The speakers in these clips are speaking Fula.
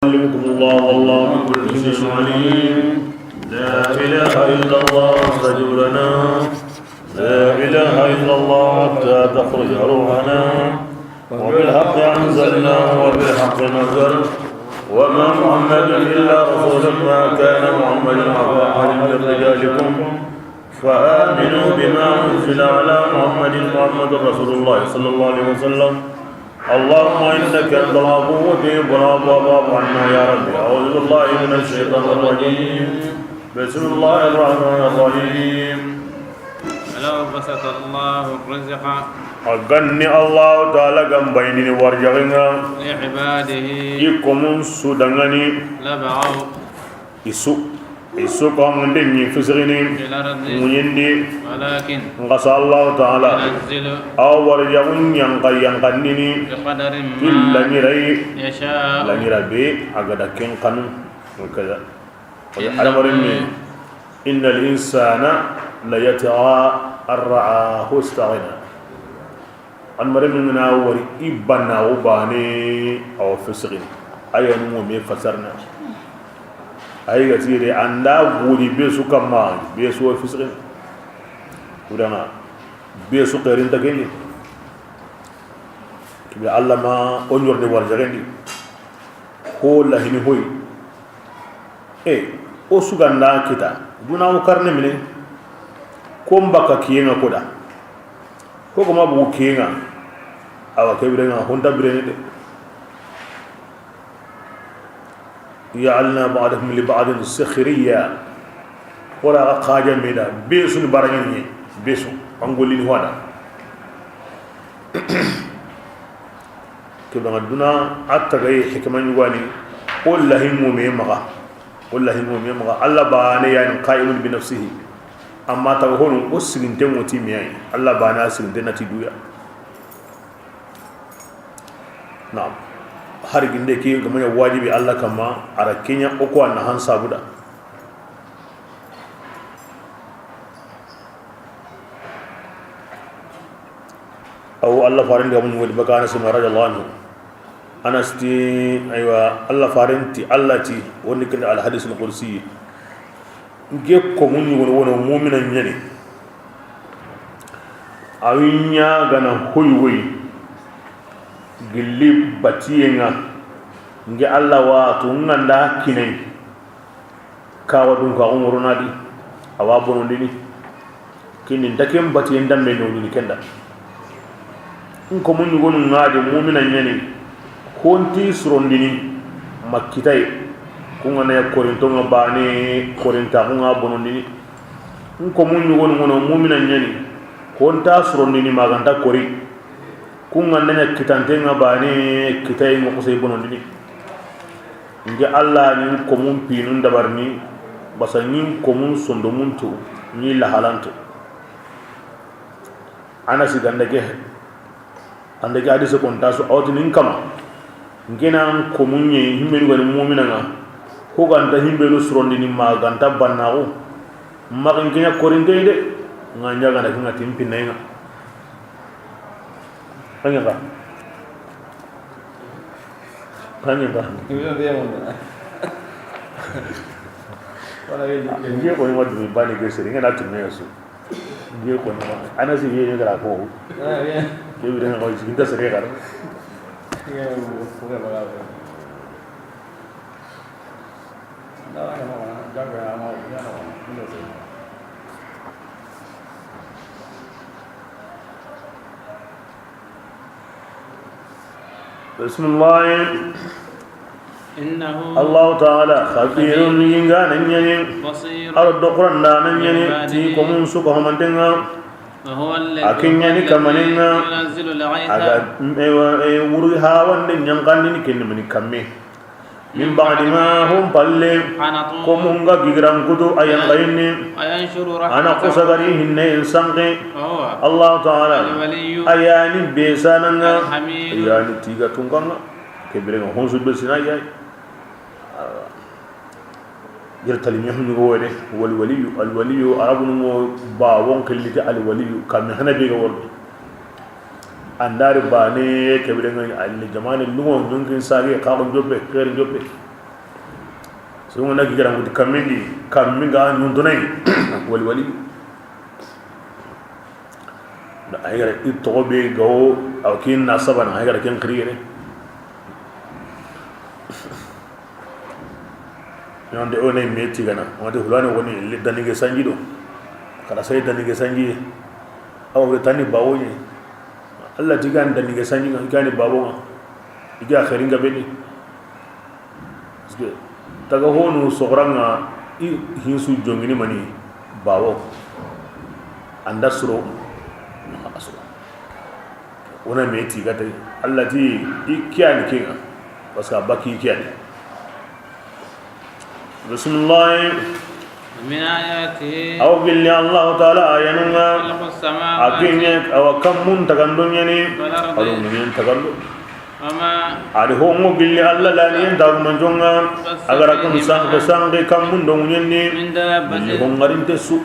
يعلمكم الله والله بكل شيء عليم. لا إله إلا الله استجب لنا. لا إله إلا الله حتى تخرج روحنا. وبالحق أنزلنا وبالحق نزل. وما محمد إلا رسول ما كان محمد أبا أحد من رجالكم فآمنوا بما أنزل على محمد رسول الله صلى الله عليه وسلم. اللهم إنك أنت العفو وتحب العفو فاعف عنا يا رب. أعوذ بالله من الشيطان الرجيم. بسم الله الرحمن الرحيم. لو بسط الله الرزق أغني الله تعالى كم بيني ورجعنا لعباده يكم سوداني لبعوا isu ko ngende ni fisrini munyindi ولكن ngasa Allah taala ينزل aw war yamun yang kandini بقدر illa ما nirai يشاء la nirabe agada ken kanu kaza wa alamarin innal insana la yata'a ar-ra'ahu istaghna almarin na wari ibana ubani aw fisrin ayanu mo me fasarna ay ga tire anda gudi be su kama be su fisrin udana be su qerin tageni kibe Allah ma onyor de war jarendi ko la hini hoy o su ganda kita duna o karne mine ko mbaka kiyenga koda ko ma bu kiyenga awa kebrenga honda brene de يعلنا بعضهم لبعض السخرية ولا قاجة ميدا بيسون بارغيني بيسون أنقولين هوانا كيف نقولنا أتغي حكمة يواني قل لهم ميمغا الله باني يعني قائم بنفسه أما تقولون أسرين تموتي مياي الله بانا أسرين تنتي دويا نعم har ginde ki gamanya wajibi Allah kama arakenya oko na hansa buda aw Allah farin da mun wadi bakana sama radiyallahu anhu Anas ti aywa Allah farin ti Allah ti woni kan al hadith al qudsi ge ko mun wono mu'minan nyane awinya gana hoyi gilli batiyenga nge Allah wa tunganda kinai kawa dun ka umuruna di awa bonon dini kini ndakem batiyen dambe no ni kenda ko mun gonu ngade mu'minan nyani konti surondini makkitai kunga na korinto ngabane korinta kunga bonon dini ko mun gonu mu'minan nyani konta surondini maganta kori kunga nanya kitantenga bani kitai ngo kusay bonon dini ngi Allah ni ko mun pinun dabarni basanyin ko mun sondo muntu ni la halanto ana si andage hadise kon tasu awtinin kama ngena ko munye himbe ni wal mu'mina nga ko ganta himbe lu surondi ni maganta bannawo magin kenya korinde de nganja gana kinga timpinenga Tanya ba? Dia ko ni wadu ba ni gese ngena tume yaso. Dia ko ni ana si ye ni gara ko. Dia bi na ko si kinta sere gara. Ya ko ga ba. Jaga ma ya no. بسم الله إنه الله تعالى خبير ينغان ينين بصير أرد قرن ينين تيكم سكهم أنتنا وهو الذي أكين يعني كمانين ينزل الغيث ورها وندن ينقلني كن من كمي من بعد ما هم بالله كمونغا بيغرام كدو أيان غيني أنا قصدري هن إنسان الله تعالى أياني بيسانا أياني تيغا تونغا كبيرين هون سود بسنا ياي يرتلي ميهم نقوله الولي أرابون باوون كليك الولي كم هنا بيجا ورد andari bane kebrenga ali jamane lungo nungin sari ka on jobe ker jobe so ngona gi garam di kamminga nundunay wali da ay gara itto be go aw kin nasabana ay gara ken kriyere yonde one meti gana wade hulane woni le danige sanjido kala sai danige sanji aw re tani bawoje Allah tigan danige sanji ngani bawo iga kharinga beni taga honu sogranga hinsu jongini mani bawo anda suro asro ona meti gata Allah ti ikiyani kinga paska baki ikiyani bismillah min ayatihi aw billi Allah taala ayanunga khalaqus samawati akinye aw kamun tagandunya ni aw mun tagandu ama adi hongo gilli alla la ni ndaw manjonga agara ko sange kamun dongunya ni min dabbatin ni hongarin tesu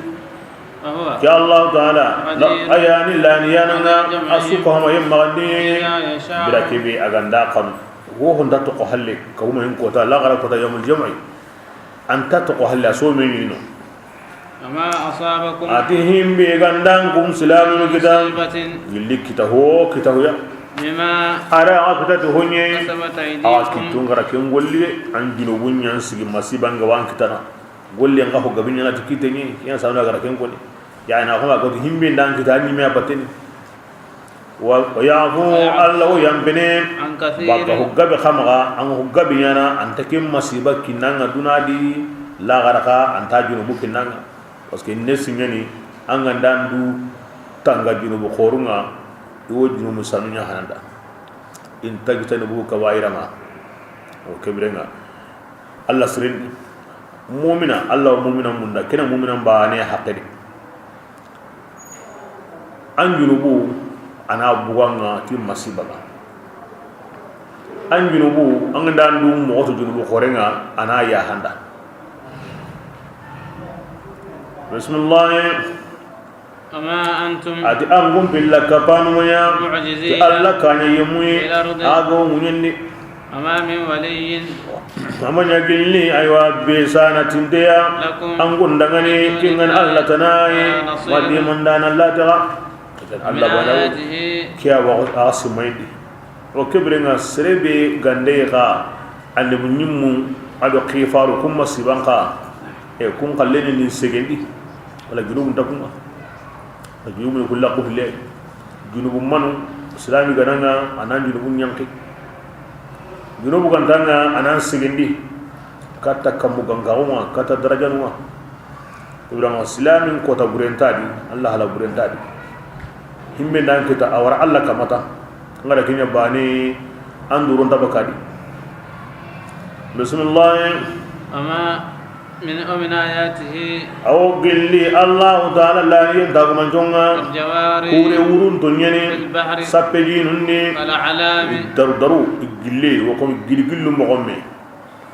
وهو ya Allah taala la ayani la ni yananga asuko hama yemma ni birakibi aganda qam wo honda to ko halle kawma en ko ta la gara ko ta yawmul jam'i anta to ko halle so menino ama asabakum atihim bi gandang kum silamu kitab musibatin gilli kitaho ya bima ara akata to honye kasabat awas aydikum kitungara ken golli an jino bunyan sigi masibanga wan kitana golli nga ho gabinya na tikitenye ya sauna gara ken golli ya na ko ga himbe ndan kitani me abateni wa yafu Allah yambene an kathir baka ho gabe khamaga an ho gabe yana an takim masiba kinanga dunadi la garaka an ta jino bukinanga parce que nesinyani an gandandu tanga jino bu khorunga iwo jino musanunya hananda in tagitani bu kawairama o kebirenga Allah sirin mu'mina Allah mu'mina munda kena mu'mina ba ne haqqi an junubu ana buwanga ti masibaga an junubu an dandu mo to junubu khorenga ana ya handa bismillah ama antum adi angum billa kapanu ya ti mu'jizin alla kanya yemui ago munyendi ama min waliyin amanya gilli aywa be sana tindeya lakum angun dangani kingan alla tanai wadi mandana alla ta min alla bana ayatihi kiya wa asimaidi o kibringa serebe gande ga alle munyimmu ado khifaru kum masibanka e kun kalleni ni segendi wala junubun takunga junubu kulla quhle junubu manu islami gananga anan junubu nyanki junubu gantanga anan segendi kata kamu gangauma kata darajanuma ibrahim islamin kota burentadi Allah hala burentadi himbe ndan kita awara Allah kamata ngara kinya bani andurun tabakadi bismillah ama min ayatihi aw gilli Allah taala la yindagu manjonga aljawari kure urun tonyani fil bahri sappeji nunni kal alami daru gilli wa ko gilgillu mo gomme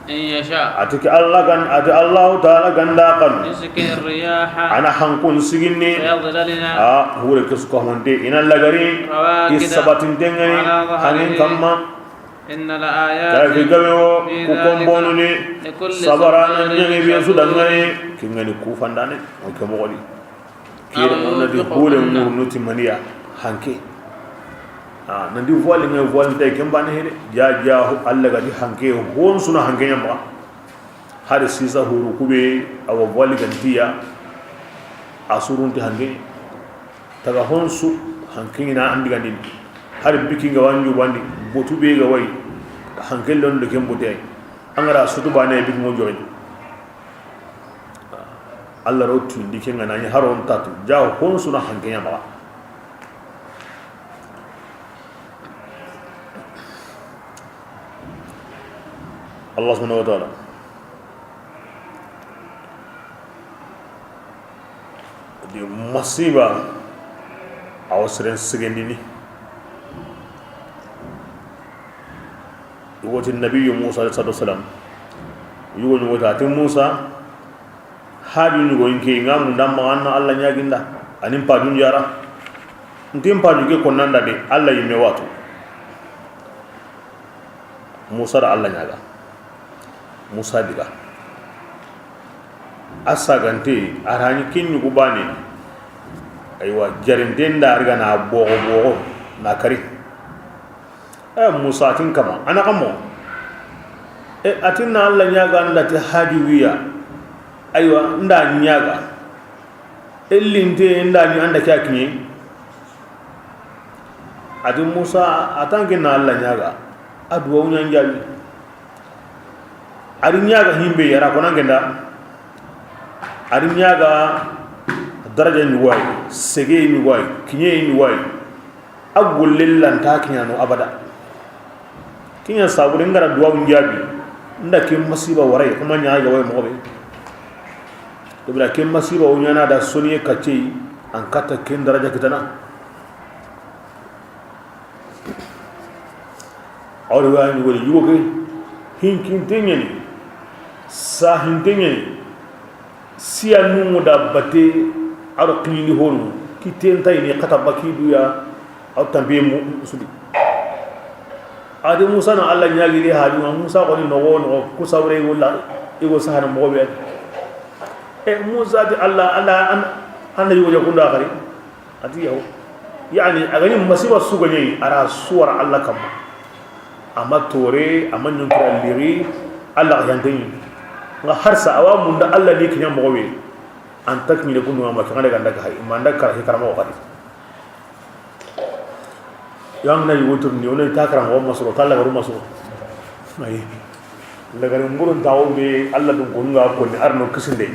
in yasha atiki Allah gan ati Allah taala ganda kan yuskin riyaha ana hankun siginni yadlalina hure kesko honde ina lagari isabatin tengani hanin kamma inna la kafi ayatin gamewo ku kombonu ni sabarana nyangi biya sudangani kingani ku fandane o ke mogoli kire mona di hule nuti mania hanke nandi voile ngai voile tay kembane hele ja Allah gadi hanke hon suna hanke nyamba hade sisa huru kube awa voile gantiya asurunti hanke taga honsu hanke ina andi gandi har biki ga wanju bandi botu be ga wai hankel don de kembo tay angara sutu bane biki mo joy Allah rotu ndike ngana ni haron tatu jaw hon suna hankenya ba Allah subhanahu wa ta'ala di masiba awsren sigendini يقول النبي موسى عليه الصلاة والسلام يقول وتاتي موسى هذه يقول إنك إنغام ندم معنا الله نياجيندا أنيم بادون يارا نتيم بادون كي كونان دادي الله يميواتو موسى را الله نياجا موسى ديغا asagante arani kinyu kubane aywa jarinden da arga na bogo na kari Musa tin kama ana kamo atinna Allah nyaga anda ta hadi wiya aywa nda nyaga ellinte nda ni anda kya kinye adi Musa atange na Allah nyaga adwa unya njabi ari nyaga himbe yara kona genda ari nyaga daraja ni way sege ni way kinye ni way agul lillan ta kinyano abada kinya saburin ngara duwa njabi nda ke masiba warai kuma nyaga way mo be debra ke masiba unya na da soniye kace an kata kin daraja kitana awri wani woni yugo hinkin tenyani sa hintenyani siya numu da bate aro klini honu kitenta ini kata bakidu ya au tambe mu sudi ade Musa na Allah nyaagi le haaju Musa ko ni no ku sawre wala ego sahana mo be Musa di Allah an yugo jakunda khari ati yaw yani agani masiba sugani ara suwar Allah kam amma tore amma nyunkira liri Allah yantin nga harsa awa munda Allah ni kinya mowe an takmi de kunu ma kan daga daga hay manda kar he karama wakati yang na yutur ni ona takram wa masro kala garu masro ay daga ngurun tawo be Allah dun gonga ko ni arno kisinde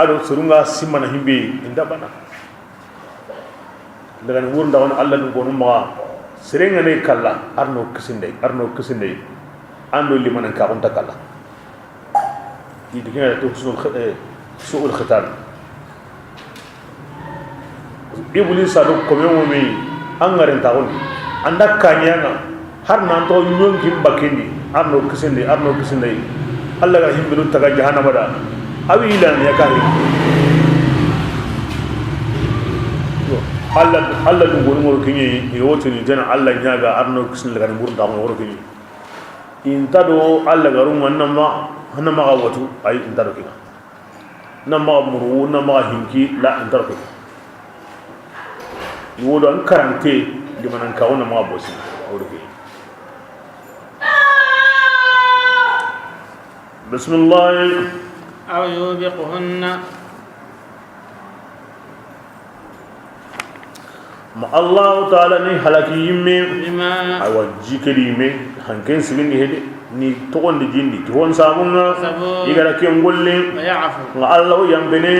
ado surunga simana himbe inda bana daga ngurun tawo Allah dun gonu ma serenga ne kala arno kisinde ando liman ka on takala di diga to suul khitan iblis ado ko me angaren taon anda kanyanga har nan to nyongi bakindi arno kisinde Allah ga himbilu taga jahannama da awi ilan ya kari Allah dun gonu ngoro kinyi yoto ni jana Allah nyaga arno kisinde ga ngur da ngoro kinyi intado Allah garum wannan ma hanama ga watu ay intado kina nama muru nama hinki la intado kina yodo an karante di manan kawo nama bosi awdo kina bismillah aw yubiquhunna ma Allah ta'ala ni halaki yimme bima awa jikedi yimme hanken silingi hede ni togondi jindi ti hon sabunga igara ken golle nga Allah yambene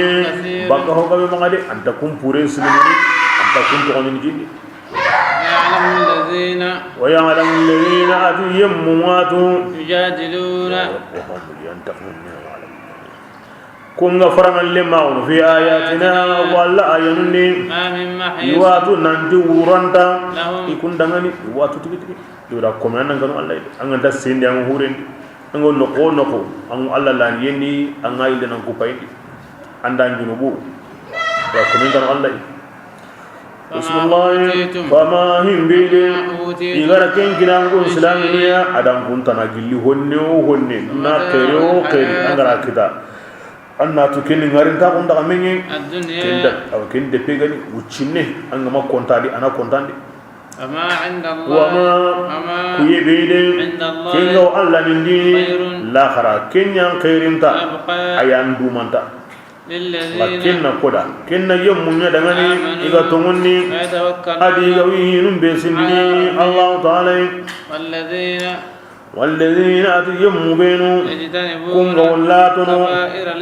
baka ho gabe mangade anta kumpure silingi anta kun togondi jindi wa ya'lamu alladhina atiyammu watu yujadiluna kunga farangal lemma fi ayatina walla ayanuni iwatu nanti uranta ikundangani iwatu tigi dura komana ngano Allah anganda sende ang hurendi ango noko ang Allah lan yendi angai le nan kupaydi andan junubu da komanda Allah bismillah fama himbide igara ken kinango islamiya adam kuntana gilli honne na kayo angara kita anna to ken ngarin ta onda menye kenda aw kende pegani uccinne anga ma kontadi ana kontandi ama inda Allah ama kuyebede kenga Allah nindi la khara kenya khairinta ayan dumanta lilladhina koda kenna yemmunya dangani iga tongonni adi gawi num besindi Allah ta'ala والذين أتيموا بينوا كم غولاتنا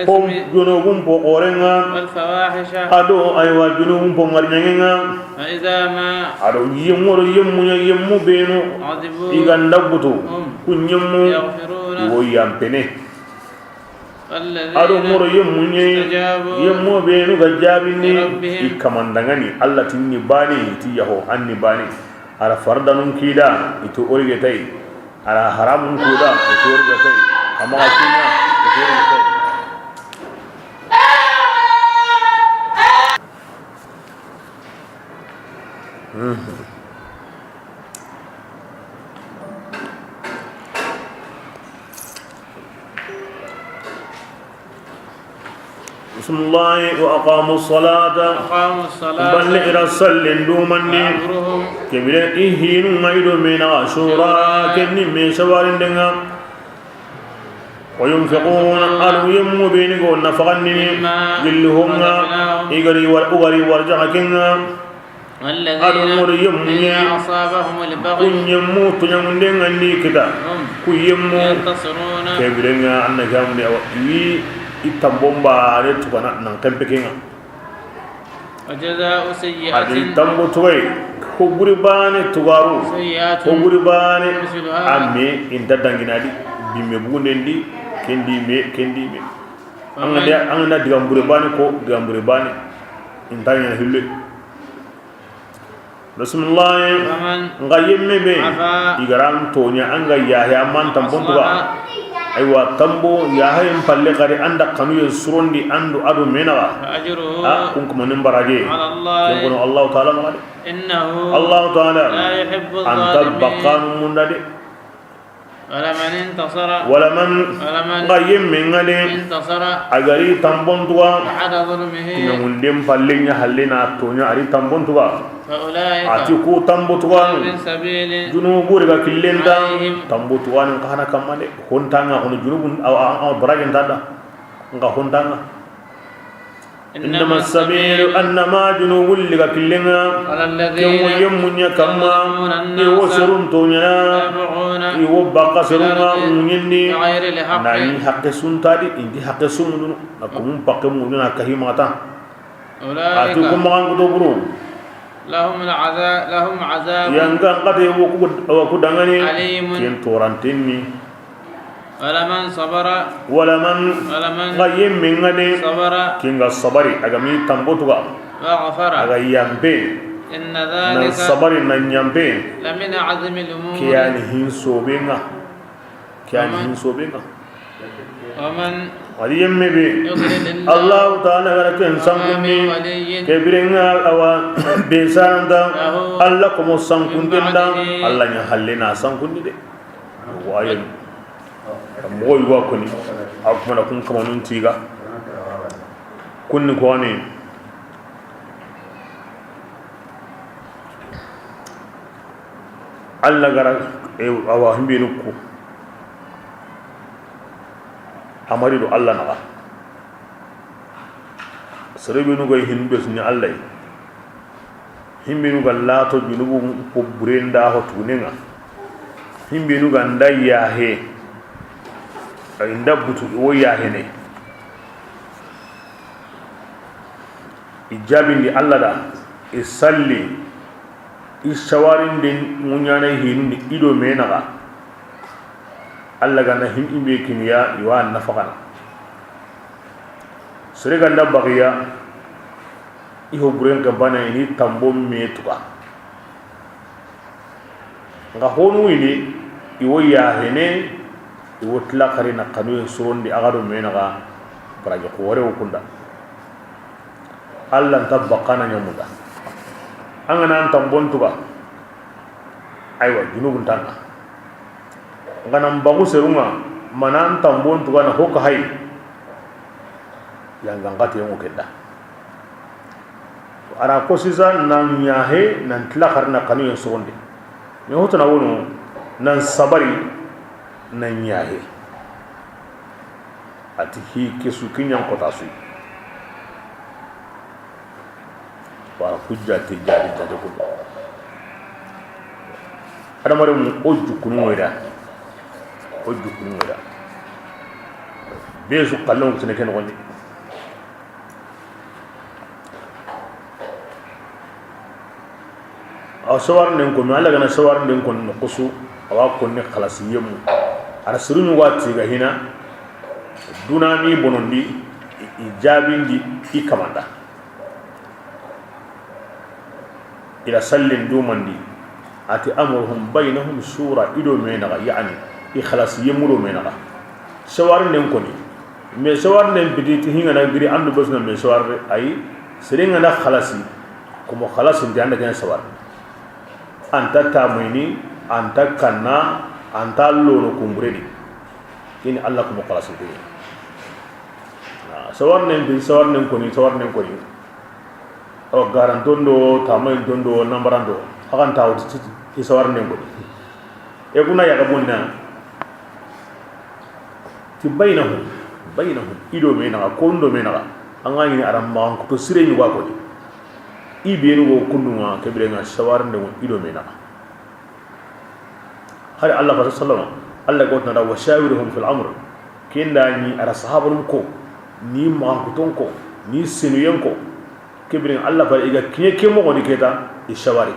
هم جنوبهم بقورنا أدو أيوا جنوبهم بمرنينا أدو يمو بينوا إذا نبتوا كن يمو ويامبني أدو يمو بينوا كجابني إكماندغني الله تني باني تيهو أني باني على فردان كيدا إتو أوريغتاي ala haramun kuda itu urga kai amma akinya itu urga kai bismillahi wa aqamu salata أقاموا الصلاة balle ira sallin dumandi وأمرهم kebire ihinu maido mena ashura kenni me shawarin denga wa yunfiquna alu yemmu bini go nafaqanni gilluhunga igari warjaha kenga والذين إذا أصابهم البغي kunyemmu tunyamundenga ndi kita هم kuyemmu ينتصرون kebirenga anna gamni awa wi itambomba re tukana nan kampekenga وجزاء سيئة adi tambo tuwai ko guri bane tugaru سيئة ko guri bane مثلها amme inta danginadi bimme bugunendi kendi me anga digambure bane ko digambure bane intanya hille bismillah ومن nga yemme be igaram tonya anga yahya man tampon tuga aywa tambo yahya palle gari anda kanu yesurondi andu adu menawa فأجره kun kuma baraje على الله yangono allah taala magade إنه allah taala لا يحب anta الظالمين bakanu mundade ولمن انتصر wala man ولمن nga yemme ngade انتصر agari tampon tuga بعد ظلمه ngundem palle nya halena tonya ari tampon tuga فأولئك ati ku tambo tuga من سبيل junubu daga killenda tambo tuwanin kana kamade hontanga hono junubun aw baragen tada nga hontanga innama sabilu annama junubul daga killenga على kemo الذين yemmunya kamma e woserun tonya يبغون e wobaka serunga munyindi بغير الحق nani hakke suntadi indi hakke sunu nakum pakke mununa kahimata ati أولئك kumangan kutuburu لهم عذاب yanga ngate wo kudangani عليم ken torantenni ولمن صبر wala man ولمن nga yemme ngade صبر kinga sabari agami tambotuga وغفر aga yampe إن nan ذلك sabari nan yampe لمن عزم الأمور kiyani hinsobenga ومن wali yemme be يضلل الله allah taala gara ken وما من sankunni ولي kebirenga awa besanda allah komo sankundenda allah nya hallena sankundi de wayen moy wa koni akuma kun kama nun tiga kunni ko ne allah gara awa himbe nukku amari do allah naga serebe nu gay hinbe sunni allah himbe nu gallato junubu ko burenda ho tunenga himbe nu ganda yahe inda butu wo yahe ne ijabindi allah da isalli ishawarin den munyana hinundi ido menaga allah ganda him imbe kimiya iwa nafaqana sere ganda bagiya iho buren ka bana ini tambo metuka nga honu ini iwo yahene iwo tlakari na kanu surondi agado menaga baraje ko wore ukunda allah tabaqana nyamuda angana tambon tuka aywa junubun tanga ngana mbagu serunga manan tambon tuka na hoka hay yang ngati yango kenda ara ko sisa nan yahe nan tlakar na kanu surondi me hoto na wono nan sabari nan yahe ati hi kesu kinyan kota su para hujja te jari ta ko ada mare mu oju kunu weda be su kallon ko ne ken woni aw sawar nen ko mi ala gana sawar nen ko no kusu awa ko ne khalasiyemu ara surunu wati ga hina dunami bonondi ijabindi ikamanda ila sallin dumandi ati amruhum bainahum shura ido menaga yani ikhlas yemuro menaga sawar nen ko ni me sawar nen biditi hinga na giri andu bosna me sawar ay serenga na khalasi kuma khalasin di anda kana sawar anta tamini anta kanna anta lono kumbredi ini allah kuma khalasin di sawarnen bi sawarnen koni o garantondo tamay dondo nambarando akan taw ti sawarnen koni e kuna ya gabonna ti bainahum ido mena kondo mena angani aram ko to sire ni wako ni ibenu go kundunga kebirenga sawarnen ido mena hari Allah sallallahu Allah ko tana wa shawiruhum fil amr kenda ni ara sahabun ko ni ma kuton ko ni sinuyen ko kebiren Allah fa iga kiye ke mo ni keta ishawari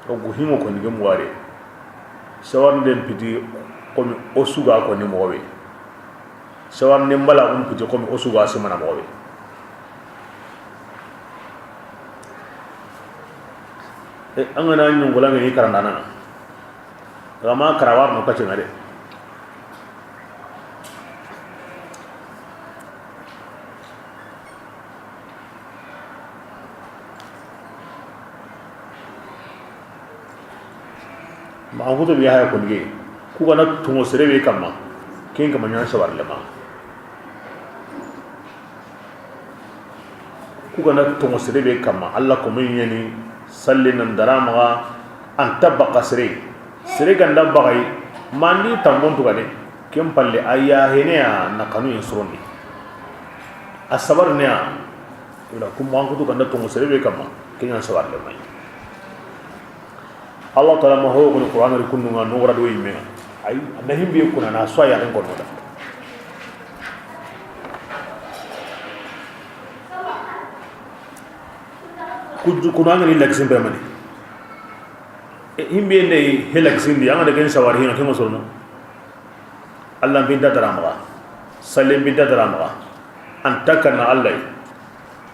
o go himo ko ni gem ware shawar den piti ko mi osuga ko ni mowe shawar ne mbala piti ko mi osuga se mana mowe e angana nyu ngola ngi karandana rama karawar no kace ngade ma huto biya ya kunge ku kana tungo serebe kamma ken kama nya shawar lema ku kana tungo serebe kamma Allah ko min yani sallinan darama an tabqa sere ganda bagai mandi tambon to gane ken palle aya hene na kanu insuroni asabar ne ila kuma ko to ganda tungo serebe kamma ken nya shawar lema Allah Ta'ala ma ho ko Qur'an ri kunu nga no wara do yimme ay na himbe kuna na so ya ko no da kuju kuna ngani laksin be mani himbe ne helaksin di anga de gen sawari hina ke mosono Allah binta darama salim binta darama antaka na Allah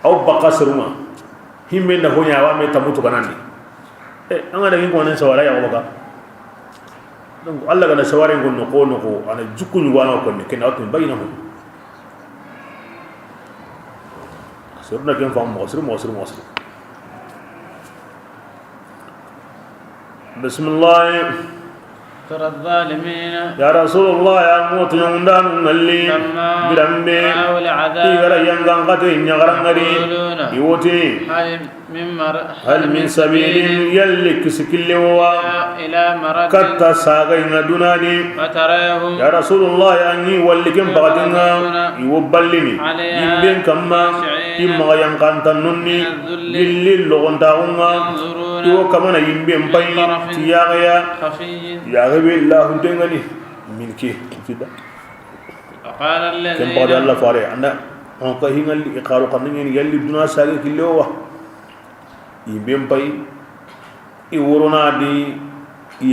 au baqasruma himbe na honya wa me tamutu kanani anga dagin ko nan sawara ya ko donc Allah gana saware ngon no ko ana jukku ñu wana ko ne ken awtu bayinahu surna ken fam mo sir bismillah ترى الظالمين يا رسول الله يا موت يوندان نلي برمبي يغرا ينغان قتي نغران غري يوتي هل من سبيل يلك سكل هو كتا ساغين دوناني يا رسول الله يعني ولكم بغدنا يوبلني يمبين كما يما ينغان تنني للي لغن تاغنا يو كمان يمبين باي تياغيا يا غبي الله دنغني منكي فدا قال الذين كم بعد الله فاري أنا أنك هنا اللي إقارو قنني يلي دنا ساقي كله يبين باي يورونا دي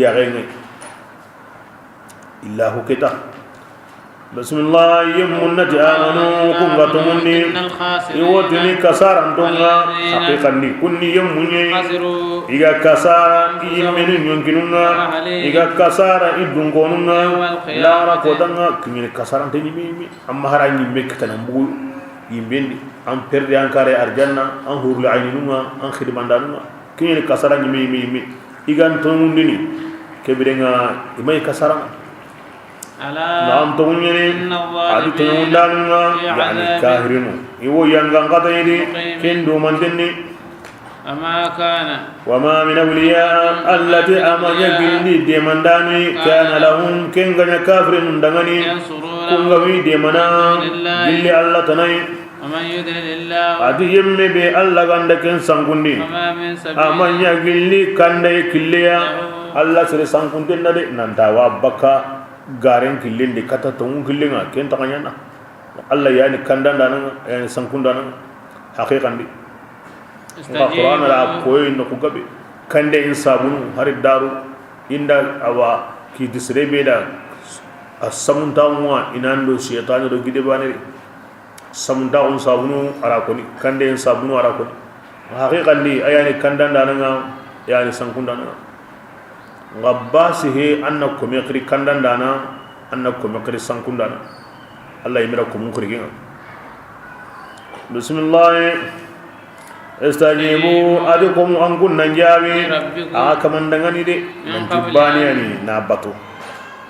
يغني الله كتا بسم الله يمنا جامنو كنغتمني يوتني كسار أنتونا حقيقة كني يمني إذا كسار يمني يمكننا إذا كسار يدونكونا لا ركودنا كمين كسار أنتني مي أما هراني مكتنا مو يمبندي أم پردي أنكاري أرجانا أم هورل عيننا أم خدمان دارنا كمين كسار مي إذا أنتوني كبرنا إما كسارنا نعم تقولني هذه تقولنا يعني كاهرين يو ينغان قطعيني كندو من دني وما من أولياء التي أما يقلني ديمان داني كان لهم كنغن كافر دغني كنغوي ديمانا للي الله تناي هذه يمي بي الله غندكن سانغوندي أما يقلني كندي كليا الله سري سانغوندي ندي نانتاوا بكا garen kilin de kata tongu kilinga ken takanya na Allah yani kandan dana yani sankunda na haqiqan di Qur'an la koy no ko gabe kande in sabunu hari daru inda awa ki disrebe da asamunta muwa inando shaytan do gide banere samunta on sabunu ara ko ni kande in sabunu ara ko haqiqan di ayani kandan dana yani sankunda na ngabbasi he annakum yakri kandan dana annakum yakri sankundana Allah yimira ko mun kurigin bismillah istajibu adukum an kunna jabi akaman dangani de man tibani yani na batu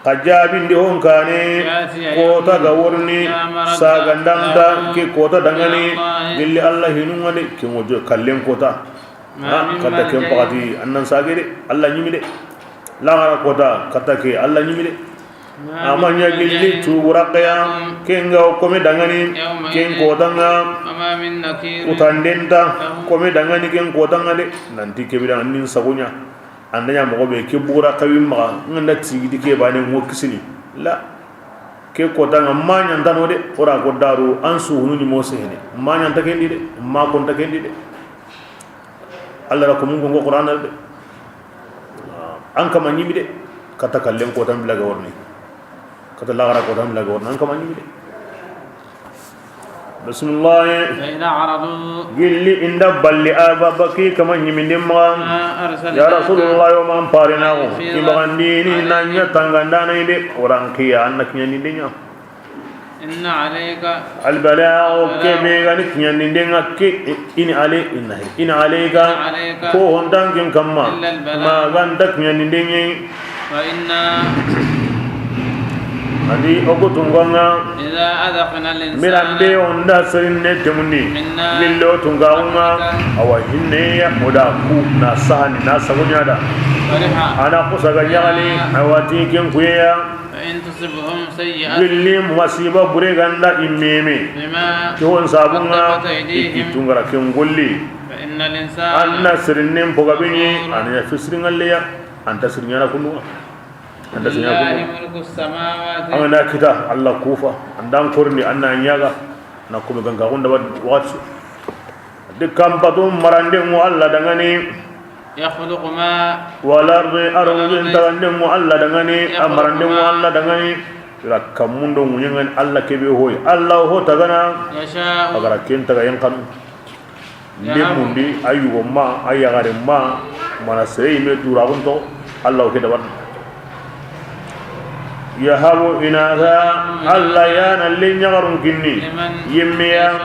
kajabin di hon kane kota gaworni sagandamta ke kota dangani gilli Allah hinunga de ke mojo kallen kota kata ke pakati annan sagede Allah nyimi de la kota kata ke Allah nyimi de amanya gilli tuburaqya kenga kome dangani ken kodanga utandenta kome dangani ken kodanga de nanti ke bidan nin sagonya andanya mo be ke bura kawim ma nganda tigidi ke bane mo kisini la ke kodanga manya ndano de ora ko daru ansu hununi mo sehne manya takendi de ma kon takendi de Allah ko mun ko Qur'an de an kama nyimi de kata kallen ko tan bilaga worni kata lagara ko tan bilaga worni an kama nyimi de bismillah فإذا عرضوا gilli inda balli ababaki kama nyimi ndemma ya rasulullah wa man parinahu ibagandini nanya tangandana ide orang kiya anak nyani denya إن عليك البلاء كبيرا كنيان دينغا كي إن عليك كو هندان كن كما ما غندك كنيان دينغي فإنا adi oku tunggonga إذا أذقنا الإنسان mirande onda serine temundi lillo tungaunga awa hinne ya modaku na sahani na sagunyada فرح ana kusaga nyali awati ken kuya فإن تصبهم سيئة lilli musiba bureganda immeme بما kiwon sabunga قدمت أيديهم itungara ken golli فإن الإنسان anna sirinin pogabini ananya fisirin alliya anta sirinyana kunduwa anta sirinyana لله kunduwa ملك السماوات angana kita Allah kufa andan korni anna nyaga na kuma ganga gunda watsu dukkan patum marande mu Allah dangani يخلق ما walarde arungin tagande mu Allah dangani amarande mu Allah dangani ira kamundo munyengan Allah kebe hoy Allah ho tagana يشاء agara kenta ga yang kanu ndimundi ayugo ma ayagare ma mana sey me dura gonto Allah ke dabar yahabu inatha Allah yana linyarun kinni yimmiya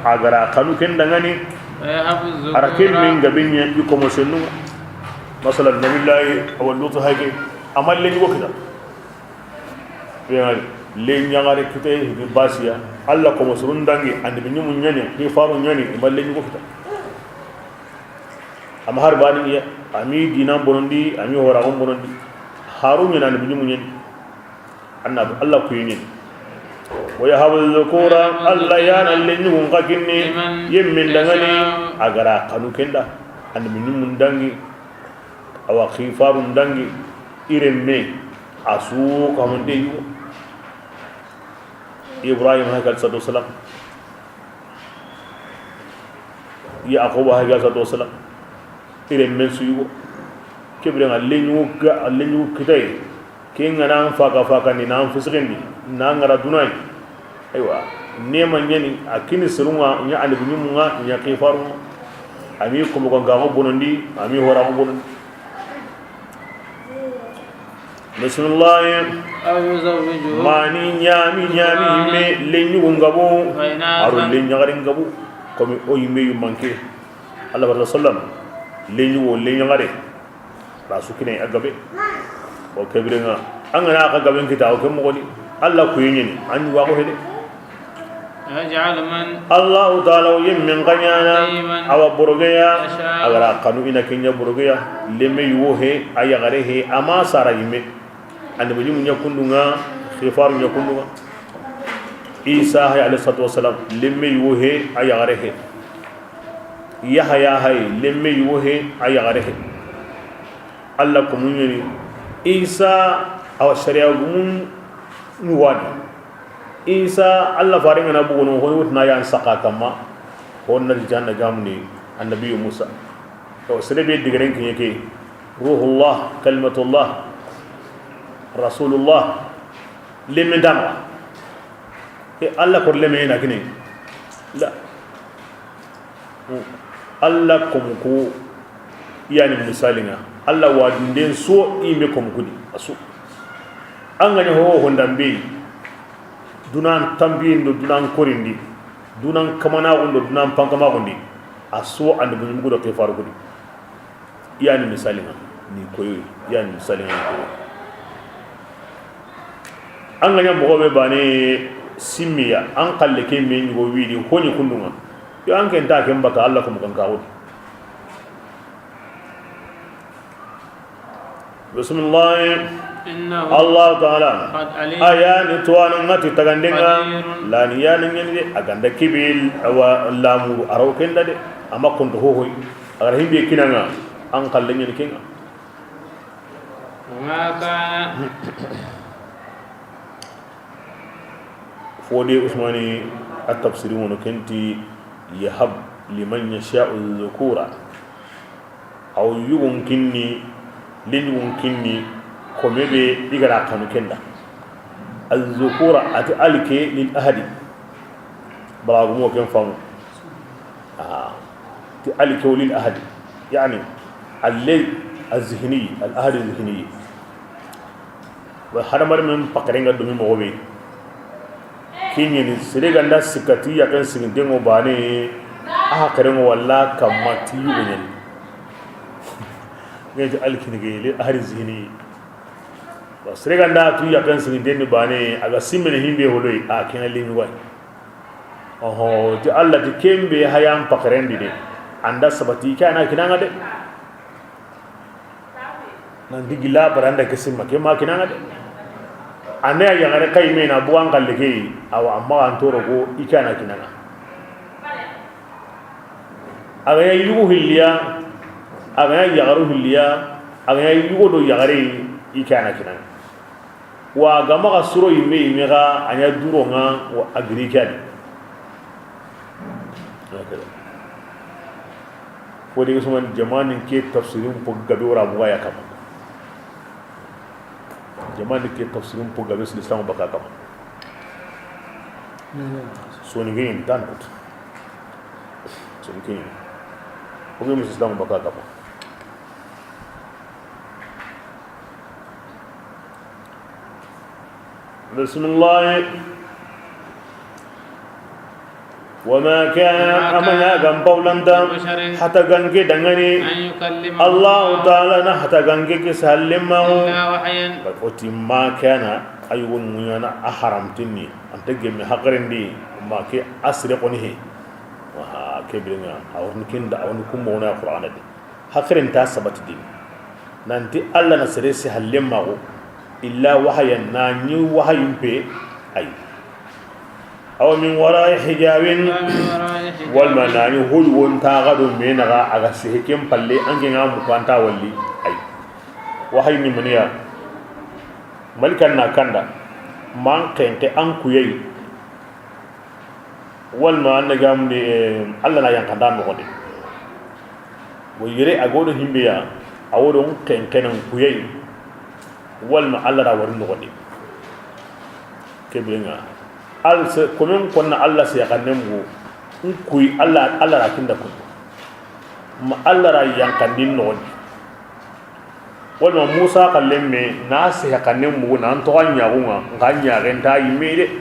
agara kanu kendangani ويهب arakin الذكور min gabinya yuko mosenu masalan nabillahi awal lutu hage amal lenyi wokita ya lenyangare kite bi basiya Allah ko mosurun dangi andi bi nyumu nyani ni faru nyani amal lenyi wokita am har bani ya ami dinam bonondi ami hora on bonondi harun yana bi nyumu nyani annabi Allah ku yini ويهب الذكور الله يانا اللي نيغون قاكيني يمن دغني اغرا قانو كندا اند من دانغي او خيفار دانغي يرمي اسو كومندي ابراهيم عليه السلام يعقوب عليه السلام يرمي سيو كبرنا اللي نيغو كتاي kenga nan faka ni nan fusrendi nan ngara dunai aywa nema nyani akini sirunga nya alibni munga nya kifaru ami ko mo ganga bonondi ami hora mo bonondi bismillah أو يزوجه mani nyami me lenyu ngabo aru lenyu ngari ngabo komi o yimbe yu manke Allah sallam lenyu ngare rasukine agabe o kebirenga angana ka gaben kita o kemo goni Allah ku yini an wa ko hede يجعل من Allah taala yimmin qanyana awa burugaya agara kanu ina kenya burugaya lemme yuhe ayagare he ama sara yimme ande bu nyum nyakundunga khifaru nyakundunga Isa alayhi salatu wasalam lemme yuhe ayagare he Yahya hay lemme yuhe ayagare he Allah ko munyini Isa awa sharia gumun wadi Isa Allah faringa na bugono ho wutna yan saka kama honna janna gamni annabi Musa to sirebe digaren kin yake ruhullah kalimatullah rasulullah limin dama Allah ko leme na kini la Allah ko yani misalinga Allah wa den so imbe ko kudi asu an gani ho hondambe dunan tambindo dunan korindi dunan kamana gondo dunan pankama gondi aso and bu ngudo ke faru gudi yani misali ni koyo yani misali an ganya mo be bane simmiya an qalle ke men go widi honi kundunga yo an ken ta ken baka Allah ko kan kawo bismillah إنه Allah ta'ala قد عليم ayani tuwana ngati tagandenga قدير la niyana ngene aganda kibil awa lamu araw kenda de ama konto hohoy agar himbe kinanga an qalle ngene kinga وما كان فودي عثماني التفسيرون كنتي يهب لمن يشاء الذكورة أو يمكنني لن يمكنني كمبي إغرا كانوا كندا الذكورة أتألك للأهد بلاغ مو كن فهم تألك للأهد يعني الليل الذهني الأهد الذهني وهذا مر من بقرين قدومي مغوبي kinyini sireganda sikati yakan sigindengo bane aha karengo walla kamati yubenen ngeje alkinigele ahri zihni wa sireganda tu yakan sigindenni bane aga simmene himbe holoy a kenali ni way oho ti alla ti kembe hayam pakarendi de anda sabati kana kinanga de nan digila baranda kesimma kema kinanga de ane ya yagare kai mena buwan kalleke awa amma antoro go ikana kinana aga ya yugo hilliya aga ya yagaru hilliya aga ya yugo do yagare ikana kinana wa gama ga suro yime ga anya duro nga wa agrikani wodi usman jamanin ke tafsirin po gadora buwa ya kama jamani ke tafsirin po gabe islam baka kama so ni ngin tan ko so ni kin ko gabe islam baka kama bismillah وما كان أمنا جنب بولندا حتى جنك دعني الله تعالى حتى جنك كسلمه ما كان أيون ميانا أحرمتني أن تجمع حقرندي ما كي أسرقنيه وها كبرنا أو نكين دا أو نكون مونا القرآن دي حقرن تاسبت دي ننتي الله نسرسي هلمه إلا وحي ناني وحي بي أي أو من وراء حجاب والمناني هو ينتاغد منها أغسيه كم بلي أنجنا مكانتا ولي أي وحي نمنيا ملكنا كندا man kente an kuyai walma an nagam ni Allah na yankanda mo gonde wo yire agodo himbe ya awodo kenkenan kuyai walma Allah da warin gonde kebrenga al se komen konna Allah se yakanem go kuy Allah rakinda ko ma Allah ra yankandin no walma Musa kallemme na se yakanem mo nan to anya gunga nganya renta yimede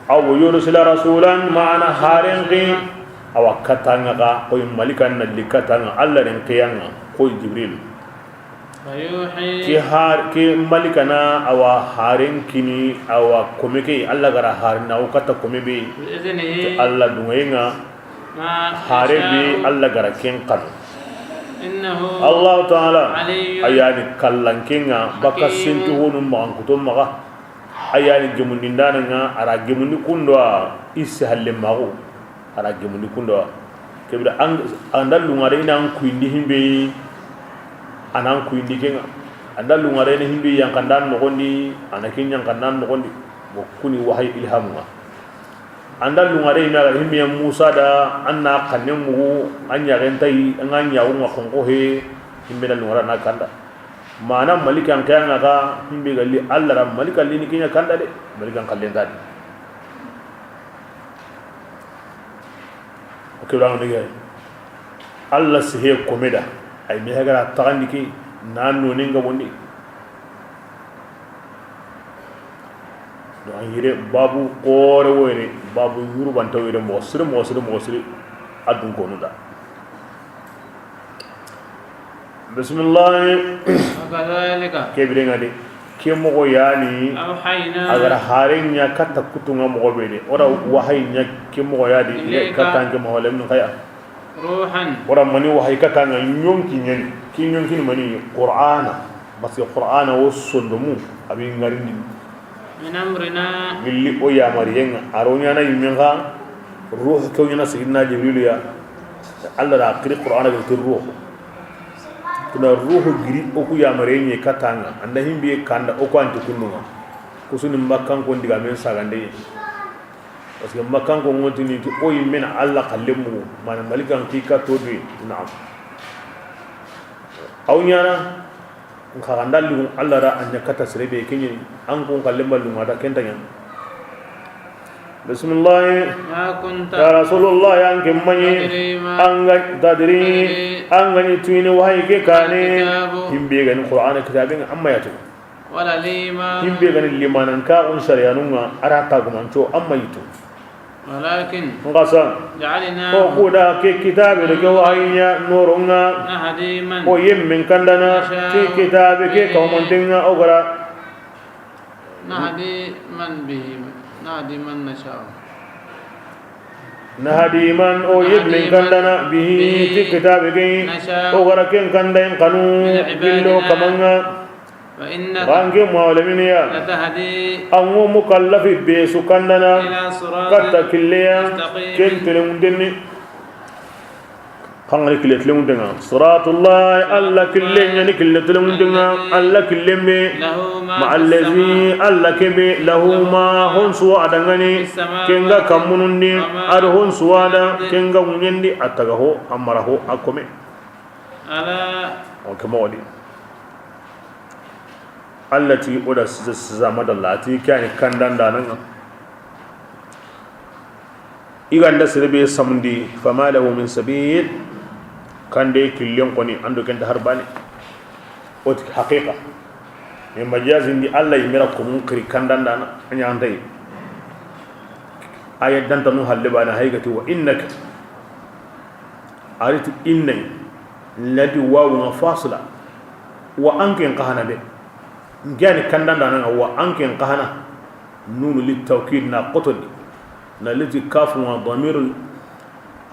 aw yursila rasulan ma'ana harinqi aw katanga ga koy malikan nalikatanga Allah ren kiyanga koy Jibril ki malikana awa harin kini awa komeke Allah gara harin na ukata komebe Allah dungenga harebe Allah gara kenkan Allah Ta'ala ayani kallankenga baka sintu honum mangkutum maka ayani gemundindana nga ara gemundi kundwa isi halle mago ara gemundi kundwa kebida andal lungare ina kuindi himbe anan kuindi kenga andal lungare ne himbe yang kandan nogondi anakin yang kandan nogondi bokuni wahai ilhamu andal lungare ina himbe yang Musa da anna kanemu anya rentai nganya unga kongo he himbe dal lungara na kanda mana malikan kayanga ga himbe galli Allah ram malikan lini kinya kanda de malikan kallen tadi oke ram de Allah sihe komeda ay mi hagara tagandiki nanu ninga woni do ayire babu qore woyre babu yuru bantawire mo sire adun ko nunda bismillah وكذلك كبرنا دي ke mogo yani أوحينا agar harenya kata kutunga mogo bede ora wahaynya ke mogo yadi kata ke mogo lem kaya روحا ora mani wahay kata nga nyonki nyani ki nyonki mani qur'ana basi qur'ana wosundumu abi ngarindi من أمرنا gilli o ya mariyenga aronya na yimenga ruh ko nyana sayyidina jibril ya Allah da akri qur'ana ga ruh tuna ruhu giri o ku ya mariyenye katanga anda himbe kanda o ko anti kununga kusuni makkan ko ndiga men sagande parce que makkan ko ngontini ti o yimen Allah kallemu man malikan ki ka to bi na'am awnyana ngakandali Allah ra anya kata serebe kenyi an ko kallemba lunga da kentanya bismillah ما كنت ya rasulullah yang kemani anga dadri anga ni tuini wahay ke kane himbe gan qur'ana kitabin amma yatu ولا ليما himbe gan limanan ka on shari'anunga arata gumancho amma yitu ولكن ngasa جعلنا ko kuda ke kitabe ke wahaynya norunga نهدي من o yemmen kandana ke kitabe ke kawmandenga ogara نهدي من به نهدي من نشاء nahadi man o yemmen kandana bihi ti kitabe ke ogara ken kandain kanu gillo kamanga فإنك range mawlamin ya لتهدي anwo mukallafi be su kandana إلى صراط katta killeya ken telemundenni khangari kille telemundenga siratullah alla killenya ni kille telemundenga alla killembe له ما ma في allazi alla kebe lahu ma honsu adangani kenga kamunundi ar honsu ada kenga munyendi ataga ho amara ho akome ألا on kama wadi allati oda zama da lati kyani kandan da nan iganda sirbe samdi fama lahu min sabil kande killen koni ando kenta harbani oti haqiqa min majazin di allah yimira ko munkari kandan da nan anya andai ayat dan tanu halle bana haygati wa innaka ariti innai ladi wawu fasila wa ankin qahana de ngani kandan da nan wa ankin qahana nunu litawkid na qutli na lati kafu wa damir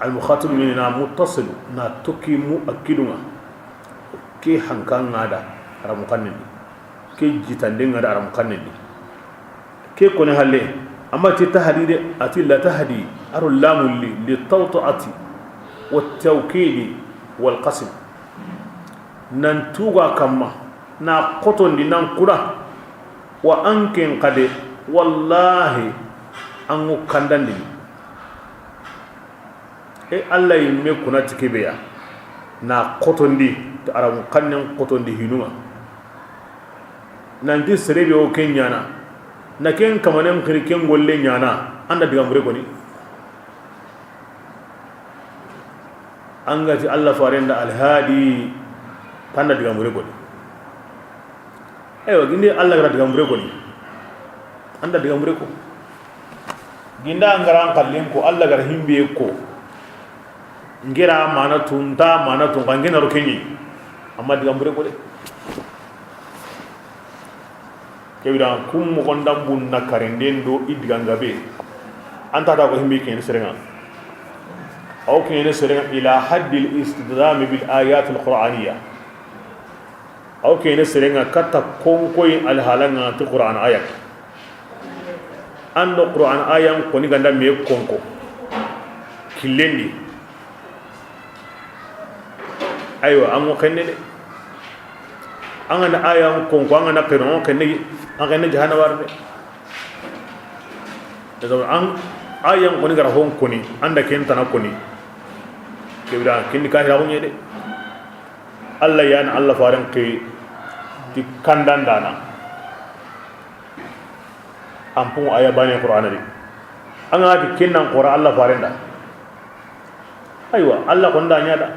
al mukhatab minna muttasil na tuki muakkiduna ke hankan ngada aram kanni ke jitande ngada aram kanni ke kone halle amma ti tahdide ati la tahdi aru lamul li tawta'ati wat tawkid wal qasm nan tuga kamma na kotondi nan kura wa anken kade wallahi an kandandi e Allah yimme kuna tikebeya na kotondi ta aram kannen kotondi hinuma nan di serebe o kenyana na ken kamanen khirken golle nyana anda diga mure koni anga ti Allah farenda alhadi tanda diga mure koni ayo gindi Allah gara diga mure koni anda diga mure ko ginda angara kallin ko Allah gara himbe ko ngira mana tunta mana tun kangena ro kenyi amma diga mure ko de kewira kum mo gondam bun nakarenden do idiga ngabe anta da ko himbe ken serenga aw ken serenga ila haddil istidram bil ayat al qur'aniyya aw ken serenga kata konkoy al halanga to qur'an ayat ando qur'an ayam ko ni ganda me konko kilendi ayo amo kenne de angana ayam konko angana qir'an kenne angana jahana warde daga an ayam ko ni gara hon koni anda ken tan koni kebira kinni ka rawo nyede Allah yana Allah faran ke ti kandan dana ampun aya bani qur'ana di anga di kinnan qur'an Allah faran da aywa Allah kon da nyada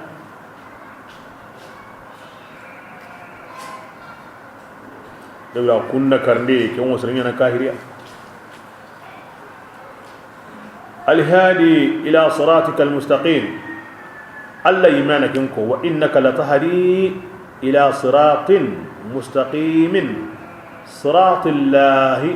dawla kunna karnde ke mo sirnya na kahiriya الهادي إلى صراطك المستقيم الله يمانك انكو وإنك لتهدي إلى صراط مستقيم siratillahi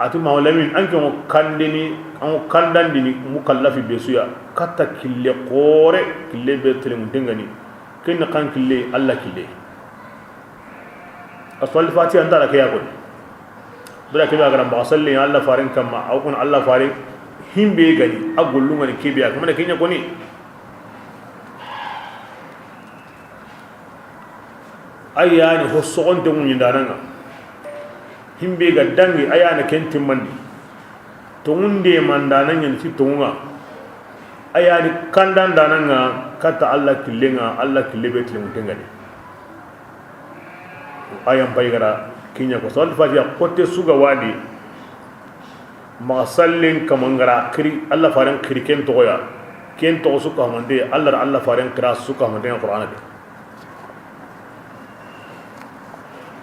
ati mawlamin anke mo kandini an kandandini mukallafi besuya katta kille qore kille be telem dengani ken kan kille alla kille aswal fatiha ndara ke yakon bira ke bagara ba salli alla farin kama au kun alla farin himbe gani agullu ngani kibiya kuma da kenya koni ayani ho sogonte mun yindaranga himbe ga dangi ayana kentin mandi to ngunde mandana nyen ci tonga ayani kandan dananga kata Allah killenga Allah killebe tilmu tengani ayam baygara kinya ko sal fatiha kote suga wadi ma sallin kamangara kiri Allah faran kiri ken to ya ken to suka mande Allah faran kira suka mande Qur'ana de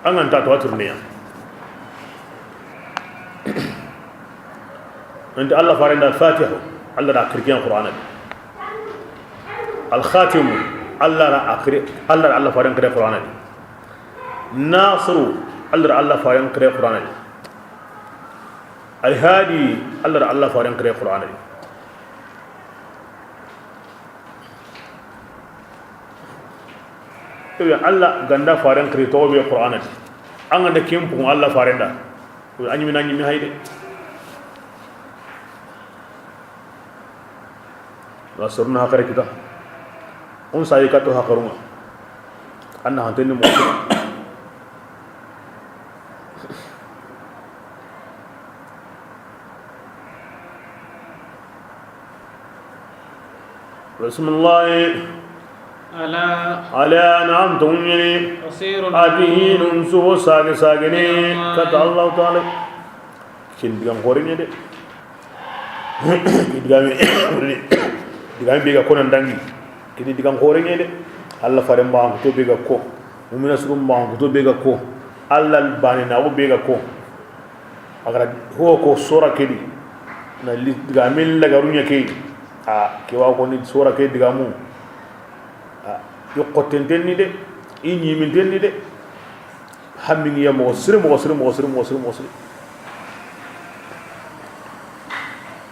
angan ta tawatur ne انت الله فارند الفاتحه الله را كركين القران الخاتم الله را اخر الله فارند كره القران ناصر الله فارند كره القران الهادي الله فارند كره القران يا الله غندا فارند كره توبه القران ان عند كيمبو الله فارندا اني من اني هيدي wasurna hakare kita on sai ka to hakaruma anna hanteni mo bismillah ala na'am tunni adihin su sage sagene kata Allah taala kin digam horine de digame digam biga ko nan dangi kidi digam hore ngede alla fare mbaam to biga ko mumina suru mbaam to biga ko alla bani na wo biga ko agara ho ko sura kedi na li digamil la garunya ke ke wa ko ni sura ke digamu yo qotenten ni de inyi min den ni de hammi ya mo sir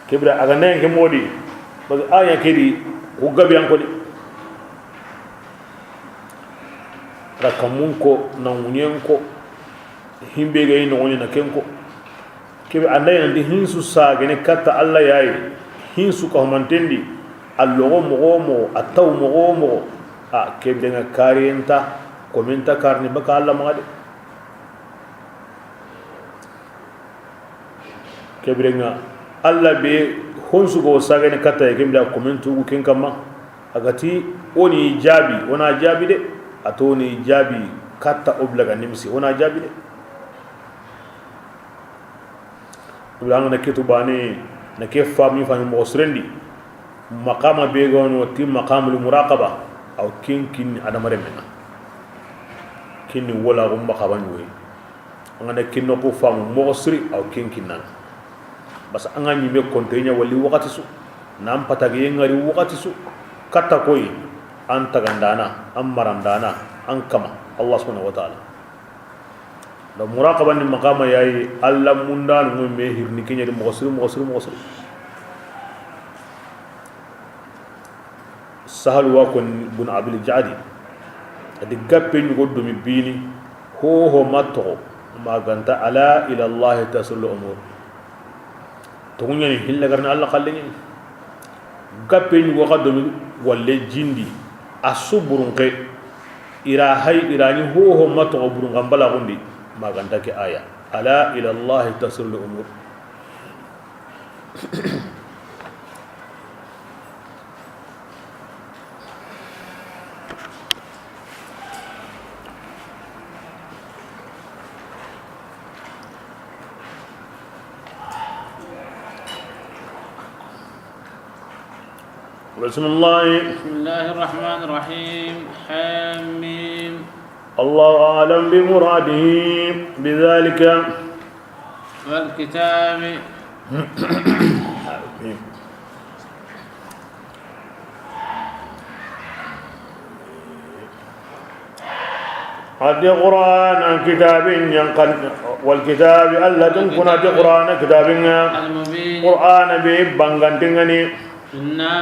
kebra aga ne ke modi bas aya kedi ko gabi an ko di rakamun ko na munyen ko himbe ga yin woni na kenko kebe andai andi hinsu sa gene kata Allah yayi hinsu ko mantendi allogo mo ataw mo kebe nga karienta komenta karni baka Allah magade kebe nga Allah be honsu go sagane kata e kembla komentu ku ken kama agati oni jabi wana jabi de atoni jabi kata oblaga nimsi wana jabi de ulanga na ketu bani na ke fami fami mo srendi maqama be gono tim maqamul muraqaba aw kin adamare mena kin wala go maqaban we ngana kinno ko fam mo sri aw kin nan bas anga nyime kontenya wali wakati su nam patagi ngari wakati su kata koi anta gandana am marandana an kama Allah subhanahu wa ta'ala da muraqaban ni maqama yayi Allah mundan mo me hirni kenya di mughsir sahal wa kun bun abil jadi adi gappe ni goddo mi bini ho matto maganta ala ila Allah tasallu umur tugunya ni hilla garna Allah kalleni gappe ni waka do walle jindi asuburun ke ira hay irani ho mato burun gambala gondi maganda ke aya ala ila Allah tasallu umur بسم الله الرحمن الرحيم حميم الله أعلم بمراده بذلك والكتاب ادي قرآن كتاب ينقل والكتاب ألا تنكن ادي قرآن كتاب المبين قرآن ببنغنتنغني إنا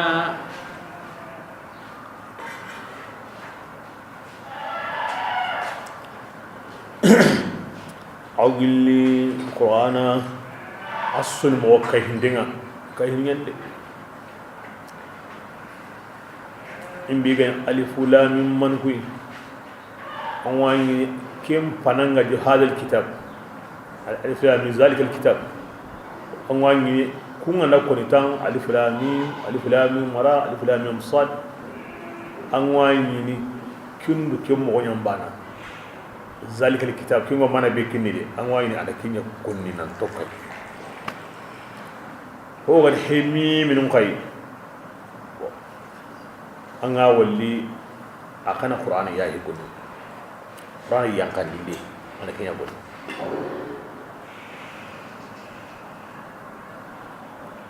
أقولي قرآن أصل موكاين دينا كاين يندي إن بيجي ألف لام من كوي أواني كم فنانغا جو هذا الكتاب ألف لام من ذلك الكتاب أواني كونا نكون تان ألف لام ألف لام مرا ألف لام صاد أواني كندو كم مغنيان بانا ذلك الكتاب كم مانا بيكني دي أواني على كنيا كوني نانتوكا هو غير حمي من قاي أنا ولي أكنا قرآن يا يقول قرآن يانكان دي أنا كنيا بقول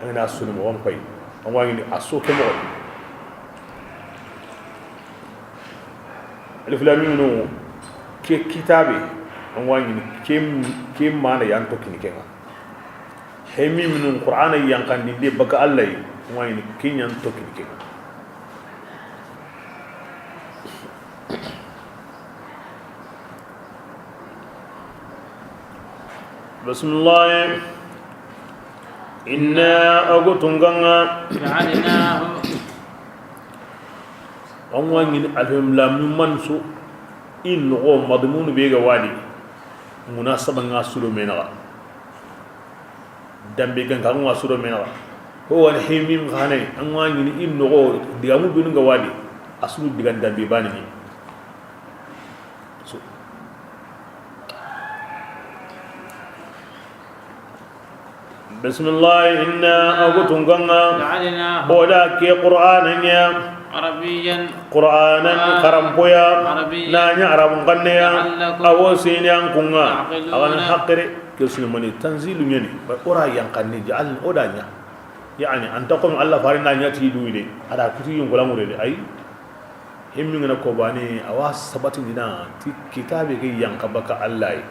أنا أسون موان قاي أواني أسو كم قاي الفلامي منو كتابي أواني كم مانا يانتوكني كنا hemi minun qur'ana yankandi de baka allah wayni kinyan tokki ke bismillah inna agutunganga جعلناه wayni alhum lam mansu in go madmun be ga wadi munasaban asulu menaga dambe gan kan wa suro mena ko wal himim khane an wa ni in no diga mu binu ga wadi asulu diga dambe bani ni so bismillah inna agutunganga جعلناه boda ke qur'ananya عربيا qur'anan karampoya عربيا nanya arabun kanneya awosini an kunga تعقلون awan haqqire كسلمني تنزيل يني بقرا ينقني جعل اودانيا يعني ان تقوم الله فارنا نياتي دويدي ادا كتي ينغلا مودي اي همي ngana ko bani awas sabati dina ti kitabe ke yanka baka Allah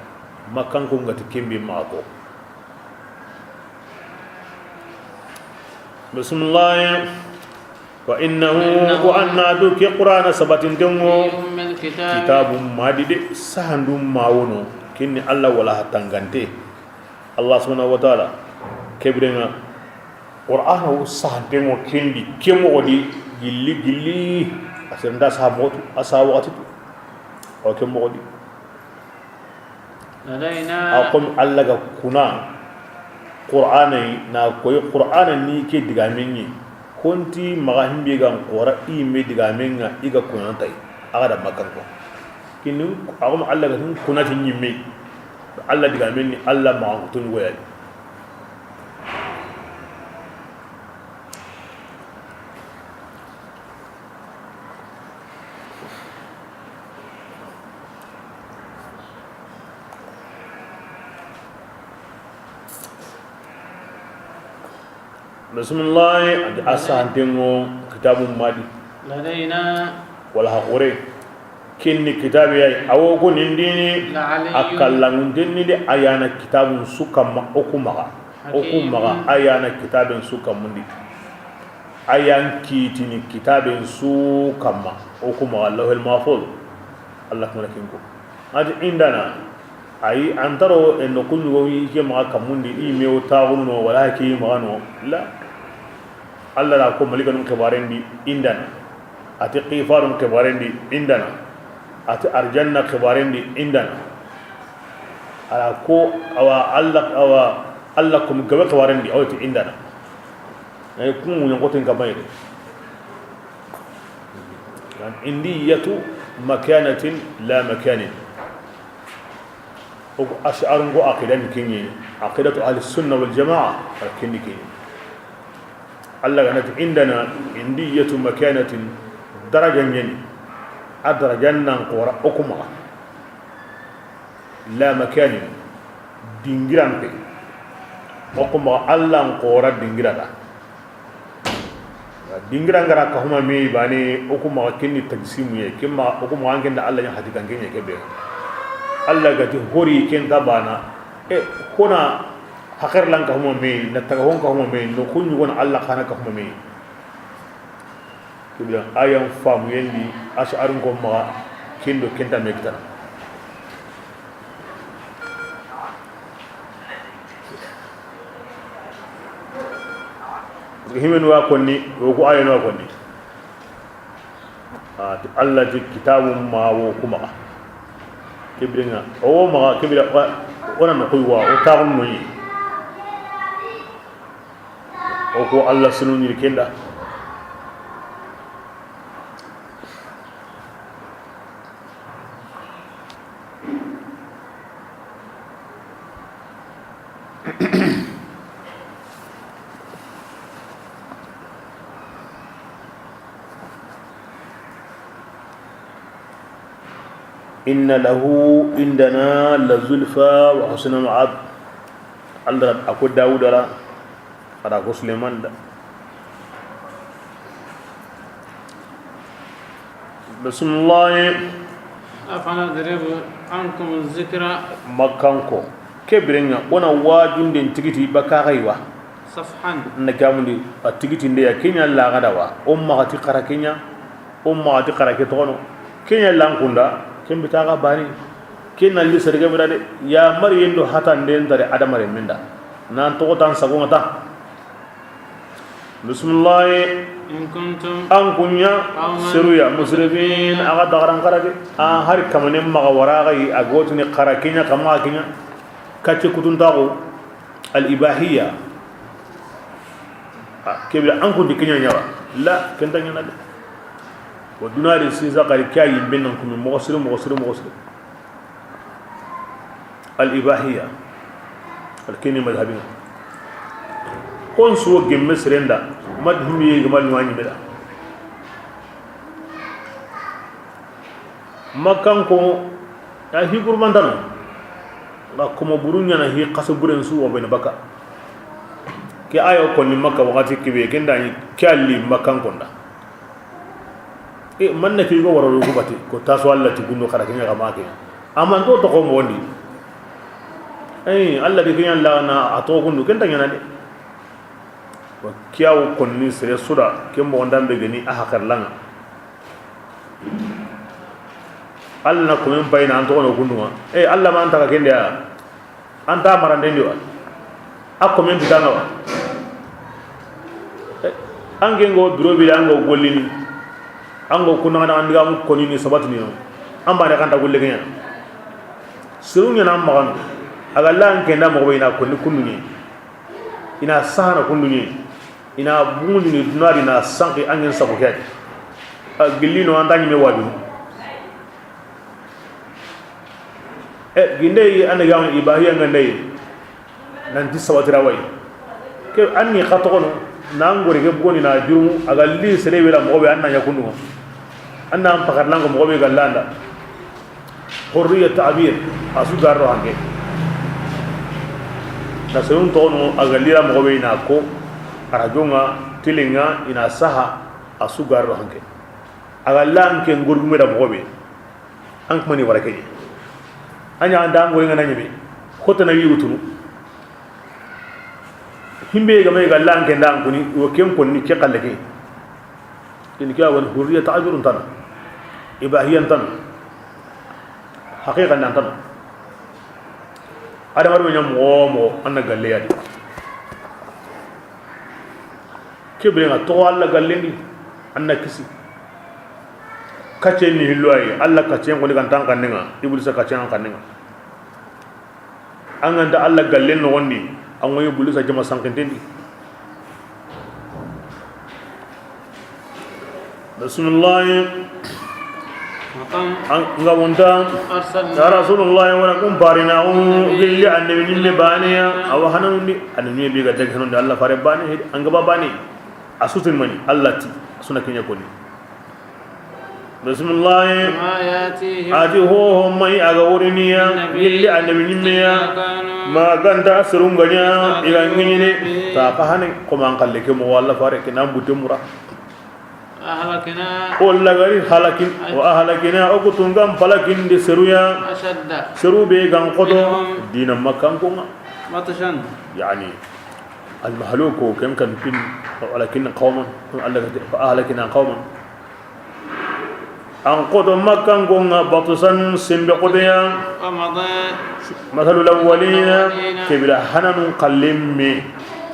makan ko ngati kembe mako bismillah wa innahu wa anna du ki qur'ana sabatin dengo أم الكتاب kitabum madide sahandum mawono kinni Allah wala hatangante Allah subhanahu wa ta'ala kebrenga qur'ana sahante mo kindi kemo odi gilli asenda sahabotu asawatu o kemo odi لدينا akom Allah ga kuna qur'ana na koy qur'ana ni ke digamenyi konti magahimbe ga qura ime digamenga iga kunantai aga da makanko kinu akom Allah ga kunati nyimme Allah digamen ni Allah ma tun goya bismillah asantengo kitabum madi لدينا wala haqure kinni kitabi ay awo ko nindini لعلي akallangun dinni de ayana kitabun sukama okumaga ayana kitabun sukamundi ayan kitini kitabun sukama okumaga allahul mahfuz allah malakinko adi indana ay antaro en kullu wi ke ma kamundi imew taawuno wala ki magano la allah la ko malikanum khibarendi indana ati qifarun khibarendi indana ati arjanna khibarendi indana ala ko awa allah kum gabe khibarendi awti indana ay kun mun ngotin kabayde kan indiyatu makanatin la makanin o ash'arun go aqidan kinyi aqidatu ahli sunna wal jamaa kinni kinyi allah ganat indana indiyatu makanatin darajan yani adrajannan qora okuma la makanin dingirampe okuma allah qora dingirada dingira ngara ka huma me bane o kuma kinni tagsimu ye kimma o kuma an kenda Allah ya hadikan kenya kebe Allah gati hori ken tabana kona hakar lan ka huma me na taga hon ka huma me no kunyu gon Allah kana ka huma me kibya ayan famu yendi ash'arun ko ma kendo kenta mekta himen wa konni o ko ayan wa konni Allah di kitabum ma wo kuma kibringa o ma kibira ona no kuwa o taun no yi o ko Allah sunu ni kenda إن له عندنا لزلفى وحسن المعاد الله أكو داود لا أكو سليمان بسم الله أفنضرب عنكم الذكر مكانكو كبرنا وانا واجن دين تيجي بكاغيوا صفحا نكامل تيجي نديا كينيا لا غدوا غتي قرا كينيا غتي قرا كتونو كينيا لانكوندا kembe taga bani kenna li serga mirade ya mari yendo hatan den tare adamare minda nan to tan sagonga ta bismillah in kuntum an kunya siruya musrifin aga dagaran karade har kamane maga waragai agotni qarakinya kama kinya kace kutun tago al ibahiyya kebla an kun dikinya nyawa la kentanya nade ودناري سيزا قال كاي بينكم مغسل الإباحية الكيني مذهبين كون سوى جمس رندا مدهم يجمال نواني بلا مكان كو هي قربان دانا لا كما برونيا هي قصب برين سوى بين بكا كي آيو كون مكة وغاتي كبير كندا كالي مكان كوندا man na fi go waro ko bati ko taso Allah ti gunno kara kenya ga make amman to ko mo wondi Allah de kenya Allah na ato gunno kenta nyana de wa kiyaw kon ni sere suda kembo ndambe gani a hakar langa Allah na ko men bayna an to no gunno ma Allah ma anta ka kenda anta marande ndiwa akko men bitanga wa ange ngo biro bi ango gollini ango kunna na andiga mu koni ni sabati ni amba ne kanta gulle kenya sirunya na magan aga lan kenda mo bayina ko ni kunnu ni ina sahana kunnu ni ina bunni ni dunari na sanki angin sabo kay gillino andani me wadu ginde anaga mu ibahiya ngandai nan di sawatira way ke anni khatono nangori ke bugoni na jurumu aga li sere wela mo be anna yakunu anna am pakar lango mo be galanda hurriya ta'bir asu garro hange na seun tono aga lira mo be na ko arajonga tilinga ina saha asu garro hange aga lanke ngurgume da mo be an mani warake anya anda ngori ngana nyibe khotana wi wutunu himbe ga mai gallan ke ndan kuni wo kem konni ke kallake in ka wal hurriya ta'jurun tan ibahiyan tan haqiqan nan tan ada marbe nyam mo anna galle yadi kebre nga to alla galle ni anna kisi kace ni hilwai alla kace ko ni kan tan kan nga iblis kace kan nga an ganda alla galle no wonni an waye bulisa jama sankantendi bismillah nga wonta ya rasulullah wa lakum barina billi annabi nimme baniya aw hanandi annabi bi ga tag hanande Allah fare bani an ga babani asutin mani Allah ti suna kenya koni bismillah ati ho mai aga woriniya billi annabi nimme ya ma ganda surunganya ilan ngini ta pahane ko man kalle ke mo walla fare ke nam butemura أهلكنا ولا غير هلكين وأهلكنا أقطن كم فلكين دي سرويا أشد سرو بيغان قدو دين مكان كونا بطشا يعني المهلوك كم كان فين ولكن قوما فأهلكنا قوما أن قدو مكان كونا بطسا سنبقضيا ومضى مثل الأولين كبيرا حنن قلمي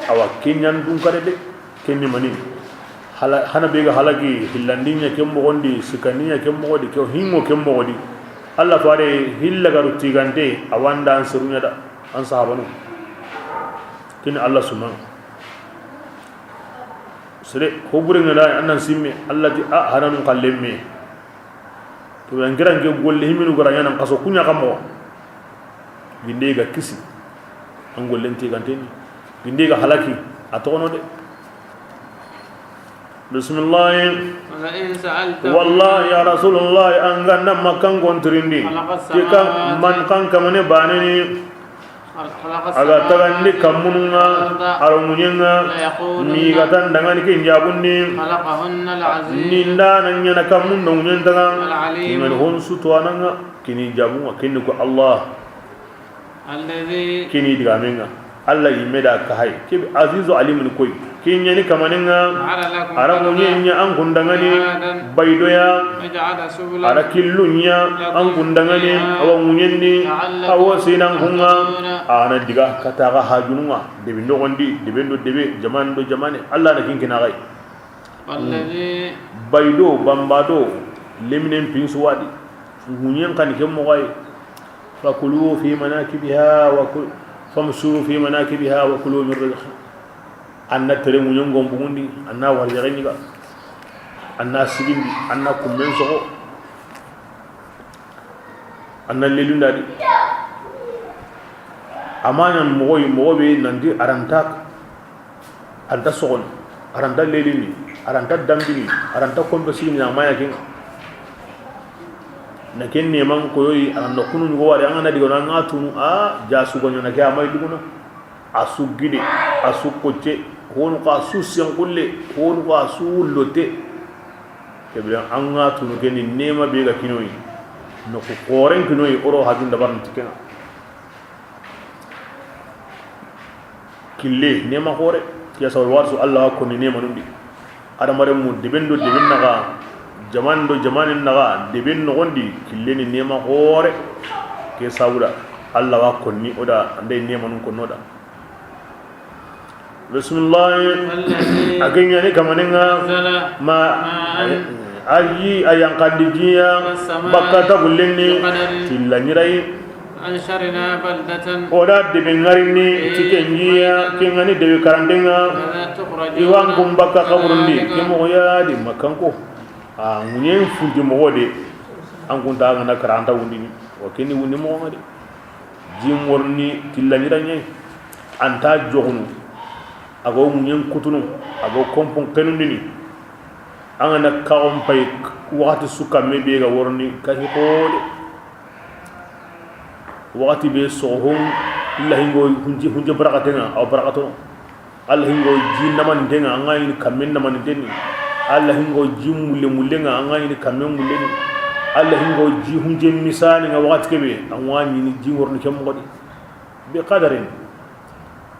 أو كنيان دون كرده كني مني hana bega halagi hillandinya kemmo gondi sikaninya kemmo godi ko hingo kemmo godi Allah fare hilla garu tigante awanda an surunya da an sahabanu kin Allah subhanahu sire ko burin da annan simme Allah di hanan kallemme to yan giran ge golle himinu garanya nan kaso kunya kammo ginde ga kisi an gollen tigante ni ginde ga halaki atono de بسم الله والله يا رسول الله أنغنا مكان كونتريندي كيكا من كان كمان بانني aga tagandi kamununga arumunyanga ni gatan dangan ki njabunni ninda nanya na kamun dongen taga ngan honsu to ananga kini jabunga kini ko Allah alladhi kini digamenga Allah yimeda ka hay ki azizu alimun koy kinya ni kamanenga aramunyenya an kundangani baidoya ara killunya an kundangani awamunyenni awasinan kunga ana diga kataga hajununga debi nogondi debendo debe jamando jamane Allah na kinkina gai wallahi baido bambado leminen pinsuwadi munyen kan kemmo gai fakulu fi manakibiha wa famsuru fi manakibiha wa kulu min rizqi anna tere munyen gombundi anna warjagani ga anna sigindi anna kummen sogo anna lelundadi amanya mogobe nandi aranta anta sogon aranta lelini aranta dambini aranta kompesini na maya kin na ken neman koyoyi aranda kunu go wari an na digona ngatunu a jasu gonyo na kya mai duguna asu gide asu koche honu ka su sen kulle honu ka su lote kebran an ngatunu ken nema be ga kinoyi no ko koren kinoyi oro hajun dabar ntikena kille nema hore ya sawar warsu Allah ko ni nema nundi ada mare mu debendo debennaga jamando jamanin naga deben no gondi kille ni nema hore ke sawura Allah wa ko ni oda ande nema nun ko noda bismillah agenya ni kamanenga ma ayi ayan kadijiya bakata gullenni tillanyirai ansharina baldatan oda deben ngarini tikenjiya kengani dewe karandenga iwan kumbaka kaburundi kemo ya di makanko munyen fundi mowode an kunta ngana karanta wundini wakeni wundi mo ngade jimorni tillanyirai anta jogunu ago munyen kutunu ago kompon kenundini angana kaom pay wakati suka mebe ga worni kahi hode wakati be sohon illa hingo hunje barakatenga aw barakato Allah hingo jinna man denga angai kamen na man denni Allah hingo jimulle mullenga angai kamen mulleni Allah hingo ji hunje misali nga wakati kebe anwani ni ji worni kem ngodi bi qadarin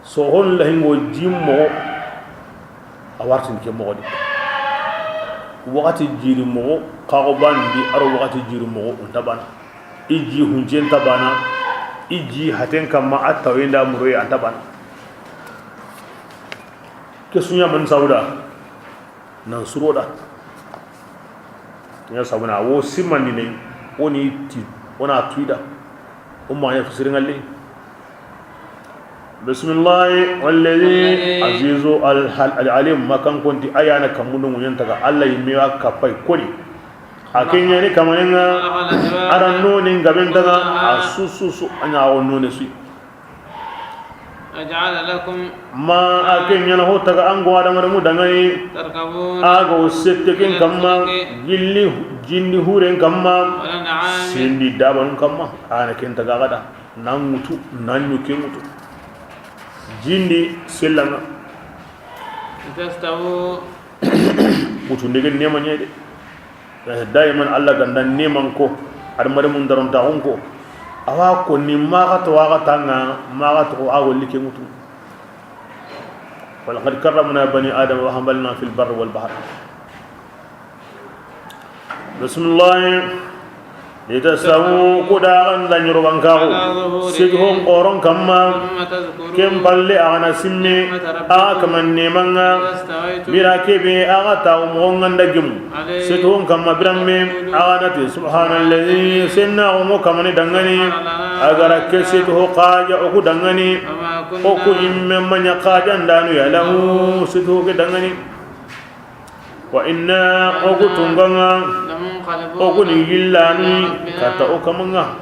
sohon la hingo jimmo awartin kem ngodi wakati jiri mo kago bandi aro wakati jiri mo untabana iji hunjen tabana iji haten kama atawenda muroy antabana kesunya man sauda nan suroda ya sabuna wo simani ne woni ti wona tuida umma ya fasiringalle بسم الله والذي عزيز العليم ما كان كنت ايانا كمونو ينتaka Allah yimiwa kapai kodi akenya ni kamanenga aranno ni ngabentaga asususu anya wonno su aj'ala lakum ma akenya na hotaga ango adamare mu dangani tarkabun ago settekin kamma gilli jinni huren kamma sindi daban kamma ana kentaga gada nan mutu nan yuke mutu jindi selanga tastawu butundegen nema nyede daiman Allah gandan neman ko adamare mun daron ta ko awa ko ni maga to waga tanga maga to awol like mutu walaqad karramna bani adam wa hamalna fil barri wal bahr bismillah litasawu kudagan dan yurubankahu sidhum qoron kamma kem palle ana simme akaman nemanga birakebe aga taw monganda gem sidhum kamma biramme aganati subhanalladhi senna umu kamani dangani agara ke sidhu qaja oku dangani oku imme manya qaja ndanu ya lahu sidhu ke dangani wa inna oku tunganga oku ni yillani kata o kamanga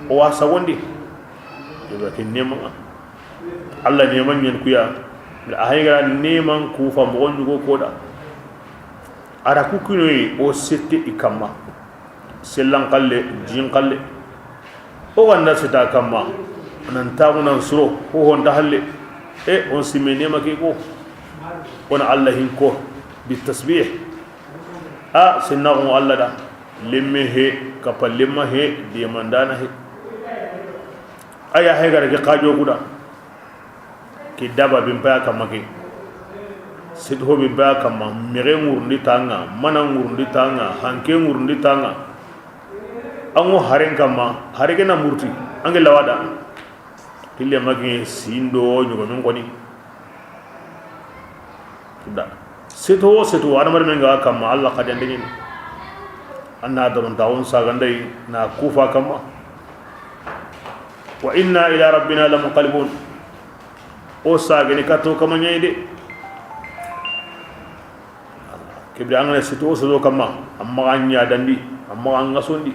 o wasa wondi yoga kin nema Allah neman yen kuya a hayga neman ku fa mo gonju go koda ara ku kunoy o sette ikama sellan qalle jin qalle o wanda sita kama nan tamunan suro ko honda halle e on simme nema ke ko on Allah hin ko bi tasbih sinnahu Allah da limme he kapal limma he diamandana he aya he gara ke qajo kuda ki daba bimpa kama ke sidho bimpa kama mere ngurndi tanga mana ngurndi tanga hanke ngurndi tanga ango haren kama hareke na murti ange lawada tille magi sindo nyugo min koni da sidho adamar menga kama Allah kadande ni anna daron tawon sagandai na kufa kama wa inna ila rabbina lamunqalibun o sagani kato kama nyede kibri angana situ so kama amma anya dandi amma anga sondi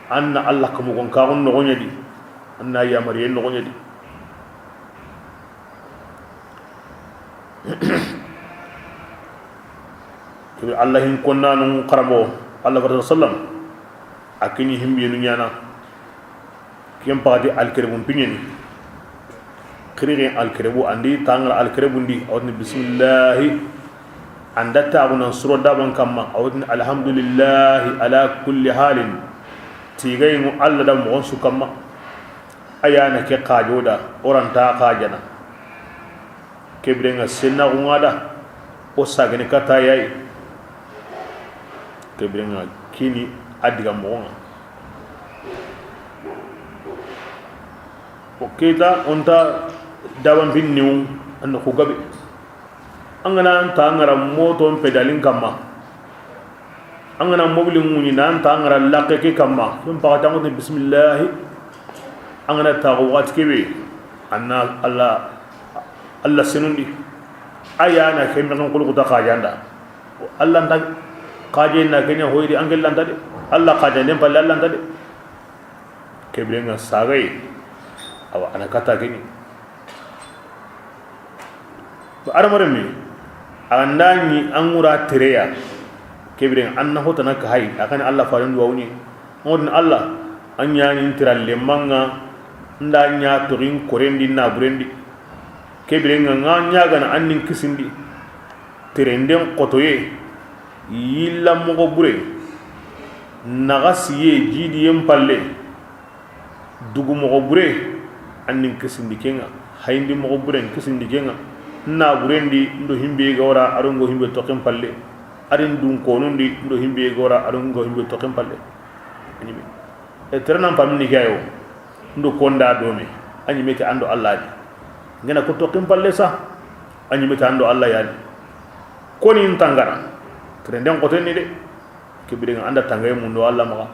anna Allah kamu gon ka on no nyadi anna ya mariyen no nyadi kibri Allah hin konna no qarabo Allah sallam akini himbi nu nyana kem padi alkerebun pinyeni kirire alkerebu andi tangal alkerebu ndi awni bismillah anda ta'una suro daban kamma awni alhamdulillah ala kulli halin tigay mu Allah da mo su kamma ayana ke qajoda oranta qajana kebrenga senna ngada o sagani kata yayi kebrenga kini adiga monga o kita onta dawan binniu an ko gabe angana anta ngara moto pedalin kamma angana mobilin muni nan ta ngara lakke ke kamma dum pa tango bismillah angana ta wat kebe anna Allah senundi ayana kemna ko ko ta khajanda Allah nda kaje na kenya hoyri angel lanta de Allah kaje nem palla lanta de kebrenga sagai awa ana kata kini ba aramare mi andani angura tereya kebrenga anna hotana ka hay akan Allah faran duwuni modin Allah anya ni tiralle manga ndanya torin korendi na burendi kebrenga nganya gana annin kisindi terenden qotoye yilla mogo bure nagasiye jidiyem palle dugu mogo bure annin kisindi kenga hayndi mogo bure kisindi kenga na burendi ndo himbe gawra arongo himbe tokem palle arin dun konundi ndo himbe gawra arongo himbe tokem palle animi e ternan pamni gayo ndo konda dome animi te ando Allah ngena ko tokem palle sa animi te ando Allah yani koni tangara trenden ko tenni de kibiri nga anda tangay mun do Allah maka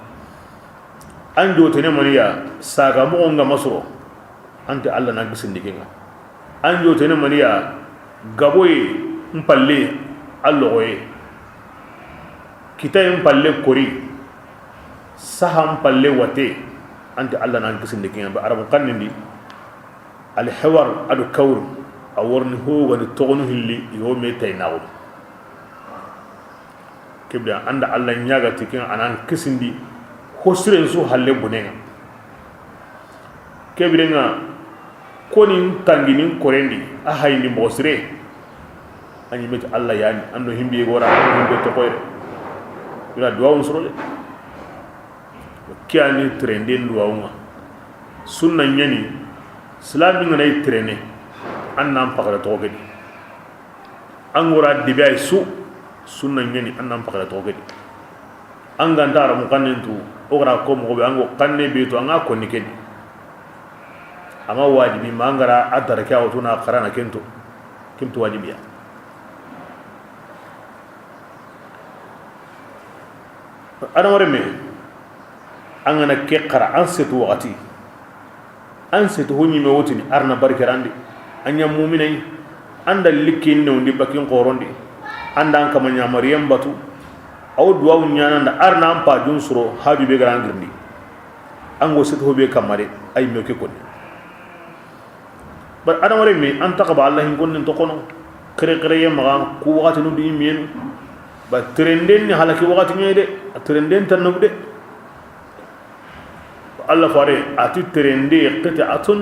anjo tene maniya saga mo nga masro ante Allah na gisindi kenga anjo tene maniya gaboy mpalle Allah oye kitay mpalle kori saham palle wate ante Allah na gisindi kenga ba arabu kannindi al hawar adu kawr aworni ho wani togonu hilli yo me tay nawo kibda anda Allah nyaga tikin anan kisindi hosiren su halle bunenga kibrenga konin tanginin korendi ahayni mosre anyi met Allah yani ando himbi gora himbe to koyre ila duwa on soro de kiani trendin duwa on sunna nyani islami ngana trene annam pakala to gedi angora dibe su sunna nyani annam pakala to gedi anga ndara mu kanentu ogara ko mo be ango kanne be to anga ko nikedi ama wajibi mangara adara kya wotuna qarana kento wajibiya ana warme angana ke qara ansetu wati ansetu honi me wotini arna barkerandi anya mu'minai anda likin no ndi bakin qorondi anda an kamanya maryam batu aw duwa nyana nda arna ampa junsuro habibe garangirndi ango setu hobe kamare ay me ke konni bar adam wari mi an taqaba allah in gonnin to kono kere yema ku wakati no di min ba trenden ni halaki wakati ngede trenden tan no de allah fare ati trendi qita'atun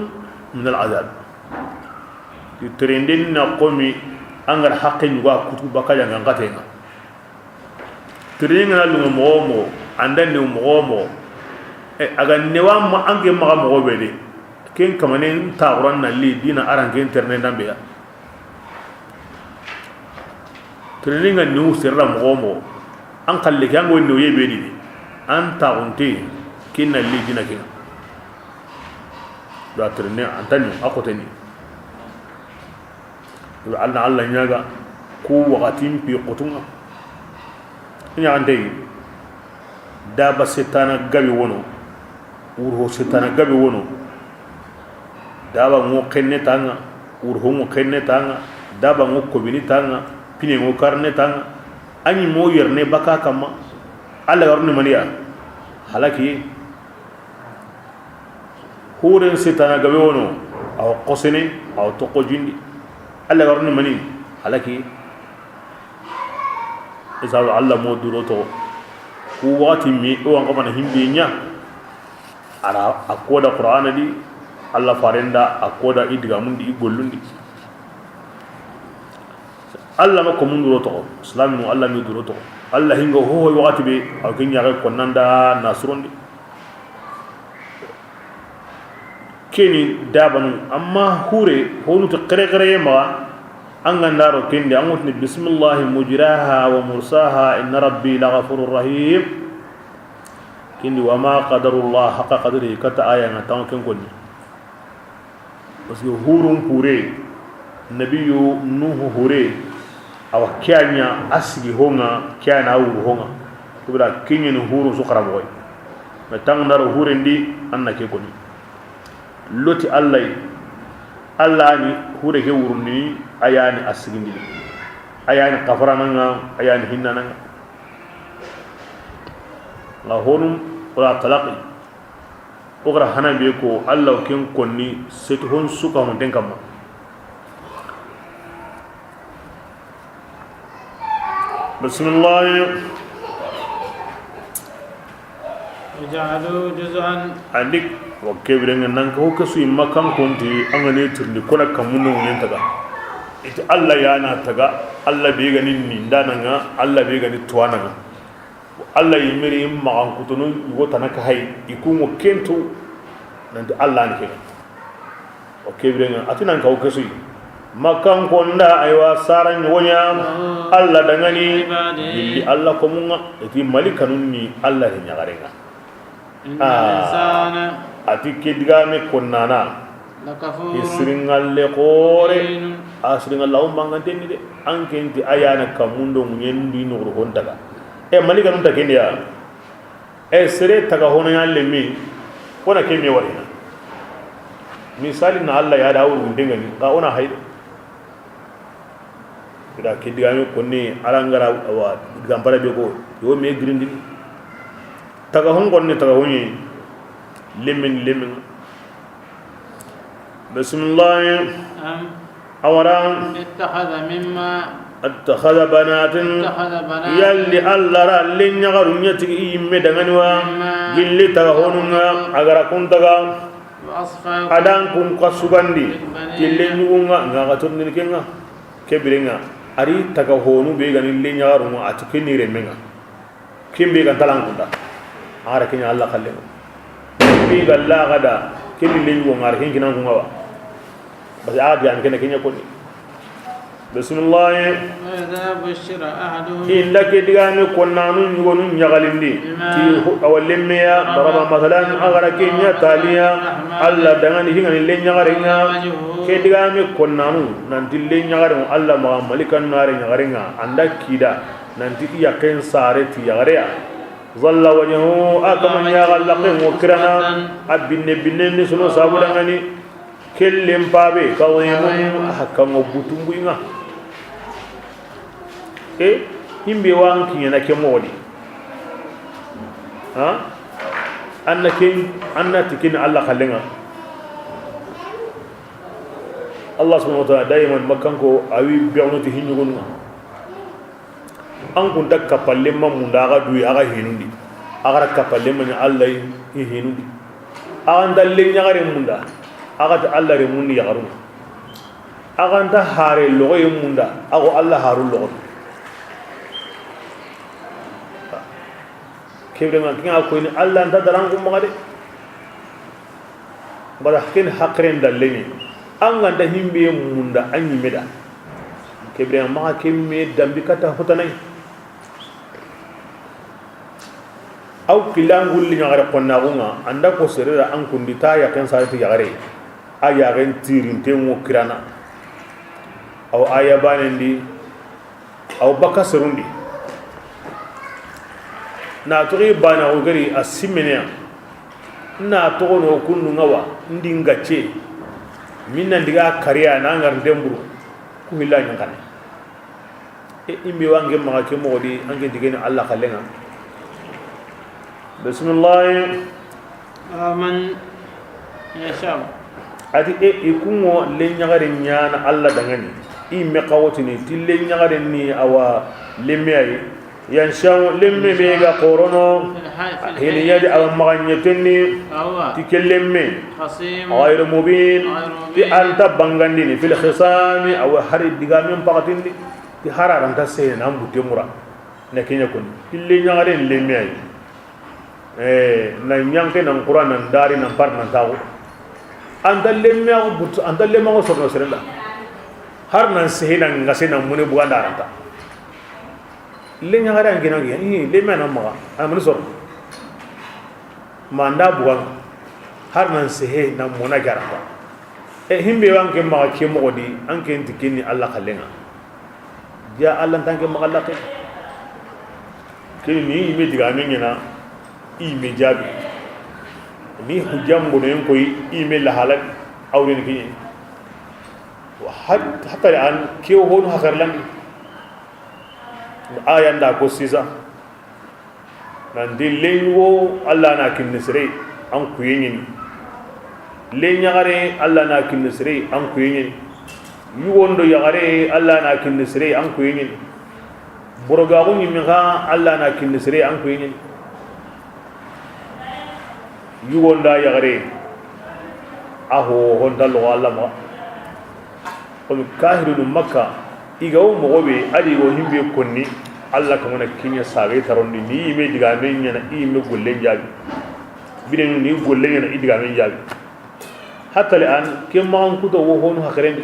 min al-azab di trenden na qomi angar haqqin wa kutuba kaya ngangatenga trenden na lu mo andan ni mo aga newa ma ange ma mo bede ken kamane tawran na li dina arange internet dambe ya training an new serra mo an kalle kan go no yebe di an tawunte kin na li dina ken da training an tani akoteni wa Allah nyaga ku waqatin fi qutunga nya ande da ba setana gabi wono urho setana gabi wono daba ngo kenne tanga urho ngo kenne tanga daba ngo kobini tanga pine ngo karne tanga ani mo yerne baka kama alla yorne maniya halaki huren setana gabe wono aw qosene aw toko jindi alla yorne mani halaki isaw alla mo duro to ku wati mi o an kamana himbe nya ara akoda qur'ana di Allah farenda akoda idiga mundi igollundi Allah ma ko mundu roto islam no Allah mi duroto Allah hingo ho wakati be akinya ga konanda nasrundi keni dabanu amma hure honu to qere ma angandaro kende amutni bismillah mujraha wa mursaha inna rabbi laghafurur rahim kindi wa ma qadarullah haqa qadrihi kata aya ngata ken konni parce que hurun pure nabiyu nuhu hure awa kyanya asigi honga kyana wuru honga kubra kinyen hurun su karamo me tang ndaro hure ndi annake koni loti allah ni hure ke wurni ayani asigi ndi ayani kafarananga ayani hinnananga la honum wala talaqi ogra hana be ko allah ken konni set hon suka hon den kamma bismillah ja'alu juz'an adik wa kebrenga nan ko kasu makan konti angane turni kona kamuno nen taga ita allah yana taga allah be ganin ni ndananga allah be ganin tuwananga Allah yimiri magan kutunu yugo tanaka hay ikumo kento nanti Allah ni kega o kebrenga atinan ka o kesu makan konda aywa saran wonya Allah dangani billi Allah ko munga eti malikanun ni Allah ni nyagarenga ati kedigame konnana isringalle qore asringallahu mangantenni de ankenti ayana kamundo ngendi no hondaga malika nun take ndiya sere taga hono yalle mi wona ke mi warina misali na Allah ya dawo ndinga ni ka ona hayde ida ke digame konni alangara wa gampara be ko yo me grindi taga hon gonne taga honi lemin bismillah awara اتخذ بنات يلي الله را لين يغرو نيتي يمي دغنوا جلي تغونغا اگر كنت تغا ادان كون قصباندي جلي نغونغا غاتون نكينغا كبرينغا ari taga honu be ganin le nyaaru mo atikini remenga kimbe ga talangunda ara kinya Allah kallema bi galla gada kini le yugo ngar hin kinan ngwa bas aadi an kene kinya koni bismillah وإذا بشر أحدهم illa ke digame konnanu nyugonu nyagalindi ti awallemme ya daraba masalan agara kinya taliya Allah dangani hingani le nyagarenga ke digame konnanu nanti le nyagare Allah ma malikan nare nyagarenga anda kida nanti iya ken sare ti yagarea zalla wajhu akama yagalaqin wakrana abinne binne suno sabu dangani kellem pabe kawimun hakamo butumbuinga himbe wanki yana ke modi ha anna tikin Allah kallenga Allah subhanahu wa ta'ala daiman makanko awi bi'unuti hinyugun an kun dakka palle mamunda aga duyi aga hinundi aga kapalle man Allah hinundi aga dalle nyagare munda aga ta Allah re mundi yagaru aga ta hare logo munda ago Allah haru logo kebe ma kinga ko ni Allah nda daran ko magade bara ken hakren dalle ni anga da himbe munda anyi meda kebe ma kemme dambi kata hotanai aw kilangul li ngare konna gunga anda ko serera an kundita ya kan sa ti yagare aya ren tirin te mo kirana aw aya banendi aw bakaserundi na togi bana o gari asimenya na to no kunu ngawa ndinga che minna ndiga kariya na ngar demburu ku hilla nyangane imbe wange ma ke modi ange digene Allah kallenga bismillah man yasham ati ikungo le nyagare nyana Allah dangani imme qawtini tille nyagare ni awa lemmeyi yanshaw lemme bega qorono hili yadi aw maganyetni tikellemme ghayr mubin ti anta bangandini fil khisami aw hari digamen paqatindi ti hararan tasse nam butte mura nakenya kun illi nyagare lemme ay na nyanke nan qur'an nan dari nan par nan taw anta lemme aw but anta lemme aw sorno serenda har nan sehina ngasina mune buanda aranta le nyagara ngina ngi ni le mena ma amul sor manda buwan har nan sehe na mona garaba himbe wanke ma ke modi anke ndikini Allah kallenga ja Allah tanke ma Allah ke kini ni me diga ngina i me jabi ni hujam bono en koy i me la halal awren ki hatta an ke honu hakarlandi aya nda ko sisa nan di lengo Allah na kinnisre an kuyin le nyagare Allah na kinnisre an kuyin yuwondo yagare Allah na kinnisre an kuyin boroga gunni mi ga Allah na kinnisre an kuyin yuwonda yagare aho honda lo Allah ma ko kahirun makka igawo mogobe adi go himbe konni Allah ka mona kinya sabe tarondi ni me diga men nyana i me golle jabi biden ni golle nyana i diga men jabi hatta le an ke ma an kuto wo honu hakrendi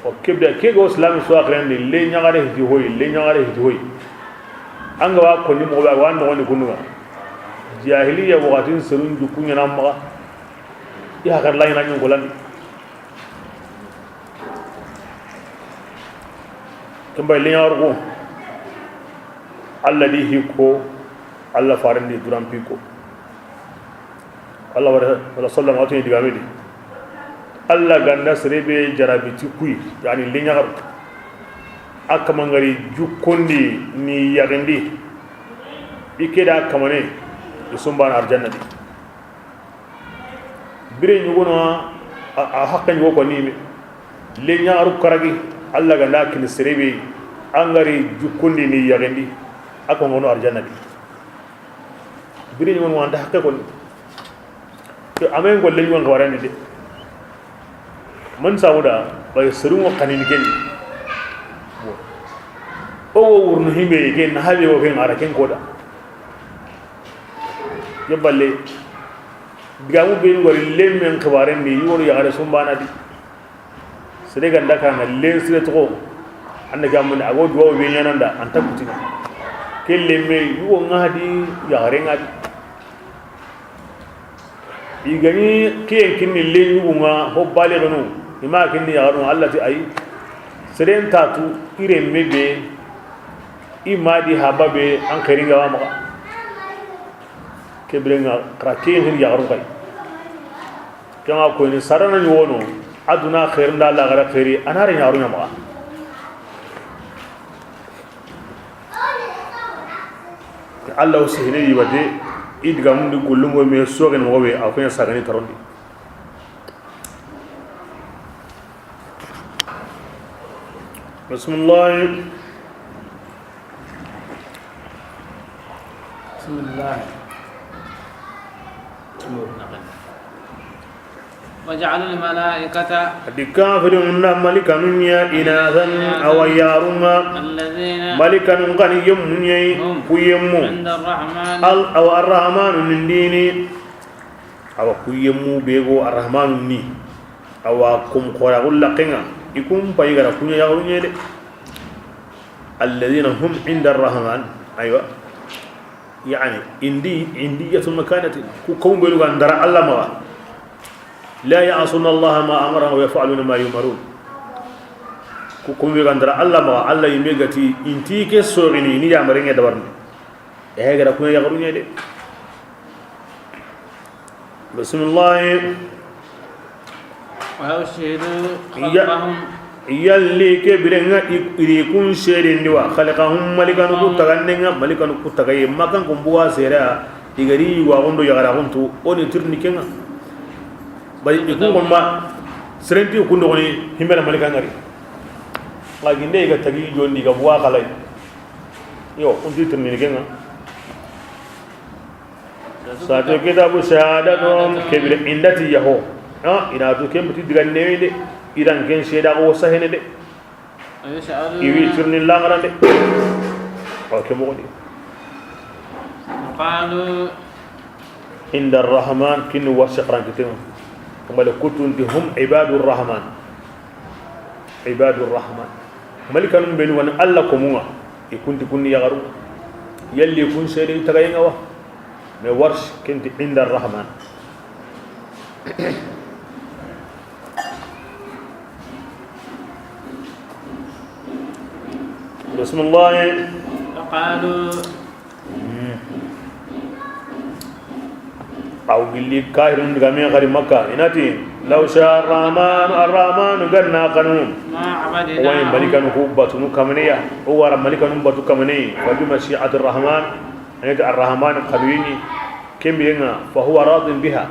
o kebda ke go islam so hakrendi le nyagare hiti hoy anga wa konni mogobe wa no ni kunuga jahiliya waqatin surun ju kunya namma ya hakar la nyana ngolan kembali liargo Allah dihiko Allah farandi durampiko Allah wala sallallahu alaihi digamedi Allah ganda serebe jarabiti kui yani linyagar akamangari jukondi ni yagandi ikeda kamane isumban arjanna di bire nyugono a hakkan go ko ni linyaru karagi Allah ganda kin serebe angari jukundi ni yagandi ako ngono arjanna di biri ngon wanda hakka ko to amen golle ngon warande de man sauda bay serungo kanin gen o wurnu himbe ke na habe o ken ara ken koda yaballe digamu be ngori lemmen khabaren be yoro ya ara sumbana di sede ganda kana len sire to anda gamun ago duwa be nyananda anta kutina kelle me yugo ngadi ya are ngadi igani ke kinni le yugo nga ho baliganu ima kinni ya anu allati ay sede tatu ire mebe imadi hababe an khairinga wa maka kebrenga krake hin yagaru kai kama ko ni sarana ni wono aduna khairinda la gara khairi anare yaru nya maka Allah usihini wade idga mundu kullumo me sogen mo we akonya sagani tarondi bismillah بسم الله وجعل الملائكة الكافر من ملكا يا إناثا أو يارما الذين ملكا غني مني كيمو عند الرحمن أو الرحمن من ديني أو كيمو بيغو الرحمن ني أو كم خورا لقنا يكون بايغرا كنيا يغروني الذين هم عند الرحمن أيوة يعني عندية مكانة كون بيلو عند الله ما لا يعصون الله ما أمرهم ويفعلون ما يؤمرون كون بيلو عند الله ما الله يميغتي انتي كسورني ني يامرين يدبرني غير كون يغروني دي بسم الله ويشهدوا خلقهم yalli ke birenga iri kun shere ndiwa khalaqahum malikanu kutagandenga malikanu kutagaye makan kumbuwa sera igari wa gondo yagara gontu oni tirni kenga bari ikun gomma serenti kundo ni himbara malikangari lagi ndey ga tagi jondi ga buwa khalay yo undi tirni kenga sajo kitabu shahadatum kebir indati yaho ina to kemti diganne de idan ken sheda ko sahene de iwi turni langarande o ke mo di qalu inda arrahman kin wasaqran kitin kuma kuntum hum ibadur rahman malikan ben wan alla ko muwa e kunti kunni yagaru yalli kun shede tagayenga wa me warsh kinti inda arrahman بسم الله فقالوا أو قلي كاهرون جميع غير مكة إنتي لو شاء الرحمن قلنا قانون ما عبدنا وين ملكا نكوبة نكمنية هو ملكا نبة كمنية وبمشيئة الرحمن أنت الرحمن قلويني كم ينا فهو راض بها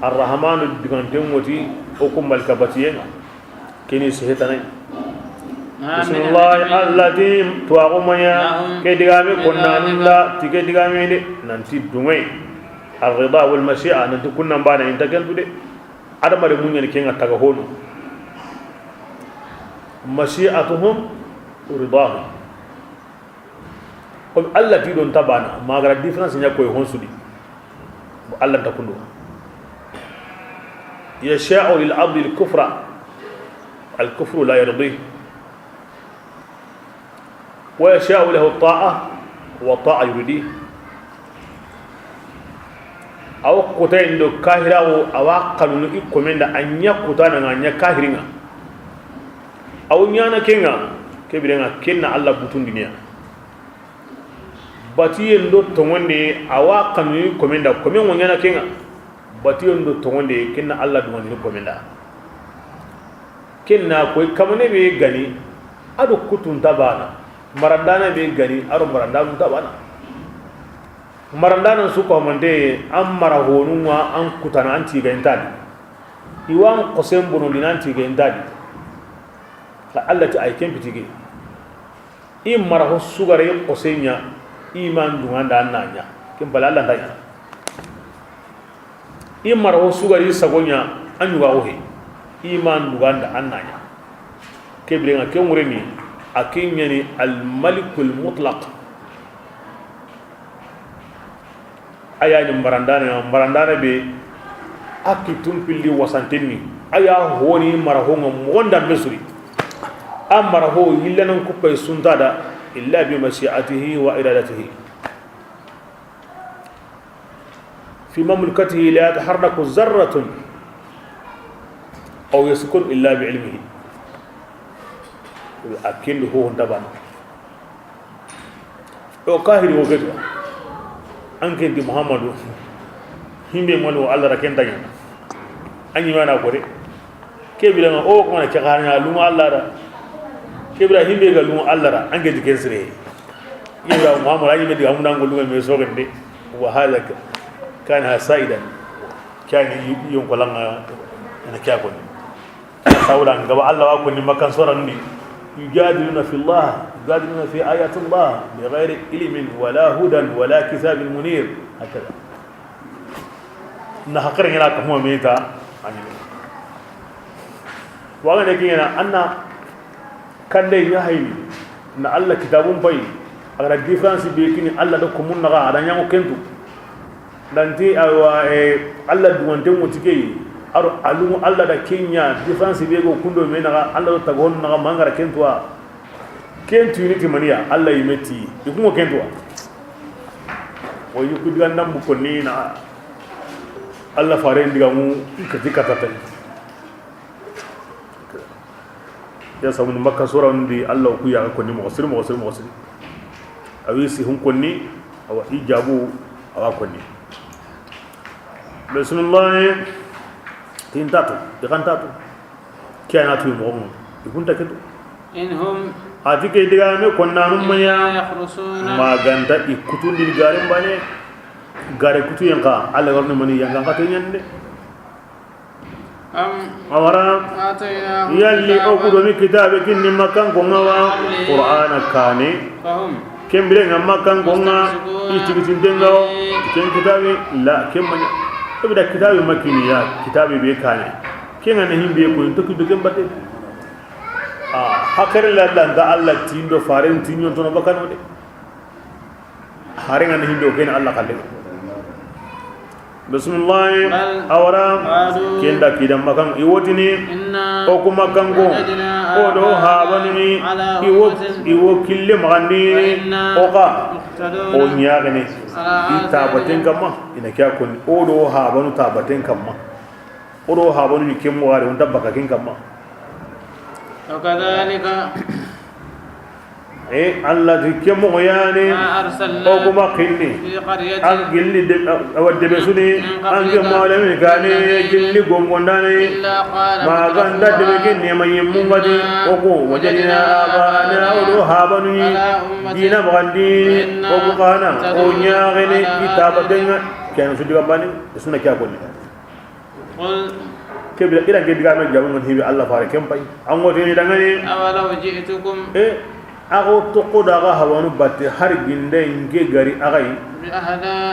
الرحمن بكنتم وتي حكم ملكا بتينا كني سهتني بسم الله الذي تواغميا كدغامي كنا نلا تكدغامي دي نانتي دومي الرضا والمشيئة نانتي كنا بانا انت كنتو دي ادم ري موني كينغا تاغا هونو مشيئتهم رضاهم ko Allah ti don tabana magara difference nya koy honsudi Allah takundo yasha'u lil 'abdi al kufra al kufru la yardi wa yasha'u lahu al ta'a wa ta'a yurdi aw kutay ndo kahirawo awa kanunu ikomenda anya kutana anya kahiringa aw nyana kenga kebirenga kenna Allah butun dunia batiyen do tongonde awa kanuni komenda komen wonyana kenga batiyen do tongonde kenna Allah dumani komenda kenna koy kamane be gani ado kutun tabana marandana be gani aro marandana tabana marandana su ko mande am mara honunwa an kutana anti ga intadi iwan qosem bunu dinanti ga intadi la Allah ta ay kempitige im mara ho sugare qosenya iman dunganda annanya kembala Allah tanya imar ho sugari sagonya anyuga ohe iman dunganda annanya kebrenga kemureni akinyani al malikul mutlaq ayani marandana be akitum pilli wasantinni aya honi marahonga monda mesuri amaraho yillanan kuppay suntada illa bi mashi'atihi wa iradatihi fi mamlakatihi la yataharraku zarratun aw yaskun illa bi ilmihi akil ho ndaban o kahiri o gedo anke di muhammadu himbe mono Allah rakenta nya anyi mana ko de kebila ma o ko na chakanya lumu Allah da kebila himbe ga lumu Allah da anke di kensire yira muhammadu anyi me di amuna ngolu me so gande wa halaka kana saidan kani yon ko langa na kya ko sawran gaba Allah wa ko ni makan soran ni yujadiluna fi Allah yujadiluna fi ayati Allah bighairi ilmin wala hudan wala kitabin munir hakada na hakarin yana kuma meta ani wa ga dake yana anna kan dai ya hayni na Allah kitabun bai aga difference be kini Allah da kumun naga adan yango kentu danti awa Allah duwante mutike aro alumu Allah da kenya difference be go kundo me naga Allah da tagon naga mangara kentwa kentu ni timaniya Allah yimeti ikumo kentwa o yukudiga ndambu ko ni na Allah fare ndiga mu katika tata ya sabu makka sura ndi Allah ku ya ko ni mo sir awisi hun konni awa ijabu awa konni bismillah tintatu ikantatu kiana tu mo ikunta kedo inhum atike diga me konnanum maya yakhrusuna maganda ikutundi garim bane gare kutu yanka Allah garne mani yanka ka tenyande awara atayna yalli okudo mi kitabe kinni makan ko ngawa qur'ana kane fahum kembire ngamma kan ko nga itigiti dengawo ken kitabe la kemmanya ibida kitabe makini ya kitabe be kane kenga ne himbe ko to kido kembate hakare la da Allah tindo faren tinyon to no bakano de harenga ne himbe ko ne Allah kalle bismillah awara kenda kidam makan iwotini o kuma kango o do habani iwo kille magani o ka o nyaagane itabaten kamma ina kya kun o do habanu tabaten kamma o do habanu kemmo ware on tabaka ken kamma wakadhalika Allah kemmo yani o kuma khilli an gilli wadde besuni an ge malami gane gilli gongondane ma ganda de ge ne mayimmu ngadi o ko wajina abana o do habanu dina bandi o ko kana o nyaagene itabatenga ken su diga bani sunna kya konni kebira ira ge diga me jabu ngon hibi Allah faare kempay an ngote ni dangane awalaw ji'tukum ago to kodaga hawanu batte har ginde nge gari agai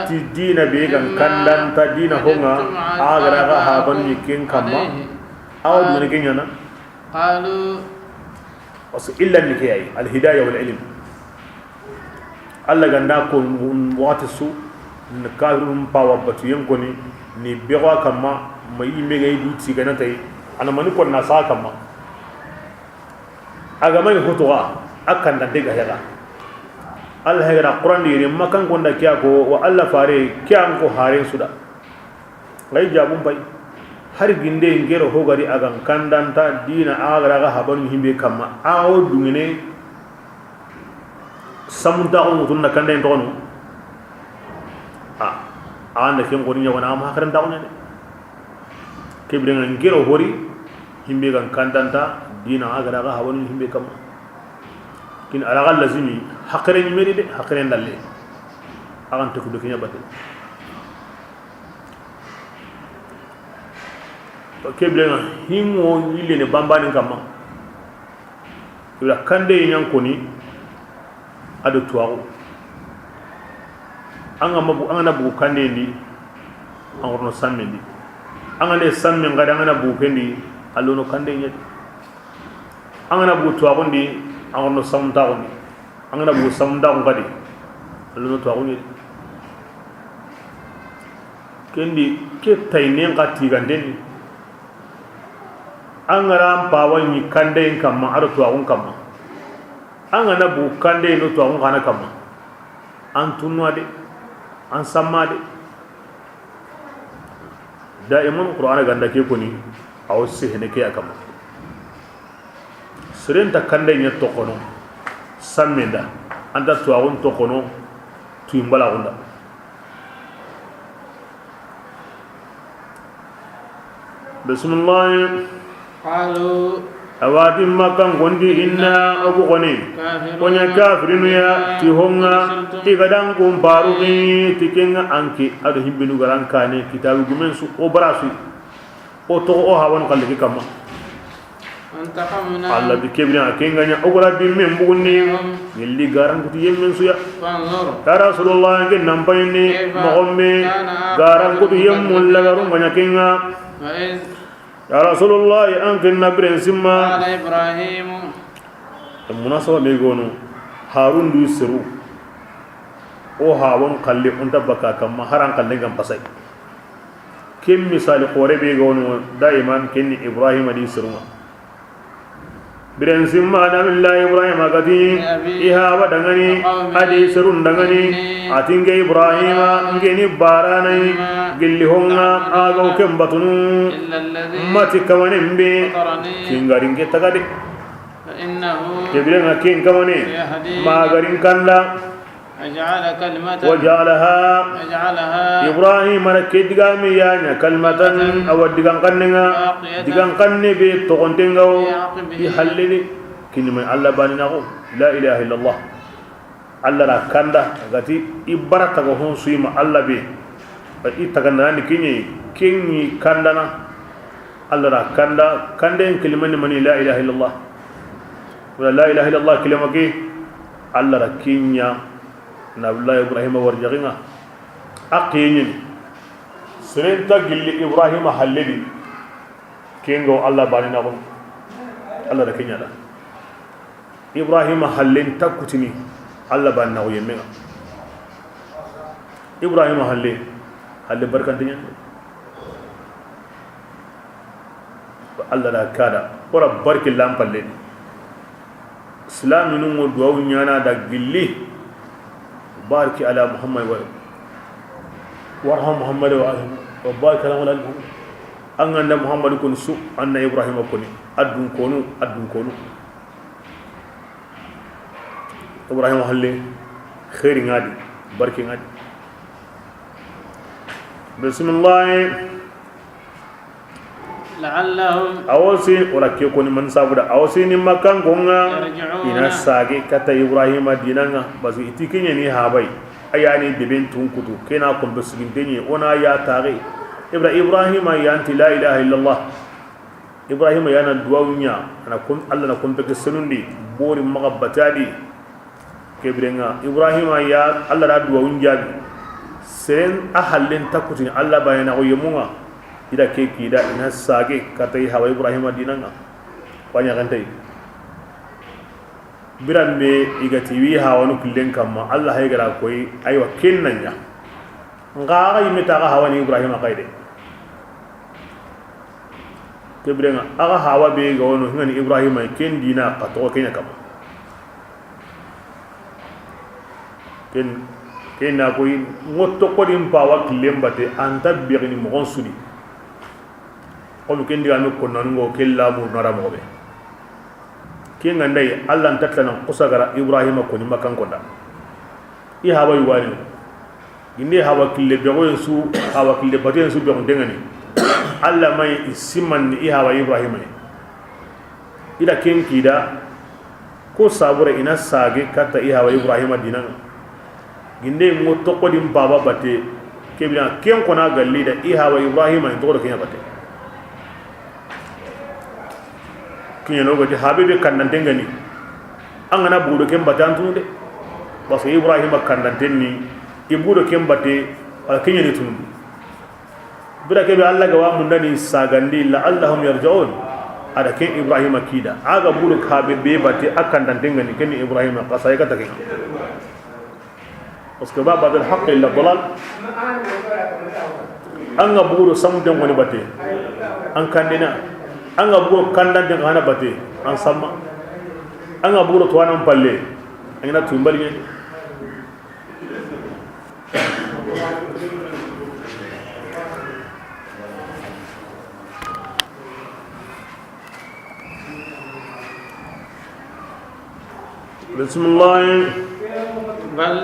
ti dina be gan kandan ta dina honga agara ga haban yikin kamma aw dun ke nyana qalu wasu illa ni ke ay al hidayah wal ilm Allah ganda ko wata su na karun pawa batu yanko ni bewa kamma mai mega yi ti gana tai ana mani ko na sa kamma aga mai hotowa akan dan dega hera Allah hera Quran diri makan konda kya ko wa Allah fare kya ko hare suda ngai jabum pai har ginde ngero hogari agan kandan ta dina agara ga haban himbe kamma awo dungene samunta on tunna kanden to no anda ken goni nyawana am hakaran ta onne kebre ngero hori himbe gan kandan ta dina agara ga haban himbe kamma kin alagal lazimi hakare ni meri de hakare ndalle agan to ko kinya batte to keble himo yille ne bambani kamma ila kande nyan ko ni ado tuwago anga mabu anga nabu kande ndi angorno samme ndi anga ne samme ngada anga nabu kendi allono kande nyati anga nabu tuwago ndi angno samta ko ni angana bu samta ko kadi lu to ko ni kendi ke tayne ngati ganden angara pawani kande kamma aro to akon kamma angana bu kande no to akon kana kamma antunwa de an samade daiman qur'ana ganda ke koni aw sihne ke akama serenta kande nya to kono sammenda anda to awon to kono tu imbala onda bismillah qalu awadim makan gondi inna abu qani konya kafirinu ya ti honga ti gadang kum parugi tikenga anki ado himbinu garan kane kitabu gumen su o barasu o to o hawan kalli kama antaqamna alla bi kebina kenganya ogora bi men bugunni yelli garan kuti yemmen su ya fanzur ya rasulullah ngi nampayni mohomme garan kuti yemmul lagaru nganya kenga wa iz ya rasulullah anki nabren simma qala ibrahim munasaba me gono harun du siru o hawon kalli unta baka kam haran kalli gam pasai kim misali qore be gono daiman kenni ibrahim di siru biren simma da billahi ibrahim agati iha wadangani adi sirun dangani atinge ibrahim ngeni baranai gilli honga agaw kembatunu illa alladhi mati kamanembe fatarani kingaringe tagade fa innahu kebiren akin kamane magarin kanda aj'ala kalimatan waja'alaha ibrahim rakidgami yanya kalmatan awadigan kannga digan kanne be to kontengaw bi halili kinima alla banina ko la ilaha illallah alla ra kanda gati ibarata go hon suima alla be itaganda ni kinyi kandana alla ra kanda kanden kilimani mani la ilaha illallah wala la ilaha illallah kilimaki alla ra kinya nabillahi ibrahim warjaqinga aqiyyin serenta gilli ibrahim halli kengo allah banina ko allah da kenya da ibrahim hallin takutini allah banna ko yemmenga ibrahim halli barkantinya allah da kada ora barki lampalle islaminu mo duwa nyana da gilli بارك على محمد وارحم محمد وبارك على محمد أن محمد كن سوء أن إبراهيم كن أدون كونو إبراهيم هلي خير غادي بارك غادي بسم الله la'allahum awasi orake ko ni man sabuda awasi ni makan gonga ina sage kata ibrahim dinanga bazu itikinye ni habai ayani deben tunkutu kena ko besgindenye ona ya tare ibrahim ya anti la ilaha illallah ibrahim ya na duwanya ana kun allah na kun take sunundi bori magabatadi kebrenga ibrahim ya allah da duwun jabi sen ahallin takutin allah bayana o yemunga ida ke kida ina sage katay hawa ibrahim dinanga wanya kantai birambe igati wi hawa no kullen kamma allah hay gara koy aywa kennanya ngaga yimita ga hawa ni ibrahim qaide kebrenga aga hawa be ga wono ngani ibrahim ay ken dina qato kenya kam ken na koy ngotto ko dim pawa klembate anta birini mo sudi kono kendi ame ko nango kella mu naramo be kenga ndai allah ntatana kusagara ibrahima ko ni makan konda i hawa yuwani inde hawa kille be ko su hawa kille baten su be ko dengani allah mai isiman ni i hawa ibrahima ida ken kida ko sabura ina sage kata i hawa ibrahima dinanga ginde mo to ko dim baba bate kebina ken kona galli da i hawa ibrahima to ko kenya bate kinyano gati habibe kannantengani angana budo kembate antunde parce que ibrahim kannantenni ibudo kembate ala kinyani tunu bira kebe alla ga wa mundani sagandi la allahum yarjaun ada ken ibrahima kida aga buru kabe be bati akan dan dengani ken ibrahima qasay ka taken parce que baba dal haqq illa dalal anga buru samde ngoni bati an kandina anga buru kandan de ngana bati an samma anga buru to anan palle angina tumbali ni بسم الله بل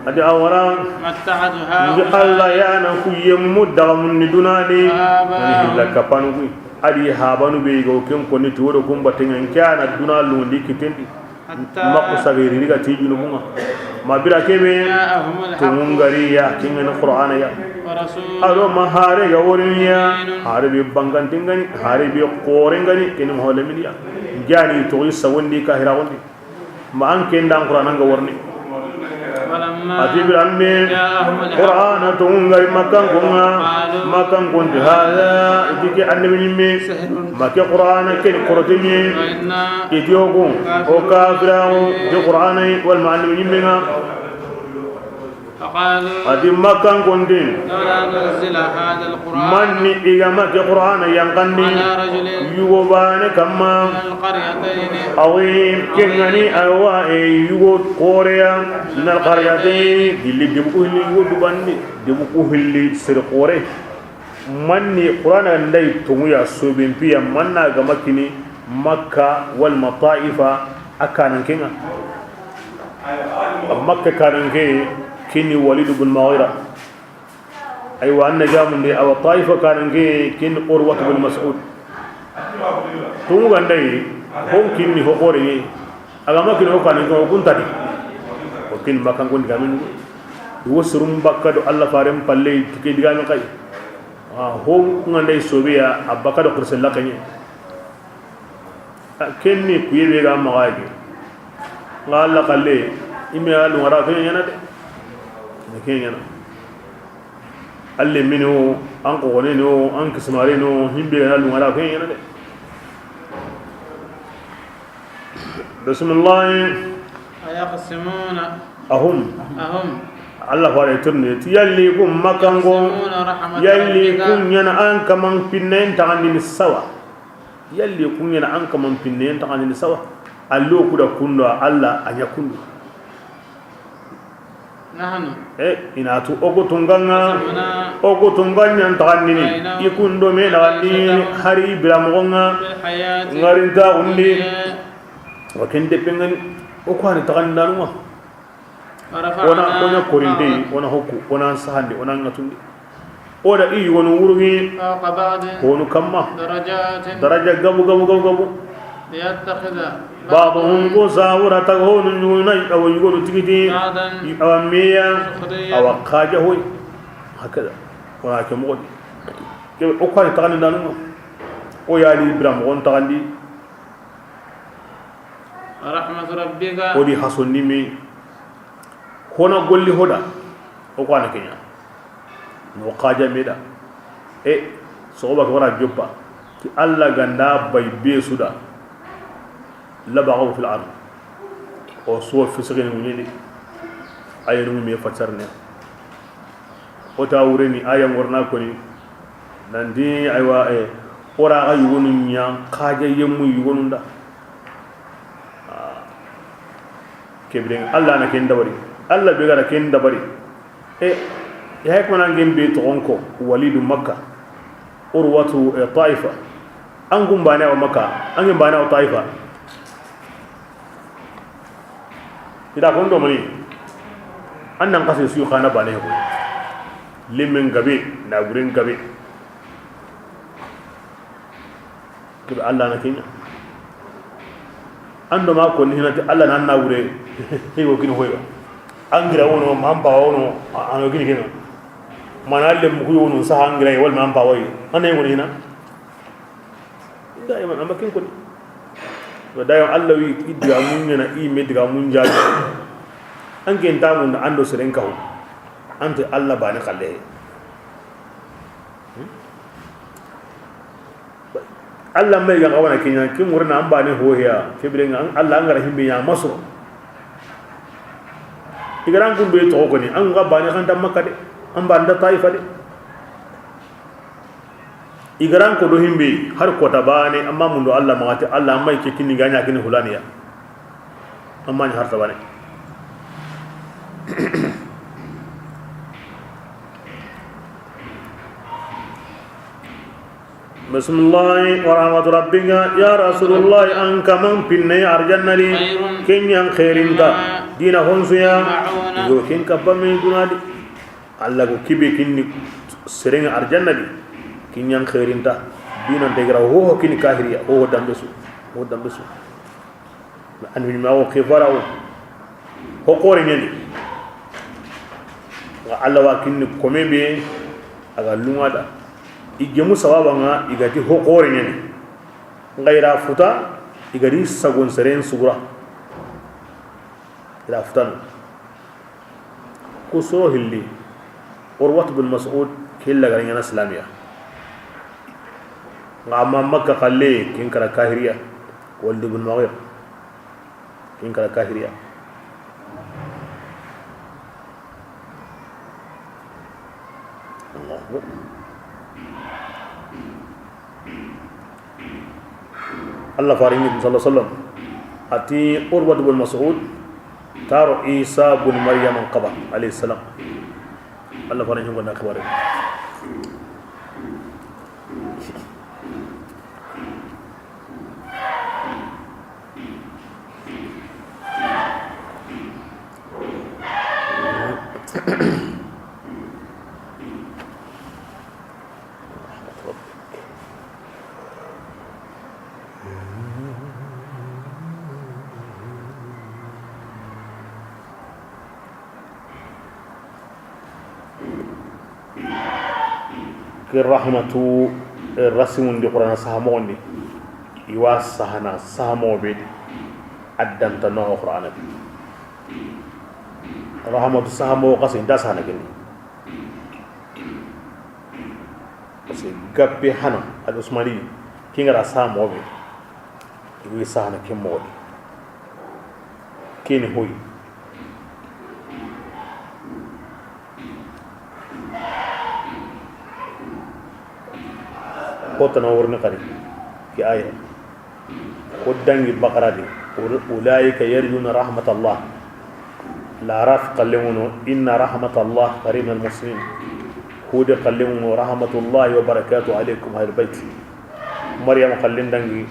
adi awara متعت ngi هؤلاء alla yana ku yemmu dagamun ni dunadi ani hilla kapanu ku adi habanu be go ken ko ni toro kum batengen kana dunalu ndi kitendi حتى makku sagiri riga tijunu bunga mabira kebe جاءهم الحق tungari ya kingen qur'ana ya ورسول ado mahare ga worinya hare be bangantingani hare be qorengani ken mo holemiya jani to isa wondi ka hira wondi ma an ken dan qur'ana ga worni ولما أجيب أمي جاءهم الحق قرآن تونغري مكان كونا مكان كنت هذا يجيك أني مني مكان قرآن كن قرطني وإنا يجيوكم أو كافرهم جو قرآن والمعلم مني فقالوا أدي مكان كنت لولا نزل هذا القرآن من إجماع القرآن ينقني على رجل يوبان كما من القريتين أوين كنغني أوا يوغو كوريا من القريتين اللي دبوهلي ودباني دبوهلي سر كوري مني قرآن اللي تمويا سوبين بيا منا غمكني مكة والمطائف أكان كنا مكة كان كني وليد بن مغيرة أيوة أن جامن دي أو طائفة كان كن أروة بن مسعود تمو غندي هم كني هو قوري أغاما كني هو كان كنت تدي وكن ما كان كنت كامل يوسرم بكادو الله فارم بالله تكيد كامل كاي هم غندي سوبيا أبكادو كرسل لكني كني كوي بيغا مغاجي قال لك الله إمي قالوا وراكني أنا ده كينينا اللي منو أنكو غنينو أنك سمارينو هم بيغنالو ولا كينينا ده بسم الله أيقسمون أهم الله فاري ترني يلي كم مكانكو يلي كم ينا أنك من بنين تغني السوا يلي كم ينا أنك من بنين تغني السوا اللو كده كندو الله أن يكندو نحن inatu ogo tunganya ntagannini ikundo me nawani hari bilamonga ngarinta undi wakende pengani okwani tagannanuma ona konya korinde ona hokku ona sahande ona ngatundi oda i wonu wurugi honu kamma daraja gabu ليتخذ بعضهم قصاورة تغون يوني أو يقولوا تكتي أو أمية أو قاجة هوي هكذا ولكن مغد كيف أقوى تغني دانوما ويالي برام غون تغني ورحمة ربك ودي حسن نمي هنا قول لي هدا أقوى نكينا وقاجة ميدا صعوبة ورا جوبا الله غندا باي سودا لبغوا في الأرض وصور في سجن منيني أي نوم يفترنا وتاورني أي مرنا كوني نندي أيوا ورا يقولون يان كاجا يمو يقولون دا كبرين الله نكين دبري الله بيجا نكين دبري يهيك من أنجم بيتونكو وليد مكة أروة طائفة أنكم بانيا ومكة أنكم بانيا وطائفة ida kondo mani annan kase su khana bane ko limin gabe na gurin gabe kiba Allah na kenya ando ma ko ni hinati Allah nan na gure hego kin hoyo angira wono mamba wono ano gini kino manalle mu ko wono sa angira wal mamba woy anay woni hina daiman amakin ko dayon Allah wi idga mun yana i medga mun jaji an gen tamun ando siren kawo ante Allah bani kalle Allah mai ga wana kinya kin murna an bani hoya kibrin Allah an garahim bi ya maso igaran kun be to ko ni an ga bani kan tam makka de an ban da taifa de igaran ko do himbe har ko ta bani amma mun do Allah magati Allah mai ke kin ga nya kin hulaniya amma ni har ta bani Bismillah wa rahmatu rabbika ya Rasulullah an kaman pinne arjanna li kenyan khairin ka dina honsuya yo ken kabame dunadi Allah ko kibe kinni sereng arjanna li kenyan khairin ta dina degra ho kini kahiriya ho dambesu an min mawo khifara ho qore nyani wa Allah wa kinni komebe aga lumada igemu sawaba nga igati hokore nyene ngaira futa igari sagon seren sugura ila futan kusuro hilli urwat bin mas'ud killa garin yana islamiya ngama makka khalle kin kara kahiriya walid bin mughir kin kara kahiriya Allahu Allah faringi sallallahu alaihi wasallam ati urwa bin mas'ud taro isa bin maryam qaba alaihi salam Allah faringi ngona kabar rahmatu rasimun di qur'an sahamondi iwa sahana sahamo be addanta no qur'an bi rahmatu sahamo qasin da sahana gini kasi gabbe hana al usmani kinga sahamo be iwi sahana kemodi kini hoyi قطنا ورنقري في آية قدنج البقرة دي أولئك يرجون رحمة الله لا رافق قلمونه إن رحمة الله قريب من المسلمين هود قلمونه رحمة الله وبركاته عليكم أهل البيت مريم قلم دنجي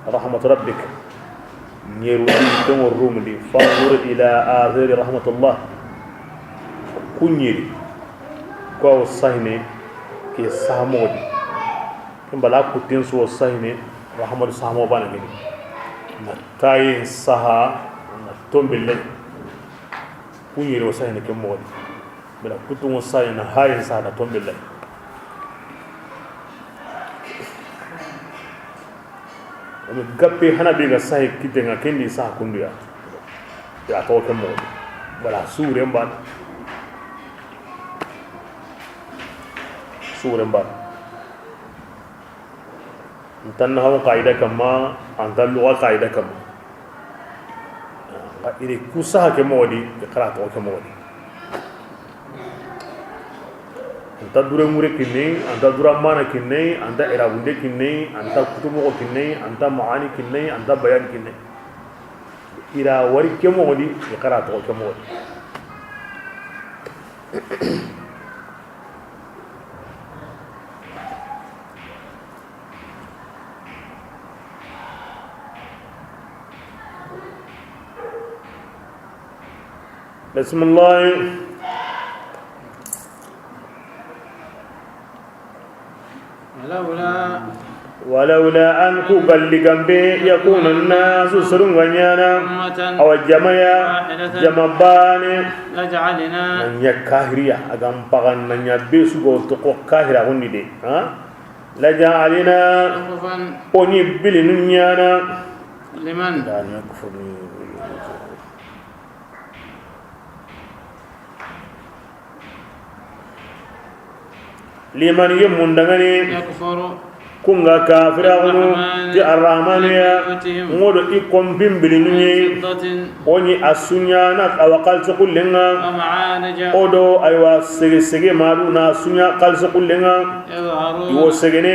رحمة ربك نيرودي دم الروم دي فانظر إلى آثار رحمة الله كنيري كوا الصهني كي سامودي bala kutin so sahine rahmatu sahmo bana gidi na tay saha na tombele kunyiri o sahine ke modi bala kutun o sahine hayin saha na tombele o gappe hana be ga sahi kitenga kendi saha kunduya ya to ke modi bala sure mban انتن هو قاعده كما انت اللغه قاعده كما iri kusaha ke modi qiraat o ke modi anta dure mure kinne anta dura mana kinne anta irabunde kinne anta kutumo kinne anta maani kinne anta bayan kinne ira wari ke modi qiraat o ke modi بسم الله ولولا أن كبلغ به يكون الناس سرون غنيانا أو الجمايا جمبان لجعلنا من يكاهريا أغام بغان من يبسو تقو كاهرا هندي دي لجعلنا أني بلنيانا لمن لا يكفر liman yemundangani kunga kafiraxunu ti arrahmaniya ngodo i kompin bilinuye woni a suñana awa xalisi xullenga odo aywa sege madu na suña xalisi xullenga iwo segene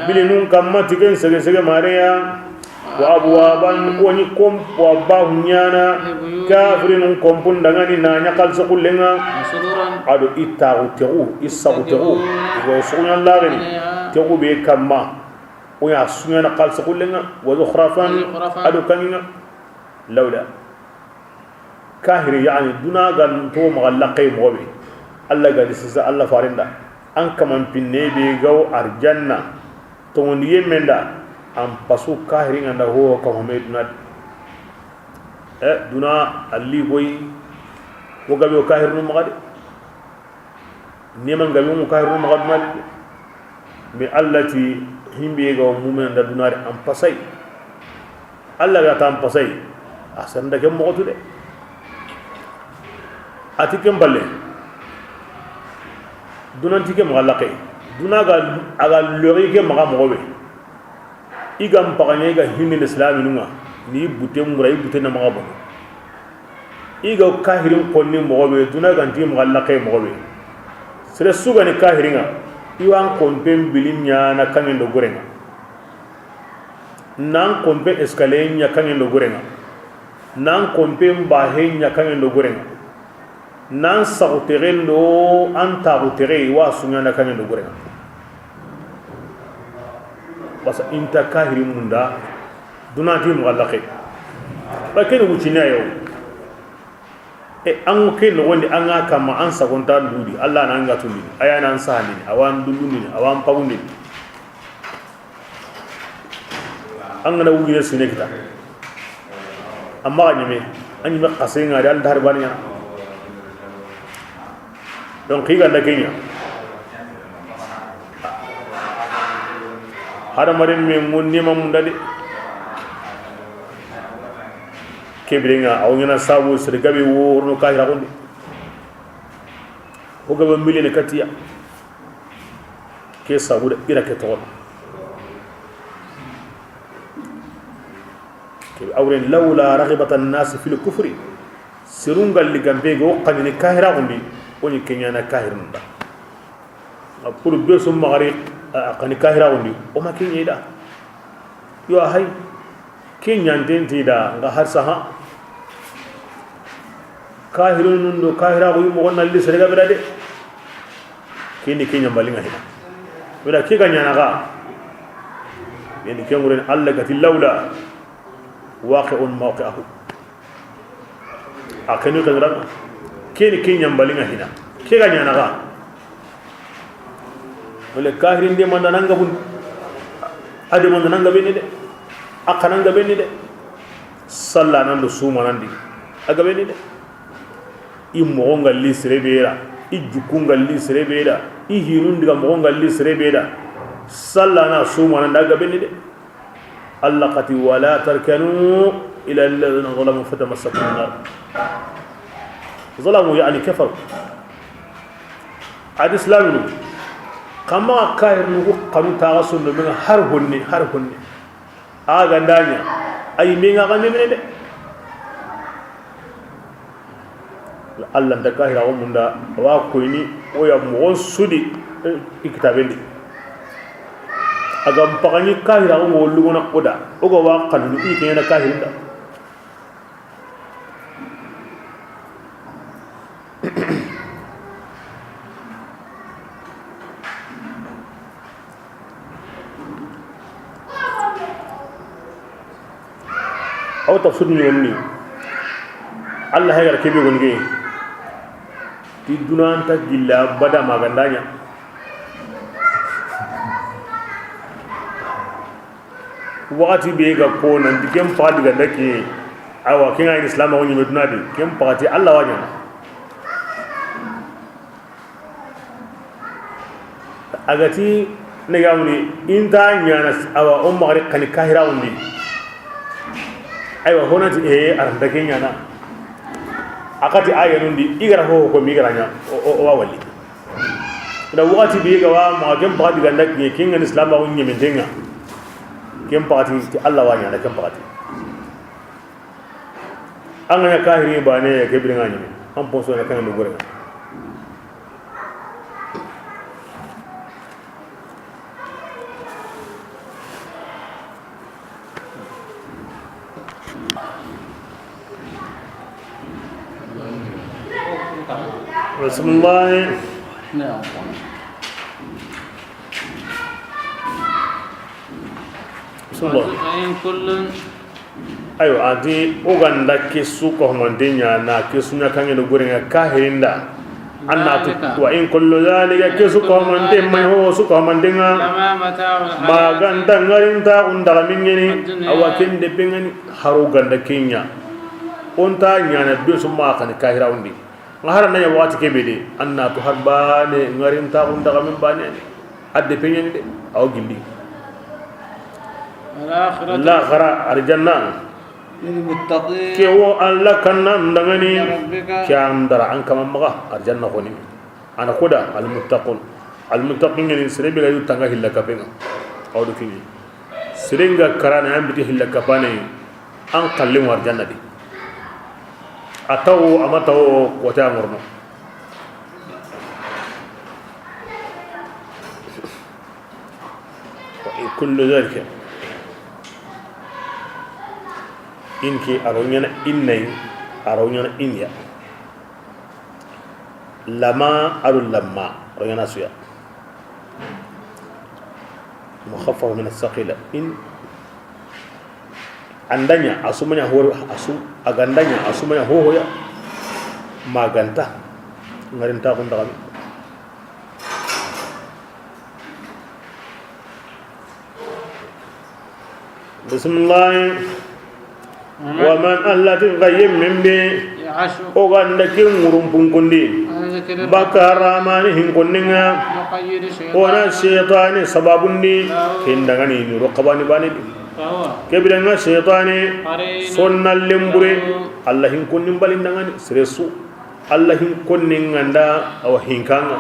bilinun kamma tiken sege mareya wa abwaban woni kompo bahu ñana kafirinun kompun dangani naña xalisi xullenga ado i taxu texu i saxu texu igo suñanlaxeni texu be kamma ويا سنينا قال سقولنا وزخرفان أدو كنينا لولا كاهر يعني دونا قال تو مغلقي مغبي الله قال سيسا الله فارندا أنك من بنيبي جو أرجانا توني من دا أم بسو كاهرين عنده هو كهمي دونا دونا اللي بوي وقبي كاهر نمغادي نيمان قبي مكاهر نمغاد مي التي himbe ga mumen da dunari am pasay Allah ga tam pasay asan da ke mo tude atikem balle dunan tike mo laqay dunaga aga lori ke maga mo be igam paganye ga hinni islam numa ni bute muray bute na maga bo iga kahirin konni mo be dunaga nti mo laqay mo be sere suga ni kahiringa iwan kompen bilinya na kangen do gorenga nan kompen escalier nya kangen do gorenga nan kompen bahe nya kangen do gorenga nan sauterel do anta utere wa sunya na kangen do gorenga basa inta kahiri munda dunati mugallaqe baken wucina yo an ke no wonde an ga kama an sagonta dudi Allah na anga tuli aya nan sahani awan duluni awan pawundi an na wugi ne sune kita amma ga nyame an yi qase nga dal dar baniya don kiga da kenya hada marin me mun nima mun dade kebrenga awngena sabu sir gabe worno kahira gonde o gaba milene katiya ke sabu da ira ke tawon ke awren lawla raghibatan nas fil kufri sirungal ligambe go qanini kahira gonde oni kenyana kahirnda pour be so magari qani kahira gonde o ma kenyida yo hay kenyan dentida nga har saha kahirun nundo kahira ko yimo wonna li serega bedade kini kenya balinga hina wala ke ganya naga yani kenguren alla gati lawla waqi'un mawqi'ahu akenu kadran kini kenya balinga hina ke ganya naga wala kahirin de mandananga bun ade mandananga benide akananga benide salla nan do suma nan di aga benide i mogonga li serebera i jukunga li serebera i hirundiga mogonga li serebera salla na suma nan daga benide Allah qati wala tarkanu ila alladhina zalamu fatamassakum an-nar zalamu yani kafaru ad islamu kama kair nu qanu tawasul min har honni aga ndanya ay mi nga ngane de Allah da kahira o munda wa ko ni o ya mo sudi ikitabendi aga pagani kahira o mo lugona koda o go wa kanu i kena kahirinda aw tafsir ni wonni Allah hayar kebe gonge ti dunan ta gilla bada magandanya wakati be ga ko nan dikem fa diga dake awa kinga islam woni meduna di kem pati Allah wanya agati ne gamuni inta nyana awa umma ri kan kahira woni aywa honati aranda kenyana akati ayanundi igara ho ko migranya o wawali da wakati bi ga wa ma kem pati ganda ki kin an islam ba wonye mentenga kem pati ti Allah wa nya da kem pati an ga kahiri ba ne ke bi ngani an poso na kan do gore Bismillah. نعم Bismillah. وإن كل Ayo adi oganda kesu ko mandenya na kesu nya kan no gore nga kahirinda anna tu wa in kullu zalika kesu ko mande mai ho su ko mandenga لما متاع الحياة maganda ngarinta undala minyeni awakin de pengani haro ganda kenya onta nyana do summa kan kahira undi ngahara nanya wati kebede anna tu harbane ngarinta undala min bane adde penyeni de aw gindi والآخرة la khara arjanna للمتقين kewo alla kanna ndangani ربك kyandara an kama maga arjanna koni ana koda almuttaqin ni serebe ga yutanga hilla kapenga awdo kini serenga karana ambiti hilla kapane an kallin arjanna di ataw amataw wata ngorno wa kullu dhalika inki aronyana innay aronyana inya lama arul lamma aronyana suya mukhaffafa min as-saqila in andanya asumanya hor asu agandanya asumanya hohoya maganta ngarinta ko ndagami bismillah waman allati ghayyim min bi يعشق oganda kin ngurumpun kundi عن ذكر bakaramani hin kunninga مقيد ona شيطان shaytani sababundi kindangani ni rokabani bani فهو kebiranga shaytani قرين sonnal lembure allah hin kunnin balindangani sresu allah hin kunnin nganda aw hinkanga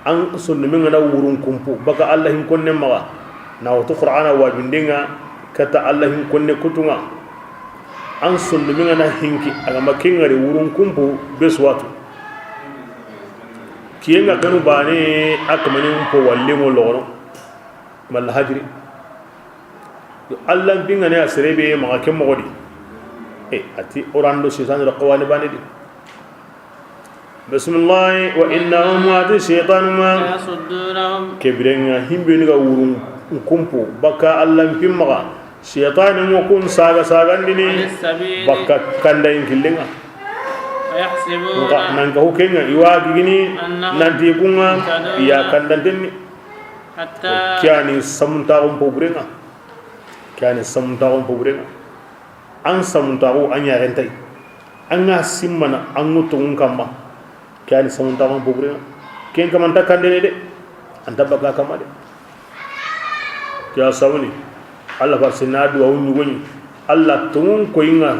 an sunnu min ngada wurun kumpu baka allah hin kunne maga na wato qur'ana wajindinga kata allah hin kunne kutunga an sunnu min ngada hinki aga makingari wurun kumpu beswatu kiyenga kanu bane akamani umpo walle mo loro mal hajri allah binga ne asrebe maga kemmo godi ati orando shaytan raqwani bane di bismillah wa innahum ati shaytan ma يصدونهم kebrenga himbe ni ga wurun kumpu baka allah pimmaga shaytan mo kun saga عن sagandini السبيل baka kanda inkilenga ويحسبون nanga hukenga iwagi gini nanti kunga iya kandantenni حتى kyani samtaxum pobrenga kyani samtaxum pobrenga an samtaxu an yaxentay an ga simmana an ŋutungun kamma kyani samtaxum pobrenga ken kamanta kandene de anta baka kamma de kya sawni allah farsina duwa wuñugoñi allah tungun koyinga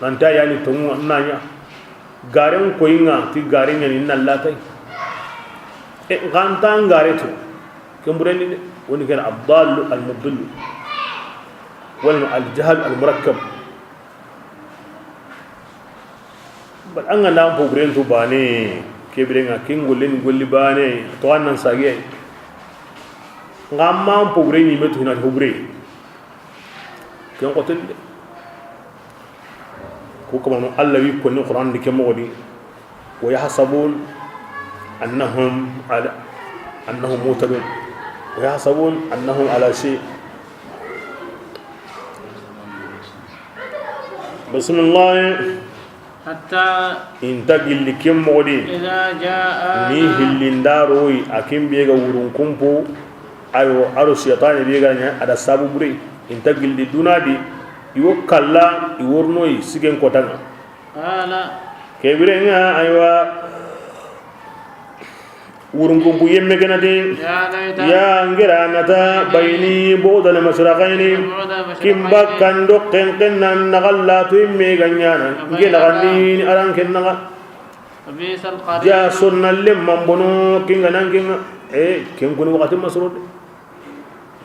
nanta yani tungun nanya garen koyinga ti garen yani nallatay gantan garetu كمبرني وني كان الضال المضل والجهل المركب بل أنا نام بوبرين تو باني كبرنا كين قولين قولي باني توان نساقي غام بوبرين يمتو هنا بوبرين كم قتل كوكما الله يكون القرآن دي كمودي ويحسبون أنهم مهتدون ويحسبون أنهم على شيء بسم الله حتى intagil likim modi إذا جاء ni hillindaroy akim biega wurun kumpu ayo aro shaytan biega nya ada sabu bure intagil di dunadi iwo kalla iwornoy sigen kotanga قال kebirenga aywa wurun kumpu yemme genade يا ليت ya ngira nata bayni bodal masraqaini kimba kando kenken nan nagalla to imme ganyana ngena ganni aran kennaga وبئس القرين ja sonnalle mambono kinga nanginga ken kuni wakati masrode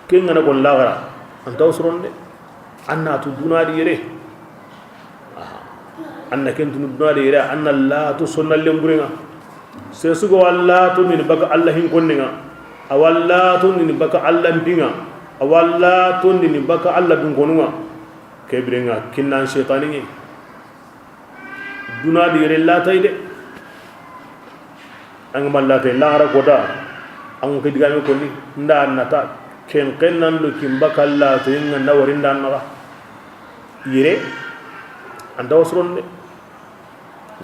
kinga na kon lagara anta usronde anna tu dunadi yere anna ken tu dunadi yere anna la tu sonnalle mburenga sesugo walla tu min baka allah hin konninga awalla tu min baka allah mbinga awalla tu min baka allah dun konunga kebrenga kinnan shaytani ni dunadi yere la tayde ang mallate lara goda ang kidigame ko ni nda nata ken kennan do kimba kala to inga nawari ndan maka yire anda osron de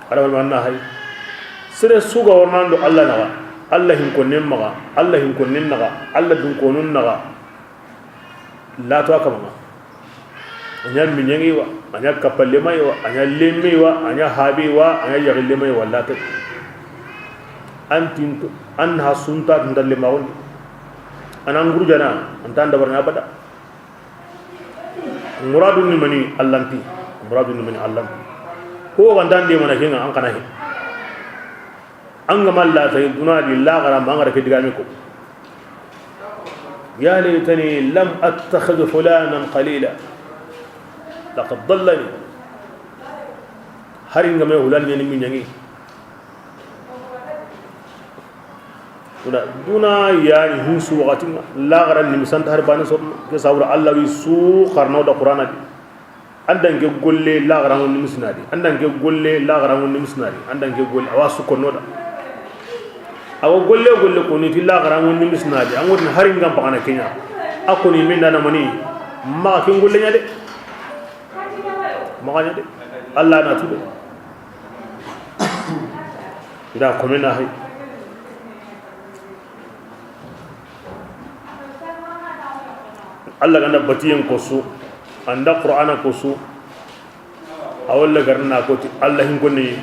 ara wal manna hay sere suga warnando allah naga allah hin ko nemma allah hin ko nennaga allah dun ko nun naga la to akama anya minyengi wa anya kapalle mai wa anya lemme wa anya habi wa anya yagle mai walla ta antinto an hasunta ndalle mawon anan gurjana antan dabarna bada muradun ni mani allanti muradun ni mani allan ko wandan de mana kinga an kana he an ga malla tay dunadi la gara mangara ke digame ko ya laitani lam attakhidh fulanan qalila laqad dallani haringa me hulan ni min yangi duna yani husu waqatin la garan ni misan tar bana so ke sawra allah wi su qarno da qur'ana andan ke golle la garan ni misnadi andan ke golle la garan ni misnadi andan ke golle awasu ko noda awa golle ko ni ti la garan ni misnadi an woni harin gam bana kenya akoni min dana mani ma ke golle nyade ma nyade allah na tudo ida ko mena hay Allah ganda batiyen kosu anda qur'ana kosu awalla garna ko ti Allah hin gonni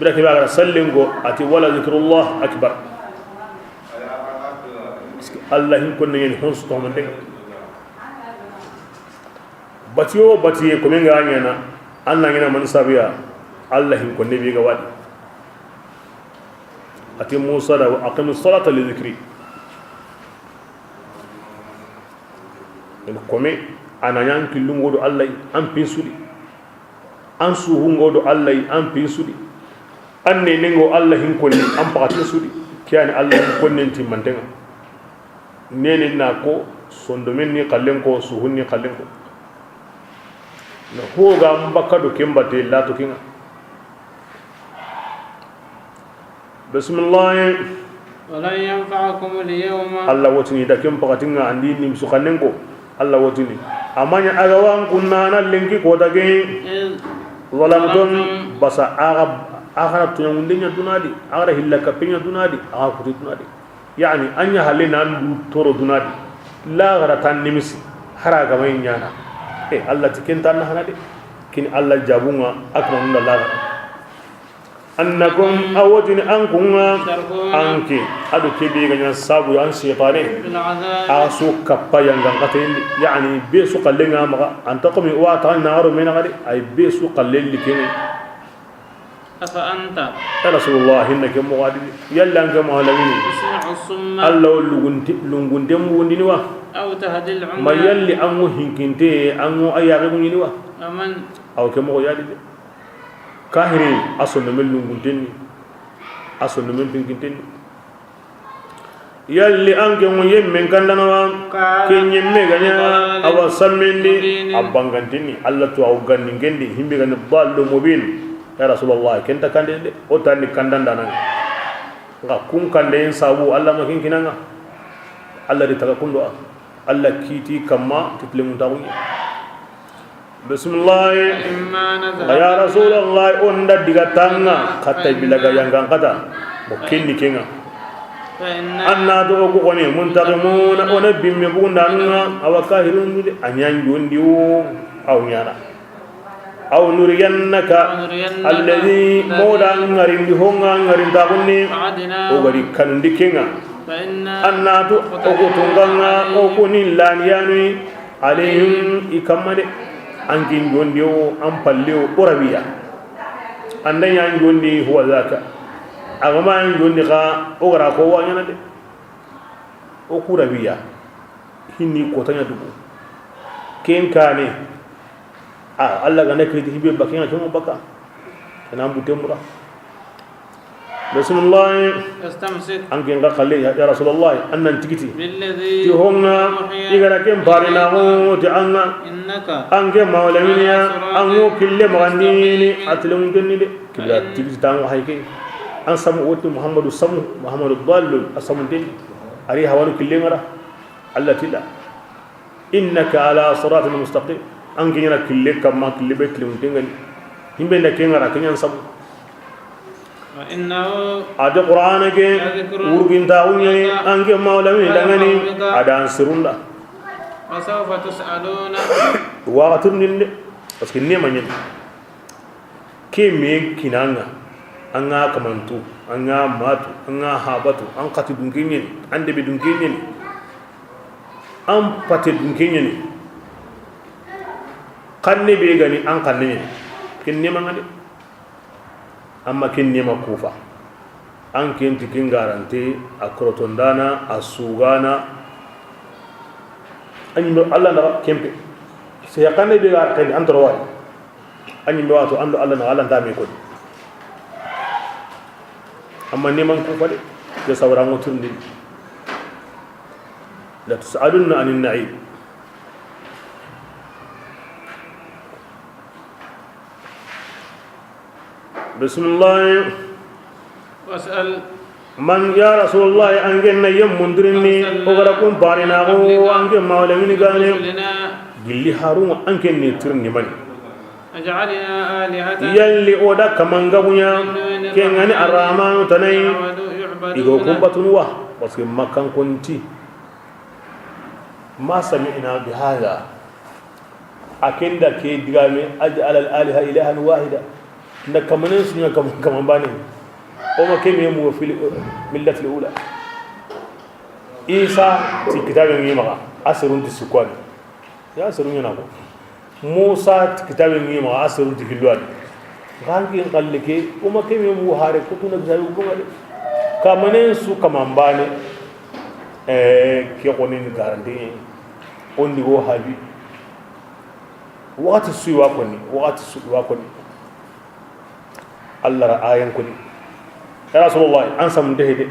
bira ke bagara sallingo ati wala zikrullah akbar Allah hin gonni yen hons to mande batiyo batiye ko men ga nyana Allah ngina man sabiya Allah hin gonni bi ga wadi ati musa da aqimus salata li dhikri en kome ananyan kilungo do Allah an pinsudi an suhungo do Allah an pinsudi an nenengo Allah hin konni an pakati sudi kiyani Allah hin konni timantenga nene nako sondomen ni kallen ko suhunni kallen ko no hoga mbaka do kembate la to kinga bismillah wala yanfa'ukum al-yawma Allah wotini da kem pakatinga andi nim su kannen ko Allah wotini amanya agawan kunna lenki ko dage zalamtum basa agara tunyandinya dunadi agara hillaka pinya dunadi aga kuti dunadi yani anya halina ndu toro dunadi la gara tan nimisi haraga may nyana Allah tikenta na hanade kin Allah jabunga akman la annakum awajin ankunga anki adu kebi ganya sabu an shaytane asu kappa yanga qatin yani besu qallenga ma antaqumi wa ta naru min gadi ay besu qallel likini afa anta rasulullah innaka muwadi yalla nga mahalawini Allah lungunde mundini wa aw tahdil umma mayalli amu hinkinte amu ayagu ni wa aman aw kemo yadi kahiri asono melunguntenni asono men pinkintenni yalli anke mo yemmen kandana kenyemme ganya awa sammendi abangantenni Allah to aw ganni ngendi himbe ganni ballo mobin ya rasulullah kenta kandende o tani kandanda nan nga kun kande en sabu Allah makin kinanga Allah di tagakundo Allah kiti kama titlemun tawi bismillah ya rasulullah onda digatanga kata bilaga yang kata mukini kenga anna do ko koni muntarimuna ona bimme bundanga awakahirun anyan jondiwo aw nyara aw nuriyannaka alladhi modan ngarin di honga ngarin takunni o gari kandi kenga anna do ko tunganga o kuni laniyani alayhim ikamade angin gondiyo am pallewo urabiya anda yan jondi huwa zaka agama yan jondi ka o gara ko wa nyana de o kura biya hinni ko tanya dubu ken kane Allah ga ne kriti hibe bakin a baka kana butemura bismillah اسtamsik angen ga khalle ya rasulullah annan tikiti بالذي ti honna igara ken parina ho ti anga إنك ange mawlamiya ango kille magandini atlum denni de kila tikiti tango hayke an samu woti muhammadu dallu asamu den ari hawanu kille ngara Allah tilla innaka ala siratal mustaqim ange nyana kille kamma kille be tlum dengali himbe na ken ngara kenyan samu وإنه ada qur'ana ke urgin taunye ange mawlami dangani ada ansirunda وسوف تسألون wa turnin parce que ne manyen ke me kinanga anga kamantu anga matu anga habatu an qati dungenye ande be dungenye an pate dungenye kanne be gani an kanne kin ne mangade amma kin nema kufa an kenti kin garante a krotondana a sugana anyi Allah na kempe sai yakane be gar kan antoro wa anyi be wato ando Allah na Allah ta me ko amma neman kufa de ya sauran mutun din la tusaluna anin na'im بسم الله واسأل من يا رسول الله أنجنا يوم مندرني وغرقون بارنا وأنجنا مولمين قالوا رسلنا قل هارون أنجنا ترني من أجعلنا آلهة يلي أودا كمان قبويا كينغاني الرحمن تنين إذا كنت بطنوا بس ما كان كنتي ما سمعنا بهذا أكيد كي دعامي أجعل الآلهة إلها واحدة na kamanin su ne kaman bane o ma ke me mu fil millat al-ula isa ti kitabin yi maka asirun ti sukwan ya asirun yana ko musa ti kitabin yi maka asirun ti hilwan gangi kallike o ma ke me mu hare ko tuna bisayu ko ngale kamanin su kaman bane ke konin garante on di go habi wakati su wa koni Allah ra ayan kuni ya rasulullah an sam de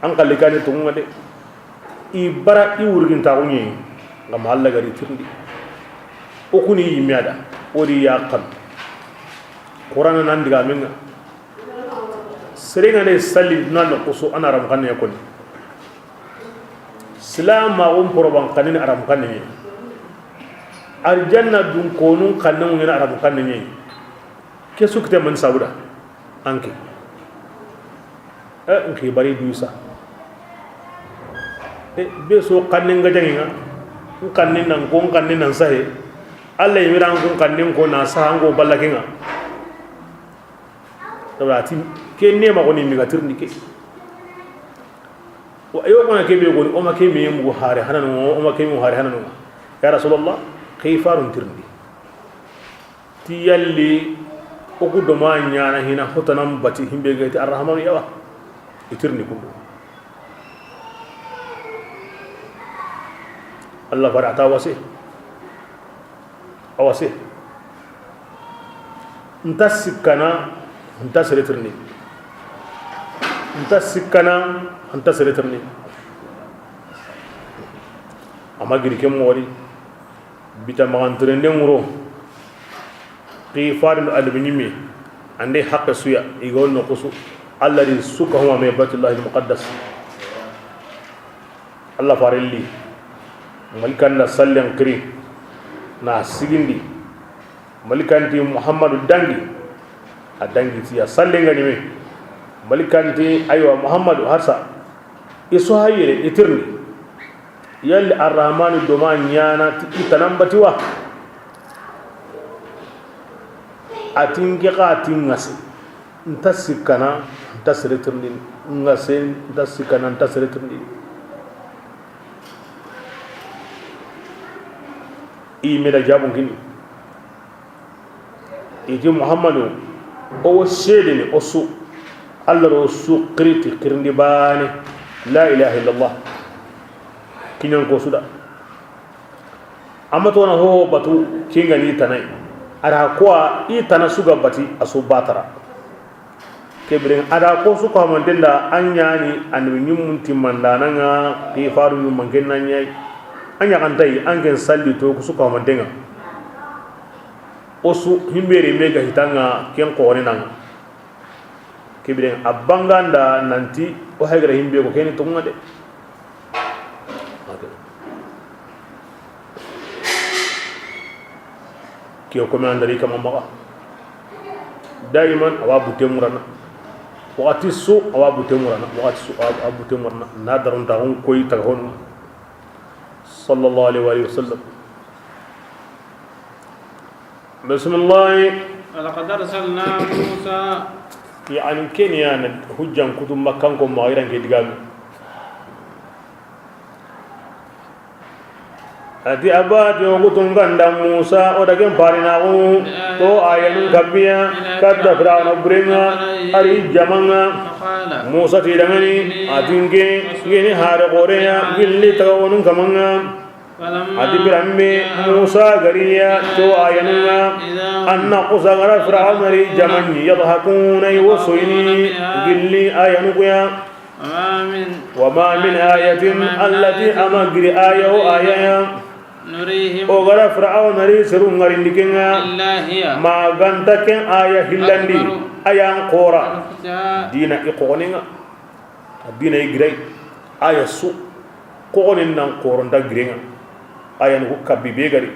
an kallikani tunga de ibara i wurgin ta unyi ngam Allah gari tirndi o kuni yimiada odi ya qan qur'an nan diga minga serenga ne salli nan qusu ana ram kan yakoni salam ma poroban kanin aram kan ni arjanna dun konun kanun ni aram kan ni ke sukte man sauda anke nke bari duisa be so kanin gajanginga kanin nan ko kanin nan sahe Allah yimiran ko kanin ko na sa ngo ballakinga tawati ke nema ko ni mi gatirndi ke wa ayo ko na ke be ko o ma ke mi mu hare hanan o ma ke mi hare hanan ya rasulullah kayfarun tirndi ti yalli o guddo ma nyaana hina hotanam bati himbe gayti arrahman yawa itirni ko Allah barata wasi awasi ntasikana ntasiritirni amagiri kem wori bita magantrende nguro qi farin albinimi ande haqqa suya igol no qusu alladhi sukahu ma baytullahi almuqaddas Allah farelli malikan na sallan kiri na sigindi malikanti muhammadu dangi a dangi tiya sallenga ni me malikanti aywa muhammadu harsa iso hayire itirni yalli arrahmanu doma nyana itanambatiwa atinge qatin ngasi ntasikana ntasiritirni ngase ntasikana ntasiritirni imeda jabun kini iji muhammadu o shedini o su Allah ro su qiriti qirndi bane la ilaha illallah kinyon ko suda amma to na ho batu kinga ni tanai ara ko i tana suga bati aso batara kebren ada ko su ko mandenda anyani anu nyum timmanda nanga ki faru nyum mangenna nyai anya kan tai angen salli to ko su ko mandenga osu himbere mega hitanga ken ko ne nanga kebren abanganda nanti o hagra himbe ko ken to ngade kiyo komandari kama maka daiman awabu temurana wakati su awabu temurana nadarun tahun koy tahun sallallahu alaihi wasallam bismillah ولقد أرسلنا موسى يعني كينيا hujjan kutum makkan ko mairan ke digami ati abad yo gutun ganda Musa o dagen parinagu to ayanu gabiya kadda fir'auna brenga ari jamanga Musa tidangani atinge ngene hare goreya gilli tawonun kamanga ati birambe Musa gariya to ayanunga anna qusagara fir'auna ri jamani yadhakuna yusuini gilli ayanuya وما من آية التي أمغر آية وآية نريهم وغرا فرعون نري سرون غريندكنا ما غنتك آية هلاندي آية قورا دينا إقونينا دينا إغري آية سو قوننا قورن دا غرينا آية نكو كبي بيغري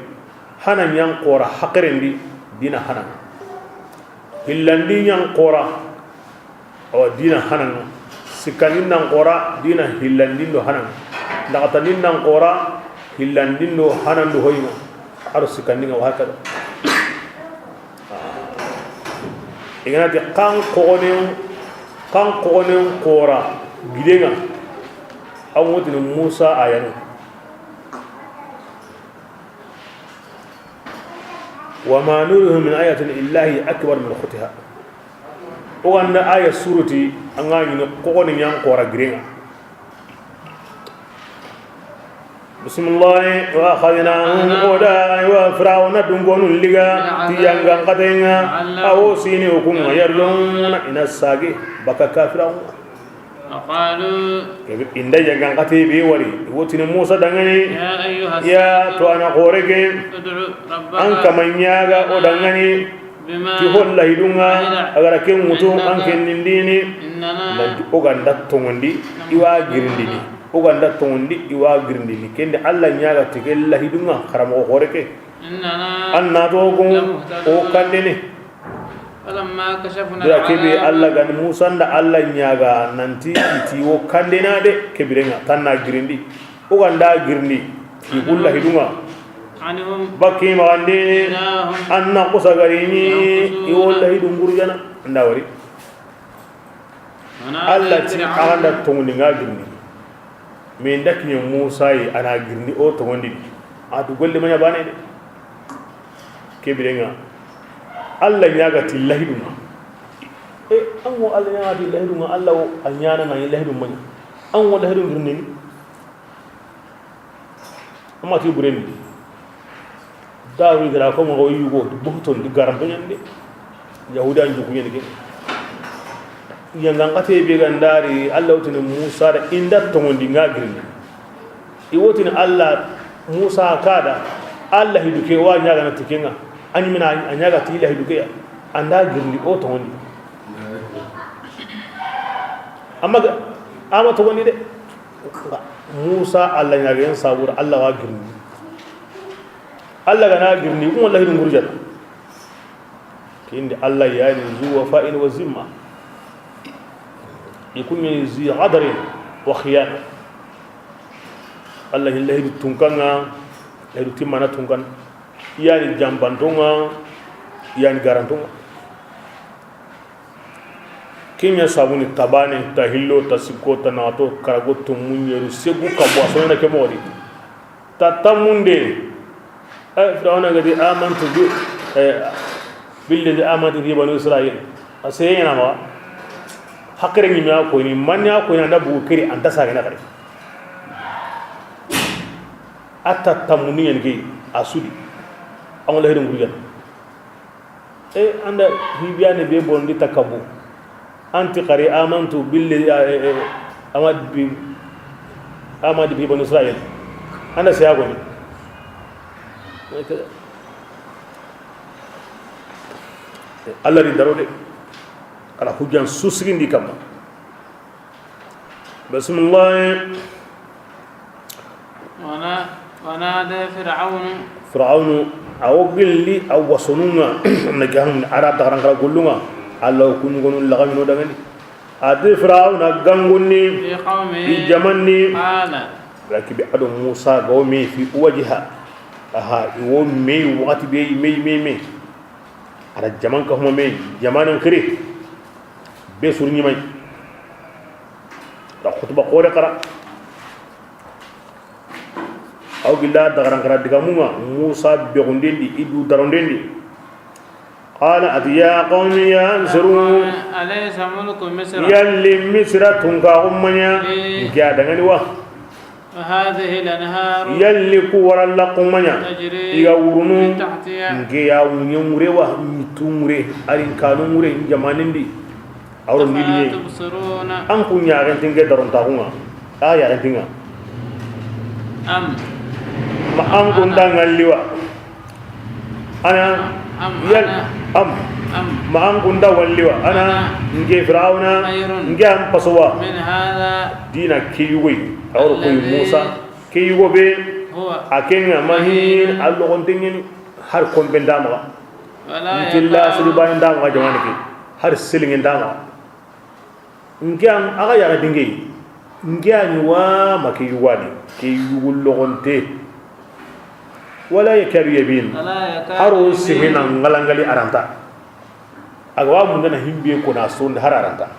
هانا نيان قورا حقرندي دينا هانا هلاندي نيان قورا أو دينا هانا sikanin nan qora dina hillandindo hanan laqatanin nan qora hillandindo hanan do hoyma aro sikanin wa hakada iganati kan qonen qora gidenga awutin Musa ayanu وما نرهم من آية إلا هي أكبر من أختها وأن آية سورتي أنغاني نقول نيان قورا غرينا بسم الله وأخذناهم ودا وفرعون دنغون اللغا تيانغان قتينا أو سيني وكم يرلون إن الساقي بكا كافرون وقالوا إن ديانغان قتي بيوري وتن موسى دنغني يا تو أنا قورك أنك من ياغا ودنغني تقول الله يدونا أجر كم متو أنك ننديني نجى أوغاندا توندي إيوا غيرندي أوغاندا توندي إيوا غيرندي كند الله نياغا تقول الله يدونا خرام أخورك أن ناتوكم أو كندني فلما كشفنا كبي الله غن موسى ندا الله نياغا ننتي تيو كندنا ده كبيرنا تنا غيرندي أوغاندا غيرندي تقول الله يدونا bakki magandini anna qusagarini iwallahi dungur jana ndawari Allah ti anda tongni ngagirni me ndakni Musa yi ana girni o tongondi adu golle manya bane de kebirenga Allah nyaga tillahi dum anwo Allah nyaga tillahi dum Allah anyana na illahi dum manya anwo lahi dum girni amma ti burendi dawi gara ko mo yugo buton di garam to nyande yahuda njuku nyande yanga ngate be gandari Allah utini Musa da inda to ngondi ngagirni iwotini Allah Musa kada Allah hiduke wa nyaga na tikenga ani mina anyaga ti ila hiduke anda girni o to ngondi amma to ngondi de Musa Allah nyaga en sabur Allah wa girni Allah gana girni kuma wallahi dun gurjata kinde Allah ya ni zuwa fa'in wa zimma yakun min zi adri wa khiyana Allah illahi tunkanga la timana tunkan yani jambantonga yani garantonga kinya sabuni tabane tahillo tasiko tanato karagoto munyeru segu kabwa sona kemori tatamunde فرعون قد آمنت بالذي آمنت في بني إسرائيل asayna ma hakre ni ma ko ni man ya ko na bu kiri anta sa gana kare atta tamuni en gi asudi amala hedum gugan anda hibiyane be bondi takabu anti qari amantu billahi amad bi bani israil anda saya goni Allah ri darode ala hujjan susrindi kam bismillah ونادى فرعون أو قلي أو وصنونا نجاهم عرب تقرن كلا كلنا الله كن كن لغم نودعني أدي فرعون أجنوني في جماني لكن بعد موسى قومي في وجهها يوم مي وقت مي على الجمان كهم مي جمان كري بسورني مي لا خطبة قورة قرأ أو قلا دغران كرا دغموما موسى بيغوندي إدو دروندي قال أتيا قوم ينصرون أليس ملك مصر يلي مصر تنكا أمنيا كيا دغني وا وهذه الأنهار يلي كورا لقمنيا يغورنو من تحتها كيا ونيموري وا ميتوموري أرين كانوموري جمانندي أورو ميدني تبصرون أم كونيا رنتينغ درون تاغونا يا رنتينغ ma an kunda ngalliwa ana yal ma an kunda walliwa ana nge fir'auna nge am paswa من هذا dina kiyugo awro ko musa kiyugo be akenga mahin allo gontengen har kon be ndama ولا tilla sirban ndama jamana ke har silingen ndama nge am aga ya dinge nge ani wa makiyuwadi kiyugo logonte wala yakadu yabin haro sihina ngalangali aranta agwa mun na himbe ko na son har aranta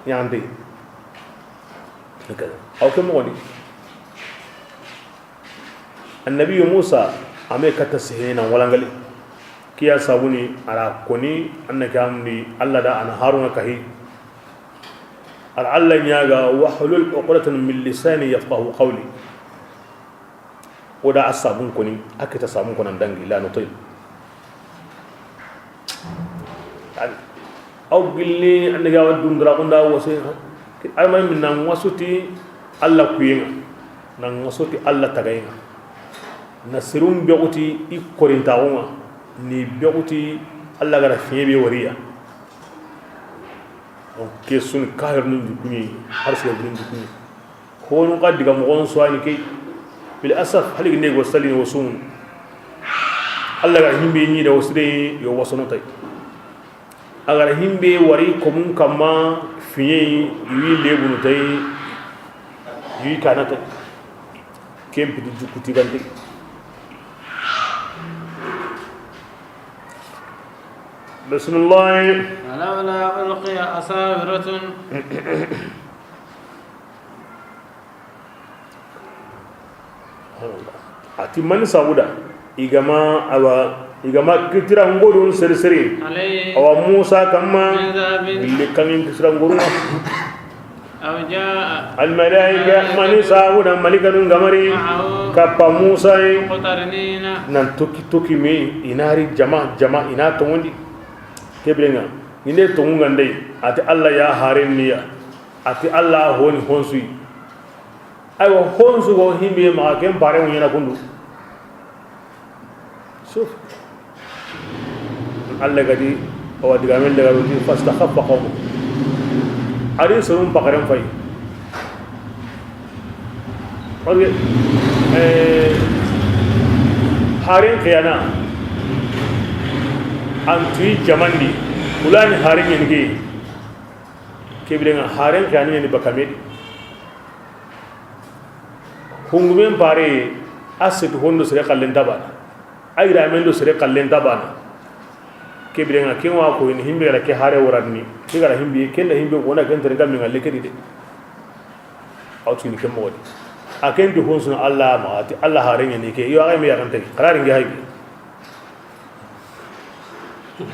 yande kada aw ke mo ni annabi Musa ame kata sihina ngalangali kiya sabuni ara koni annaka amni Allah da an haruna kahi al yaga wahlul uqratan min lisani yafqahu qawli oda asabun koni akita sabun konan dangi la no toy aw billi andaga wadum dra konda wose ay may min nan wasuti alla kuyenga nan wasuti alla tagayenga nasirum bewuti ikorinta wonga ni bewuti alla gara fiebe wariya on kesun kahir nun dukuni har se dun dukuni ko no qadiga mo gon swani kay بالاسف هل نيغ وسلين وسون الله غا هيمبي ني دا وسدي يو وسونو تاي اغار هيمبي وري كومون كما فيي يوي ليبونو تاي يوي كانتا كيم بي جوكوتي غاندي بسم الله ولولا ألقي أساورة ati man sauda igama kitira ngorun serseri awa Musa kama billi kamin kitira ngorun أو جاء الملائكة من sauda malikanun gamari kappa Musa مقترنين nan toki me inari jama ina tongondi kebrenga ine tongunga ndey ati Allah ya haren niya ati Allah honi honsui aywa honsu go himbe ma ken bare mo yana kundu شوف الله قدي هو دغامل دغامل فاستخف قومه اري سرون بقرن فاي اور هارين كيانا انتي جماندي فلان هارين ينجي كيبلنا هارين كيانا ني بكامي hungumen pare asit hondo sere kallen tabana ay ramendo sere kallen tabana kebirenga kenwa ko ni himbe la ke hare waradni kigara himbe kenda himbe wona kentere gamme ngalle kedi de awti ni kemo wadi aken di honsu Allah ma ati Allah hare ni ke yo ay me yakante qarar ngi haybi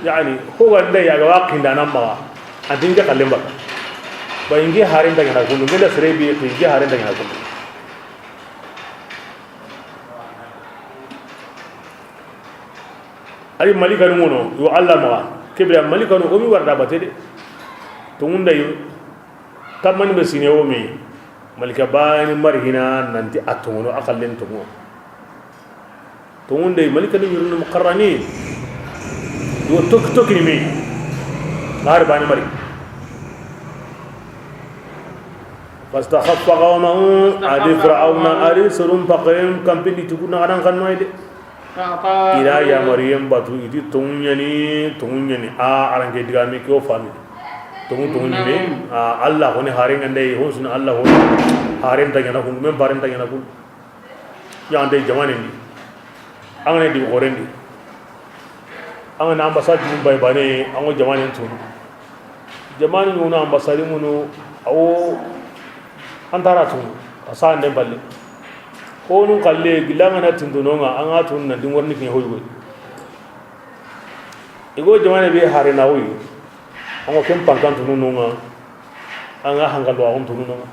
yani ho wanda ya ga waqin da nan ma adin ga kallin ba ba ingi harin da yana kullu gela sare bi ingi harin da yana kullu ay malika ngono yo Allah ma kibra malika no o mi warda batede to ngunda yo tamani be sine o mi malika bani marhina nanti atono akallen to mo to ngunda malika no yurnu muqarranin do tok ni mi ngar bani mari fastakhaffa qawmahu adi fir'auna ari surum faqim kam pindi tukuna kadang kan noide ila ya maryam batu idi tungunyani arange digami ko fami tungunyani Allah hone haring ande hosun Allah hone haring tanyana kun mem barin tanyana kun ya ande jamane ni angane di gorendi angane ambassade mumbai bane ango jamane tun jamane no ambassade muno awo antara tun asande balle honun kalle gilanga na tindunonga anga tun na dingorni kin hoygo igo jamane be hare na hoyi ango kem pankan tununonga anga hangalo on tununonga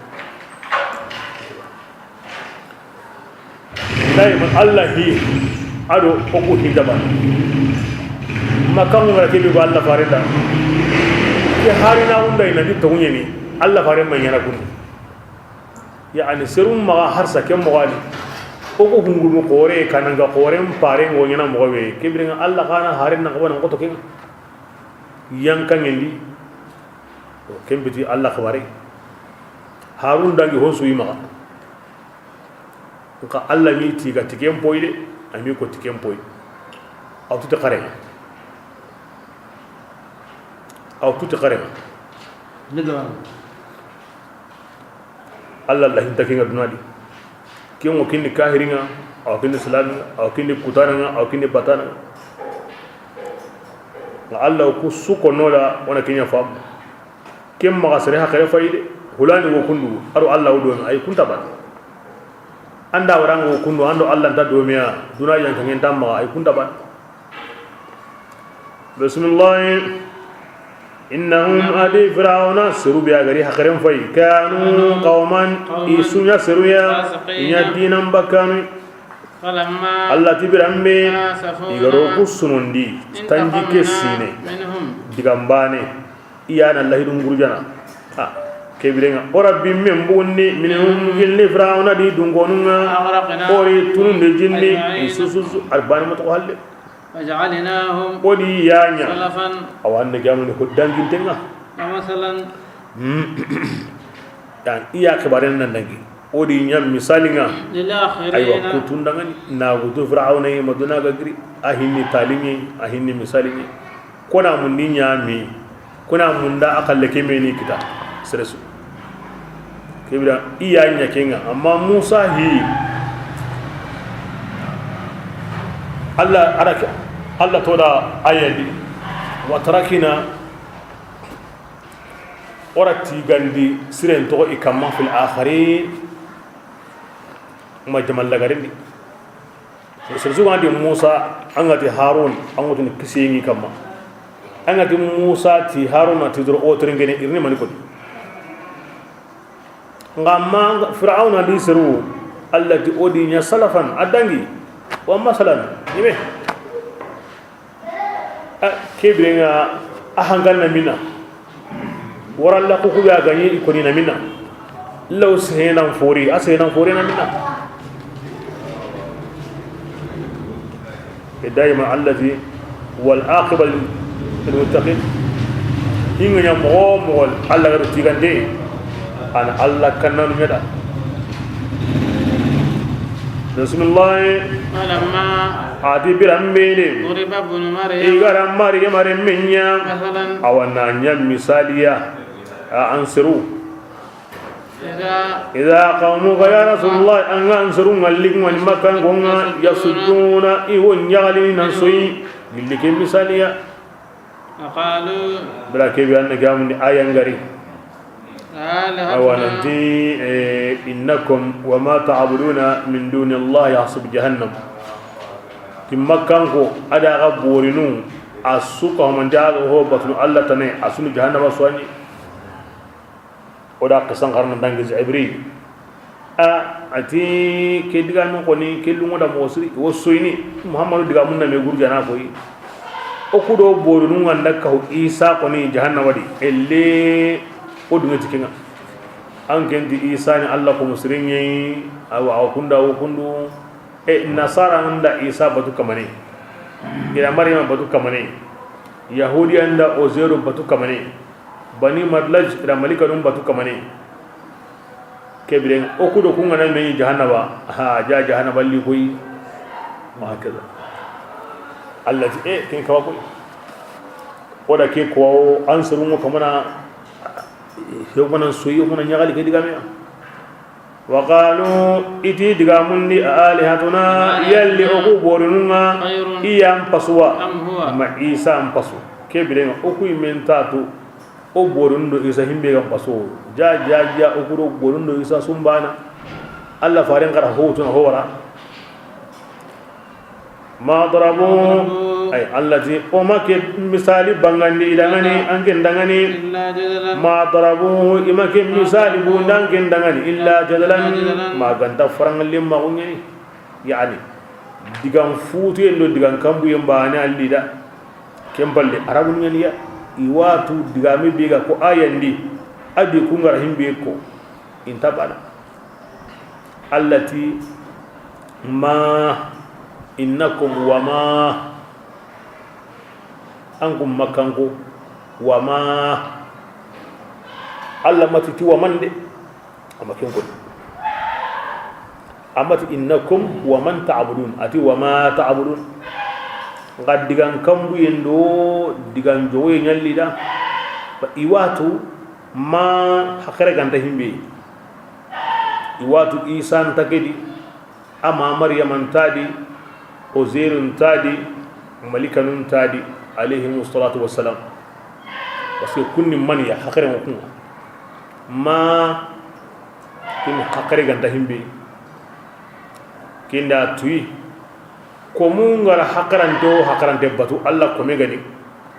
dai man Allah hi ado oku hidaba makamu ngara kebi ko Allah farida ke hare na unda ina di tunyeni Allah fare man yana kun yani serum ma harsa kem mogani ogo hungulu qore kananga qorem pare ngonyana mowe kibringa Allah kana harin na kabana ngoto ken yankan endi kembiti Allah khawari harun dangi honsu yima ka Allah mi tiga tikem poide ami ko tikem poy aw tuti qare Allah la hinta kinga dunadi kiyo kinni kahiringa aw kinni salami aw kinni kutaranga aw kinni batana Allah ku suko nola wana kinya fam kim ma gasre ha kare fayde hulani wo kundu aro Allah do ay kunta ba anda warang wo kundu ando Allah ta do miya duna yang kangen tamma ay kunta ba bismillah innahum adi fir'auna siru biya gari hakarin fay kanu qauman isunya siru ya inya dinam bakami Allah tibirambe igaro kusunundi tanji kesine digambane iyana Allah hidum gurjana kebirenga orabbi membunni minhum gilli fir'auna di dungonunga ori tununde jinni isusu arbani mutko halle وجعلناهم ودي يانيا سلفا او ان جامن خدان جنتنا مثلا يعني iya kebaren nan dangi odi nyam misalinga للآخرين aywa kutundangani na gudu fir'auna yi maduna gagri ahinni talingi ahinni misalingi kona mun ninya mi kuna mun da akalle kemeni kita seresu kebira iya nya kenga amma Musa hi Allah toda ayadi wa tarakina orati gandi siren to ikamma fil akhirin ma jamal lagarindi so gandi Musa angati Harun angoti kisengi kamma angati Musa ti Harun ti dro otrin gene irni maniko ngamma fir'auna di seru allati odinya salafan adangi wa masalan yime kebrenga ahangal na mina waralla ko ko ya ganye ikoni na mina law senan fori na mina daima allazi wal aqibal lil muttaqin hinga mo alla ga tigande ana alla kananu meda bismillah ولما ati birambele ضرب ابن مريم igara maryam minya مثلا awana nyam misaliya ansiru إذا qawmuka ya rasulullah an ansiru ngalik wal makan gonga yasuduna iwon yagali nasui gilike misaliya قالوا bra kebi an gamni ayangari آلهتنا awananti innakum wama ta'buduna min duni allah yahsub jahannam timmakan ko ada gaborinu asuka man jaago ho batun Allah tane asunu jahannama swani oda qasan qarna dangi Jibril ati ke diga non ko ni ke lungo da mosri wosoyni Muhammadu diga munna me gurjana koyi o kudo bodu nun anda ka Isa ko ni jahannama di elle o dunga tikinga an kendi Isa ni Allah ko musrinyi awa kunda o kundu nasara anda Isa batu kamane ila Maryam batu kamane yahudi anda Uzairu batu kamane bani madlaj ila malika dum batu kamane kebiren o kudo kunga na me jahannaba jahannaba li koyi ma kaza Allah kin kawa koyi oda ke ko ansuru mo kamana yobana soyi mo nyagali ke digame wa qalu iti digamundi alihatuna yalli oku borununga iyam paswa ma Isa am pasu kebiren o ku mentatu o borundo Isa himbe gam paso ja o ku borundo Isa sumbana Allah faren kara hotuna hora ma darabu ay allati o make misali bangandi idangani anken dangani ma darabu imake misali bundanken dangani illa jadalan ma ganta farangalle ma ungeni yani digan futu endo digan kambu yembani allida kemballe arabun ngani ya iwatu digami biga ko ayandi adi kungara himbe ko intabana allati ma innakum wama ankum makanku wama Allah matiti waman de amakin ko amati innakum waman ta'budun ati wama ta'budun gaddigan kambu yendo digan jowe nyallida ba iwatu ma hakare ganda himbe iwatu Isa takedi ama Maryam antadi Uzairu tadi malikanun tadi alayhi wassalatu wassalam wasu kunni man ya hakare kun ma kin hakare ganta himbe kinda tuyi ko mun ngara hakarante batu Allah ko me gani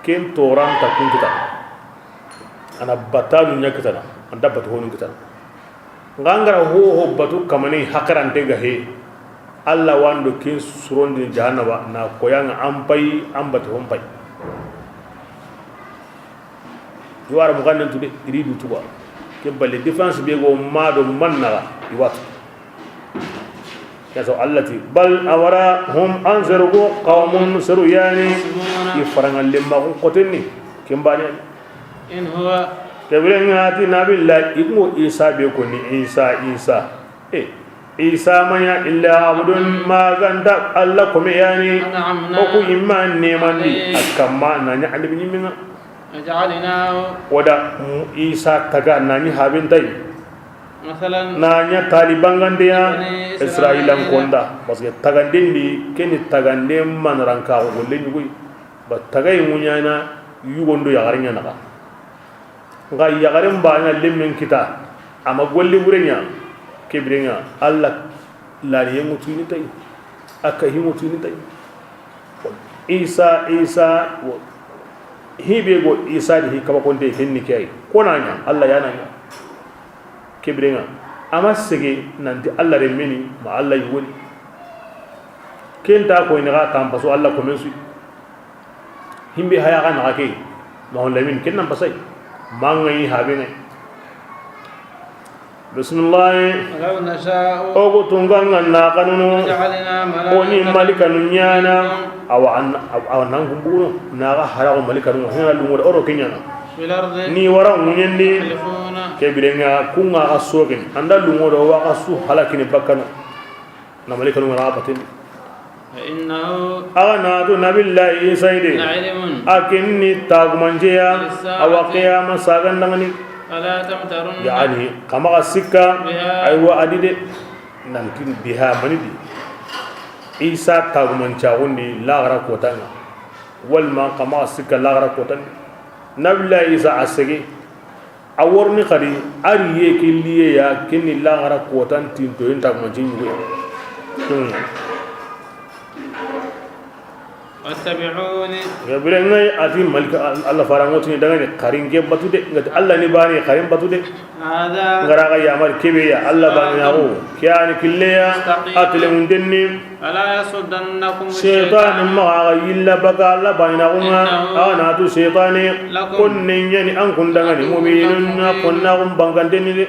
ken toran ta kun kita ana batanu nyakata anda batu honun kita ngangara ho batu kamane hakarante ga he Allah wando kin surondi jahannaba na koyang ampai ambati hompai yuara mugannan tude iridu tuba ke balle defense be go mado manna iwat yaso allati bal awara hum anzarugo qawmun suruyani ifarangal limma ko kotenni kembani in huwa kebrengati nabillahi ikmo Isa be ko ni Isa Isa maya illa abudun maganda Allah kome yani oku iman nemandi akamma nanya alibi nyimina ajalina wada Isa taga nanya habintai masalan nanya taliban gandia Israelan konda parce que tagandindi keni tagande man ranka golle nyugui ba tagay munyana yugondo yagarinya naka ngai yagarim banya lemmen kita ama golle burenya kebrenya Allah lari yemutu ni tay aka himutu ni tay Isa hibe go Isa di kaba konde henni kay konanya Allah yananya kebrenya amasege nanti Allah remeni ma Allah yoni kenta ko ni ga tampaso Allah ko mensu himbe haya kana ake ma lamin kennan pasai mangai habene Bismillah law nasha'u ogo tungan na kanunu oni malika nunyana awan kumbuno na ga harago malika nu hina lungo oro kenyana ni wara munyendi kebirenga kunga asogen anda lungo do wa asu halakini bakana na malika nu rabatin innahu ana to nabillahi sayyidi akinni tagmanjiya awaqiya masagandangani فلا تمترن يعني كما سكا ايوا اديده نانتين بها منيدي عيسى تاغمن چاوندي لاغرا كوتان والما كما سكا لاغرا كوتان نبي عيسى اسغي اورني خدي اريه كليه يا كني لاغرا كوتان تينتو انتا منجين واتبعوني gabirenga ati malika Allah farangotu ni daga ni karin ge batude ngati Allah ni bani karin batude هذا ngara ga yamar kebe ya Allah bani yawo kiyani killeya atle mundenni فلا يصدنكم shaytan ma ga illa baka Allah bani naunga ana tu shaytani kunnin yani an kun daga ni mu'minun kunna kum bangandeni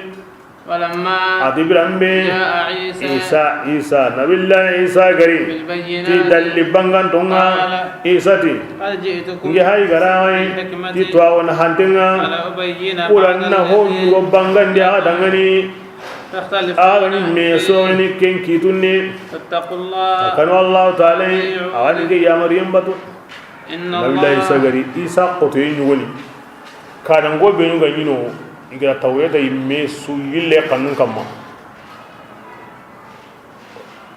ولما adibiran be جاء Isa nabillahi Isa gari ti dalli bangan tonga Isa ti قد جئتكم nge hay garawai ti tuwa wana hantenga لأبين ulan na ho yuwa bangan dia dangani تختلف agani meso ni ken kitunni فاتقوا الله kanu Allah ta'ala awani ke ya maryam batu إن nabillahi Isa الله gari Isa qoto yuni kadan go be nga yino igra taweda imme su yille kanun kamma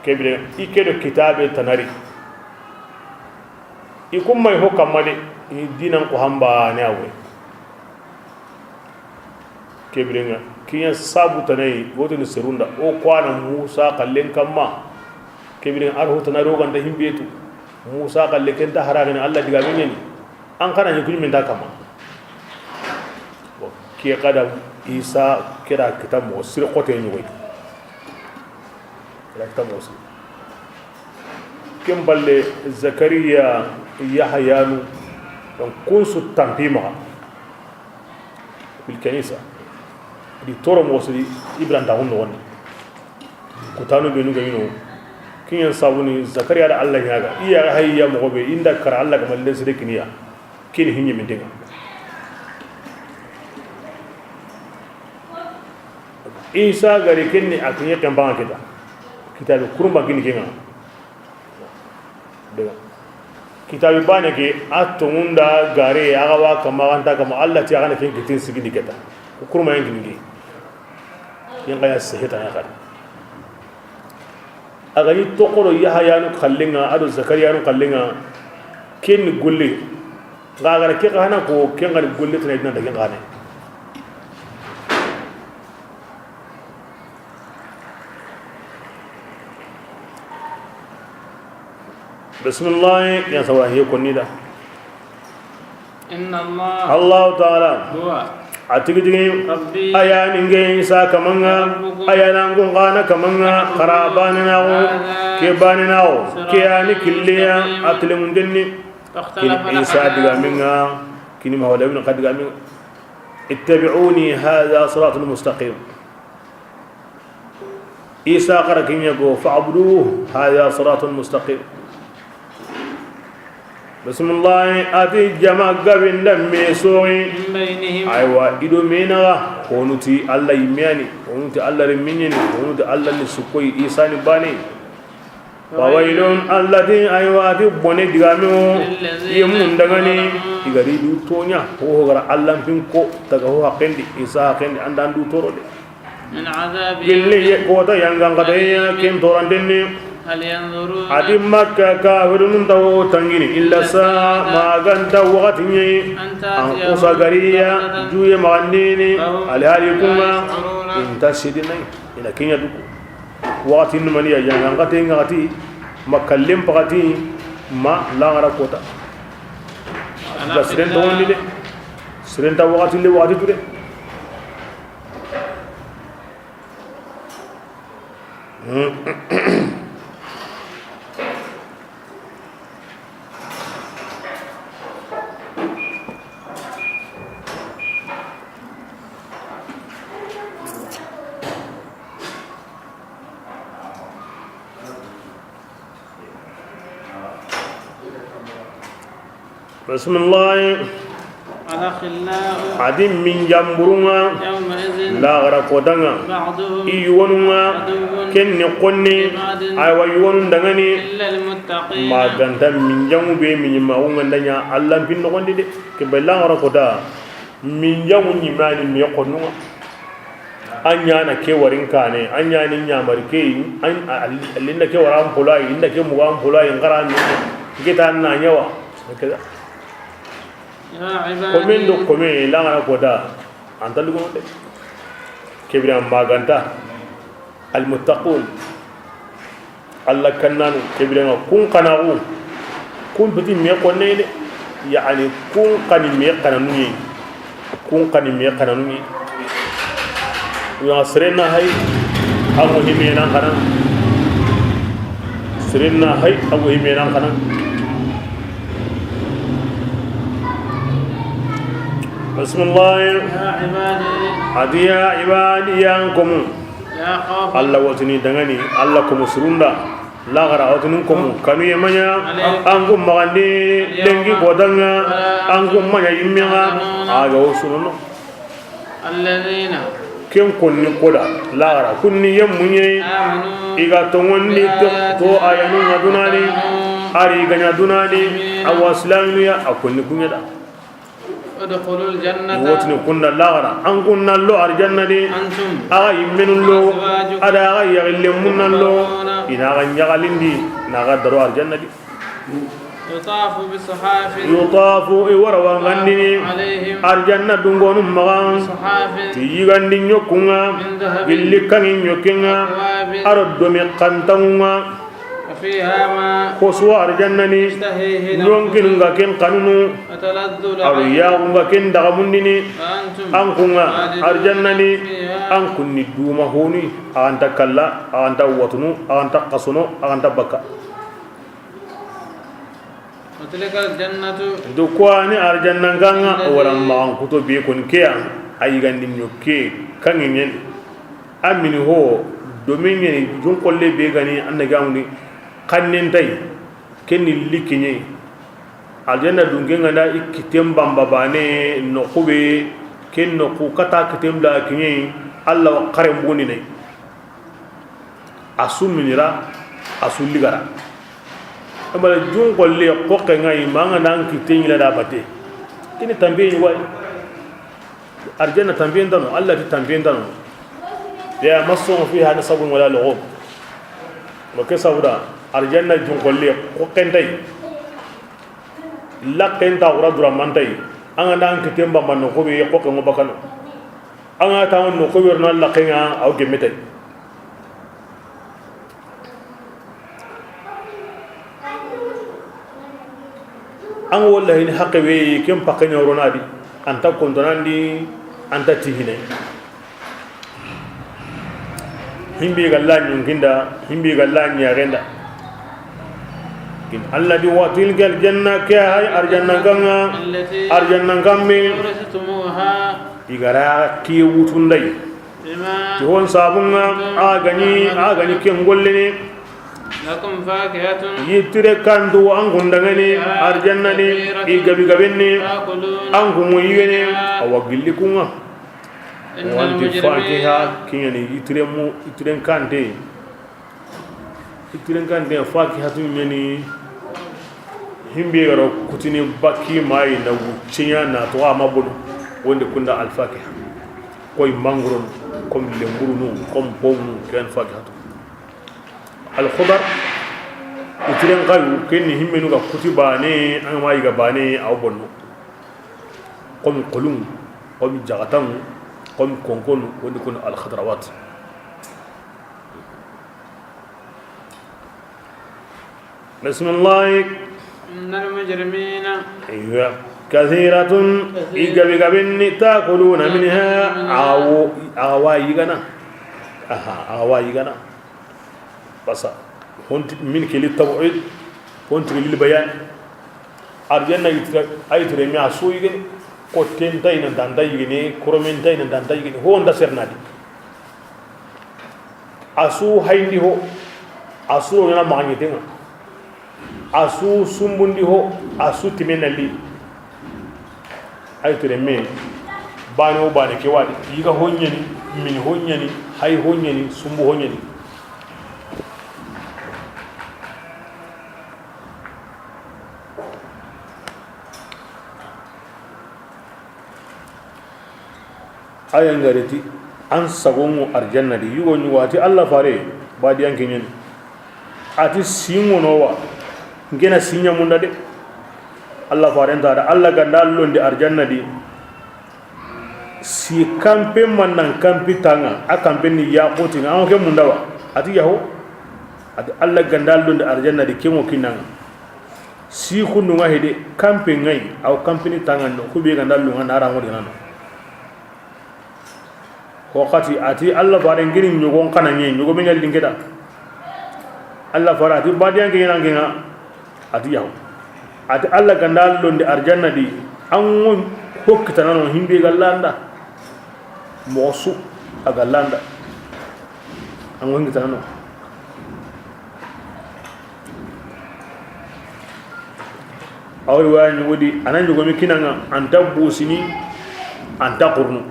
kebre ikedo kitabe tanari ikum may ho kamade dinan ko hamba ne awe kebre nga kiya sabu tanai wodo ni serunda o kwana Musa kallen kamma kebre ar ho tanaro ganda himbetu Musa kalle kenta haragani Allah diga menni an kana ni kulmin da kamma ki qadam Isa kira kita mo sir qote ni way kira kita mo sir kem balle Zakariya Yahya nu don kunsu tampima bil kanisa di toro mo sir Ibrahim da honno wonni kutanu be nu ga yino kinyan sabuni Zakariya da Allah yaga iya hayya mo be inda kar Allah ga malle sir kiniya kin hinyi min dinga Isa gari kenni aknya kembang kita kurumba gini kenga daga kita bibane ke atunda gare agawa kamanta kama Allah ti agana ken kitin sigini keta kuruma yin gini yang kaya sehita ya kan agani tokoro Yahya nu kallinga adu Zakariya nu kallinga ken gulle ngagara ke kana ko ken ngal gulle tan idna daga ngane bismillah ya sawahi kunida إن الله Allah ta'ala هو atigi ربي aya ninge Isa kamanga aya nangu ngana kamanga qarabani nawo ke bani nawo ke ani killiya atlimun denni kin فاختلف Isa diga minga kini ma wala ibn qad diga minga ittabi'uni hadha siratul mustaqim Isa qarakin yago fa'buduhu hadha siratul mustaqim bismillah ati jama gabin lam mesoi من بينهم aywa ido mena konuti Allah yimiani konuti Allah riminyini konuti Allah ni sukoi Isa ni bani wawailun allati aywa ati bone digamo yemun dangani igari du tonya ho gara Allah pinko taga ho hakendi Isa hakendi andan du torode من عذاب gilli ko ta yangang kadaya kem torandenni هل ينظرون adi makka kafirun tawo tangini illa sa maganta wakatinya an kusa gariya juye magandini alhali kuma inta sidinai ina kenya duku wakati numani ya jangan kati ngati makallim pakati ma langara kota ada siren tawon de siren tawo wakati le wakati tude bismillah الأخلاء adi min jamburunga يومئذ la gara kodanga بعضهم iyuwanunga kenni konni aywa yuwanun dangani إلا المتقين maganta min jamu be min maunga ndanya Allah pin no gondi de ke bella gara koda min jamu nyimani me konnunga anya na ke warin kane anya ni nyamar ke an alinda ke waran pulai inda ke mugan pulai ngara ni kita na nyawa kaza يا عبادي komen do komen la ngara koda antalu ko de kebira maganta al muttaqun Allah kannanu kebira kun qana'u kun peti me ko ne yani kun kani me kananu ni kun kani me kananu ni ya serena hay amu himena kana serena hay amu himena kana bismillah يا عبادي hadi ya ibadi yankum يا خوف Allah watini dangani Allah ko musrunda la gara watinin ko kanu yemanya angum magandi dengi bodanga angum manya yimmenga aga wosuno الذين ken konni koda la gara kunni yemunye آمنوا iga tongondi to ayanu ngadunani ari ganya dunani awaslanu ya akonni kunyada ادخلوا الجنة watini kunna la gara an kunna lo arjanna de أنتم aga yimmenun lo ada aga yagle munnan lo ina ga nyagalindi na ga daro arjanna di يطاف بصحاف yutafu iwara ngandini عليهم arjanna dungonu magan صحاف tiyigandi nyokunga gilli kangi nyokenga arodomi kantangunga وفيها ما koswa arjanna ni تشتهيه nyonkin nga ken kanunu وتلذ aru لهم ya nga ken dagamundini وأنتم ankunga خالدون arjanna ni فيها ankunni duma honi anta kalla anta watunu anta qasuno anta bakka وتلك الجنة do kwani arjanna ganga wala ma kuto be kon ke ay gandi nyoke kangen amini ho domin ne jun kolle be gani annaga mun kannen tay kenni likinye aljanna dungenga da ikitem bamba bane no kube ken no ku kata kitem da kinye Allah wa qarem boni ne asuminira asuligara amala jun kolle ko kenga imanga nan kitenyi la da bate kini tambe yi wai arjanna tambe ndano Allah ti tambe ndano ya masu fiha nasabun wala lughub wa kasawda arjanna jun kolle ko kentai la kenta ura dura mantai anga nan kitemba man ko be ko ko bakano anga ta no ko wer na la kenga aw gemete an wallahi ni haqqe we kem pakanya ronadi anta kondonandi anta tihine himbi galla nyunginda himbi galla nyarenda kin alladhi watil gal janna ka hay arjanna ganga التي arjanna gamme أورثتموها igara ki wutundai بما to hon sabunga agani ken gollene لكم فاكهة yitire kandu an gundangane arjanna ne igabi gabenne تأكلون an gumu yene awagilli kunga إن wanti المجرمين fakiha kinyani itiren kante fakihatu meni himbe garo kutini baki mai na wucinya na to amabudu wonde kunda alfakiha koy mangron kom lemburu kom pom ken fakihatu al khubar itiren qayu ken himbe nu ga kutiba ne an mai ga bane aw bonno kom qulum kom jagatam kom konkon wonde kun al khadrawat bismillah إن المجرمين ايوه كثيرة إيجابي تأكلون منها عوايغنا عوايغنا بس هونت من كلي التوحيد هونت كلي البيان أرجعنا أيتري مي أسويغن كوتين تاين دانتايغني كرومين تاين دانتايغني هو ندا سرنادي أسو هايندي هو أسو ينا مانيتينا asu sumbundi ho asu timenali ay tere men bani o bani ke wadi yiga honyani min honyani hay honyani sumbu honyani ayan gareti an sagongo arjanna di yugo ni wati Allah fare badi an kenyen ati singono wa ngena sinya munda de Allah farenta da Allah ganda londe arjanna di si kampe manan kampi tanga akampe ni yaqoti nga ke munda wa ati yaho ati Allah ganda londe arjanna di kemo kinanga si kunu nga hede kampe ngai au company tangan no kube ga ndalu nga nara ngodi nano wakati ati Allah bare ngiri nyugo kana nyi nyugo mi ngal dingeda Allah fara ati badiyan ke nanga nga ati yaw ati Allah gandal londe arjanna di an hokkita nano himbe gallanda mosu agallanda an hokkita nano awri wani wodi anan jogo mi kinanga anta busini anta qurnu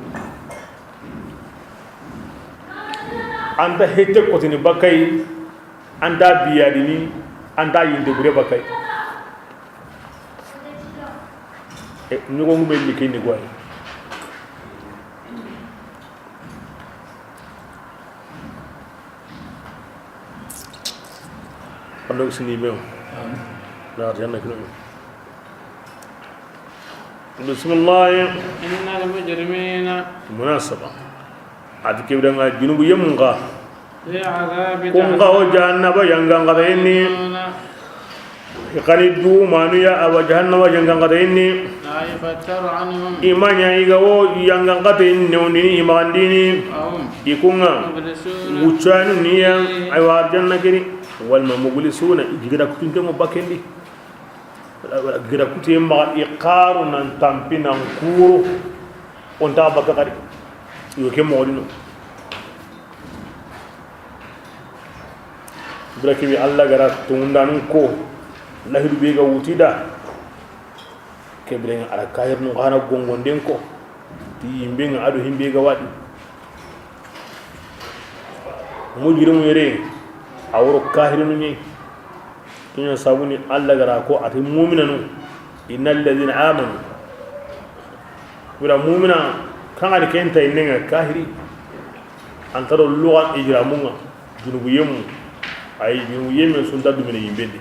anta hete kotini bakay anta biyadini anta yinde gure bakay e nyugo ngbe likini goy ando sini bew la janna kino بسم الله إن المجرمين مناسبة عاد كيف دعنا جنوب يمغا في عذاب كونغا وجهنم ينغا غديني يقالي دو مانيا أو جهنم ينغا غديني لا يفتر عنهم إيمان يعيقوا ينغا غديني ونيني إيمان ديني يكونغا وچانو نيا أيوة جنة كني والممغلسون يجيكدا كتنتي مباكندي gira kuti ma iqaru nan tampina kuro on ta baka kadi yo ke modino braki bi alla gara tundan ko lahidu be ga wutida ke bren ala kayir no hana gongonden ko ti yimbe nga ado himbe ga wadi mo jirum yere awro kahirinu ni كنا صابوني الله جراكو أتي مؤمنا إن الذين آمنوا ولا مؤمنا كان على كنت إننا كاهري أن ترى اللغة إجرامنا جنوب يوم أي جنوب يوم سنتا دومنا يبدي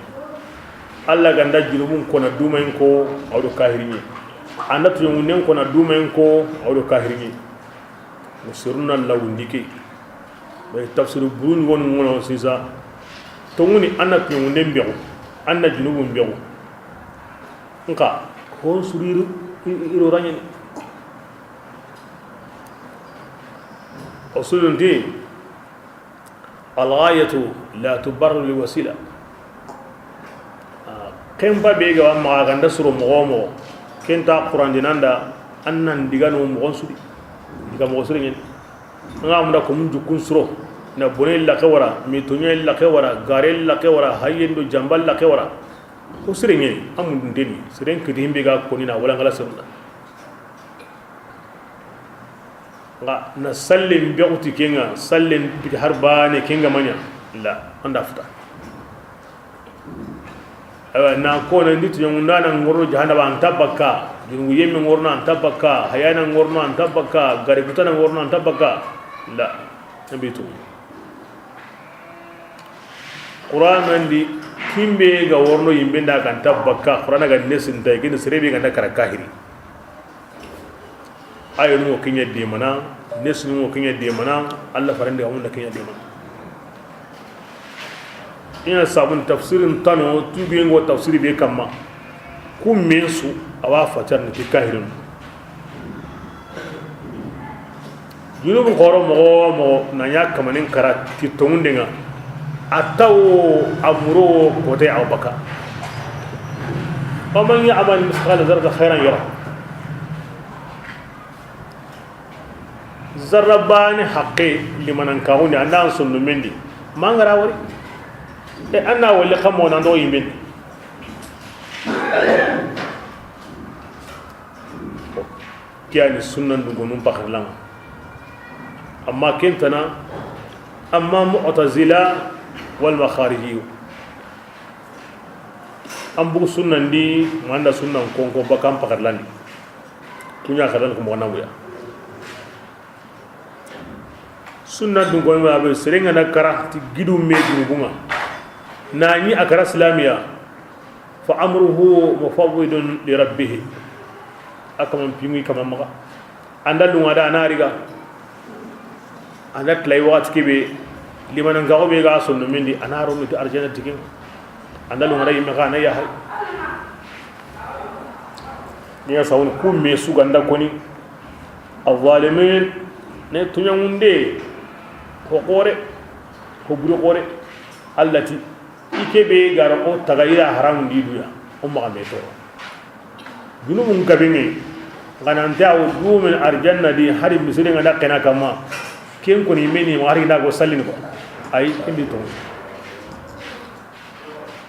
الله جندا جنوبون كنا دومين كو أو كاهري أنا تيمونين كنا دومين كو أو كاهري مسرنا الله ونديكي بتفسير برون ون سيسا tonguni anna tiyunden bego anna junubun bego nka ko suriru iro ranyani usulunti alghayatu la tubarru liwasila kemba bega wa ma ganda suro mogomo kenta qur'an dinanda annan digano mogon sudi diga mogon sudi nyen ngamda ko mun jukun suro na bonel la kawara mi tonye la kawara garel la kawara hayendo jambal la kawara ko sirenye amun deni siren kidi himbe ga koni na wala ngala sunna nga na sallim bi'uti kenga sallim bi harbane kenga manya la anda futa awa na ko na nditu nyunda na ngoro jahannaba antabaka jungu yemme ngorno antabaka hayana ngorno antabaka gare kutana ngorno antabaka la nabitu Quran di kimbe ga worno yimbe nda kan tabbaka Quran ga nesin tay gina serebe ga nakara kahiri ayo no kinya de mana nesin no kinya de mana Allah farande ga mun kinya de mana ina sabun tafsirin tano tubi ngo tafsiri be kamma kum mensu awa fatar ni kahirin yulu ngoro mo nanya kamanin kara ti tongundenga atau amuro kote abaka faman ya'mal mithqala dharratin khairan yara zarrabani haqqi liman kauni andan sunu mendi mangara wari e anna wali khamo nan do yimbin kiani sunnan dungo num pakharlang amma kentana amma mu'tazila wal makhariji ambu sunnan di manda sunnan konko bakam pakarlandi kunya kadan ko mona buya sunna dun ko ma be serenga na karati gidu medu bunga nani akara islamiya fa amruhu mufawwidun li rabbih akam pimi kama maka andalu ngada anariga andat lay wat kibe liman ngago be ga sonu mindi anaro mi to arjana tikin andalu ngara yimma kana ya hay ni sawun kum me su ganda koni الظالمين ne tunyangunde ko qore ko buru qore allati ikebe gara o tagaira haram diduya o ma me to junubun kabinge gananta o dumen arjanna di hari misire ngada kena kama ken ko ni meni mari da go sallin ko ay indi to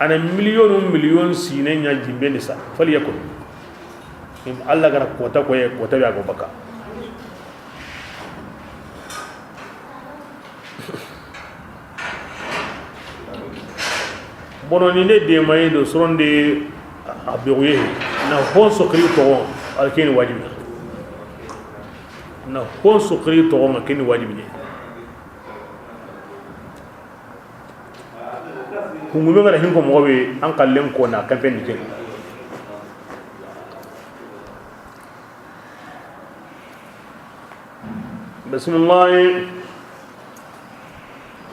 ana million sine nya jimbe ni sa fali yakun Allah gara kota ko e kota ya go baka bono ni ne de may do soronde abiruye na hon sokri to alkeni wajibi na hon sokri to alkeni wajibi kungume ngara hinko mobe an kallen ko na kampen ni bismillah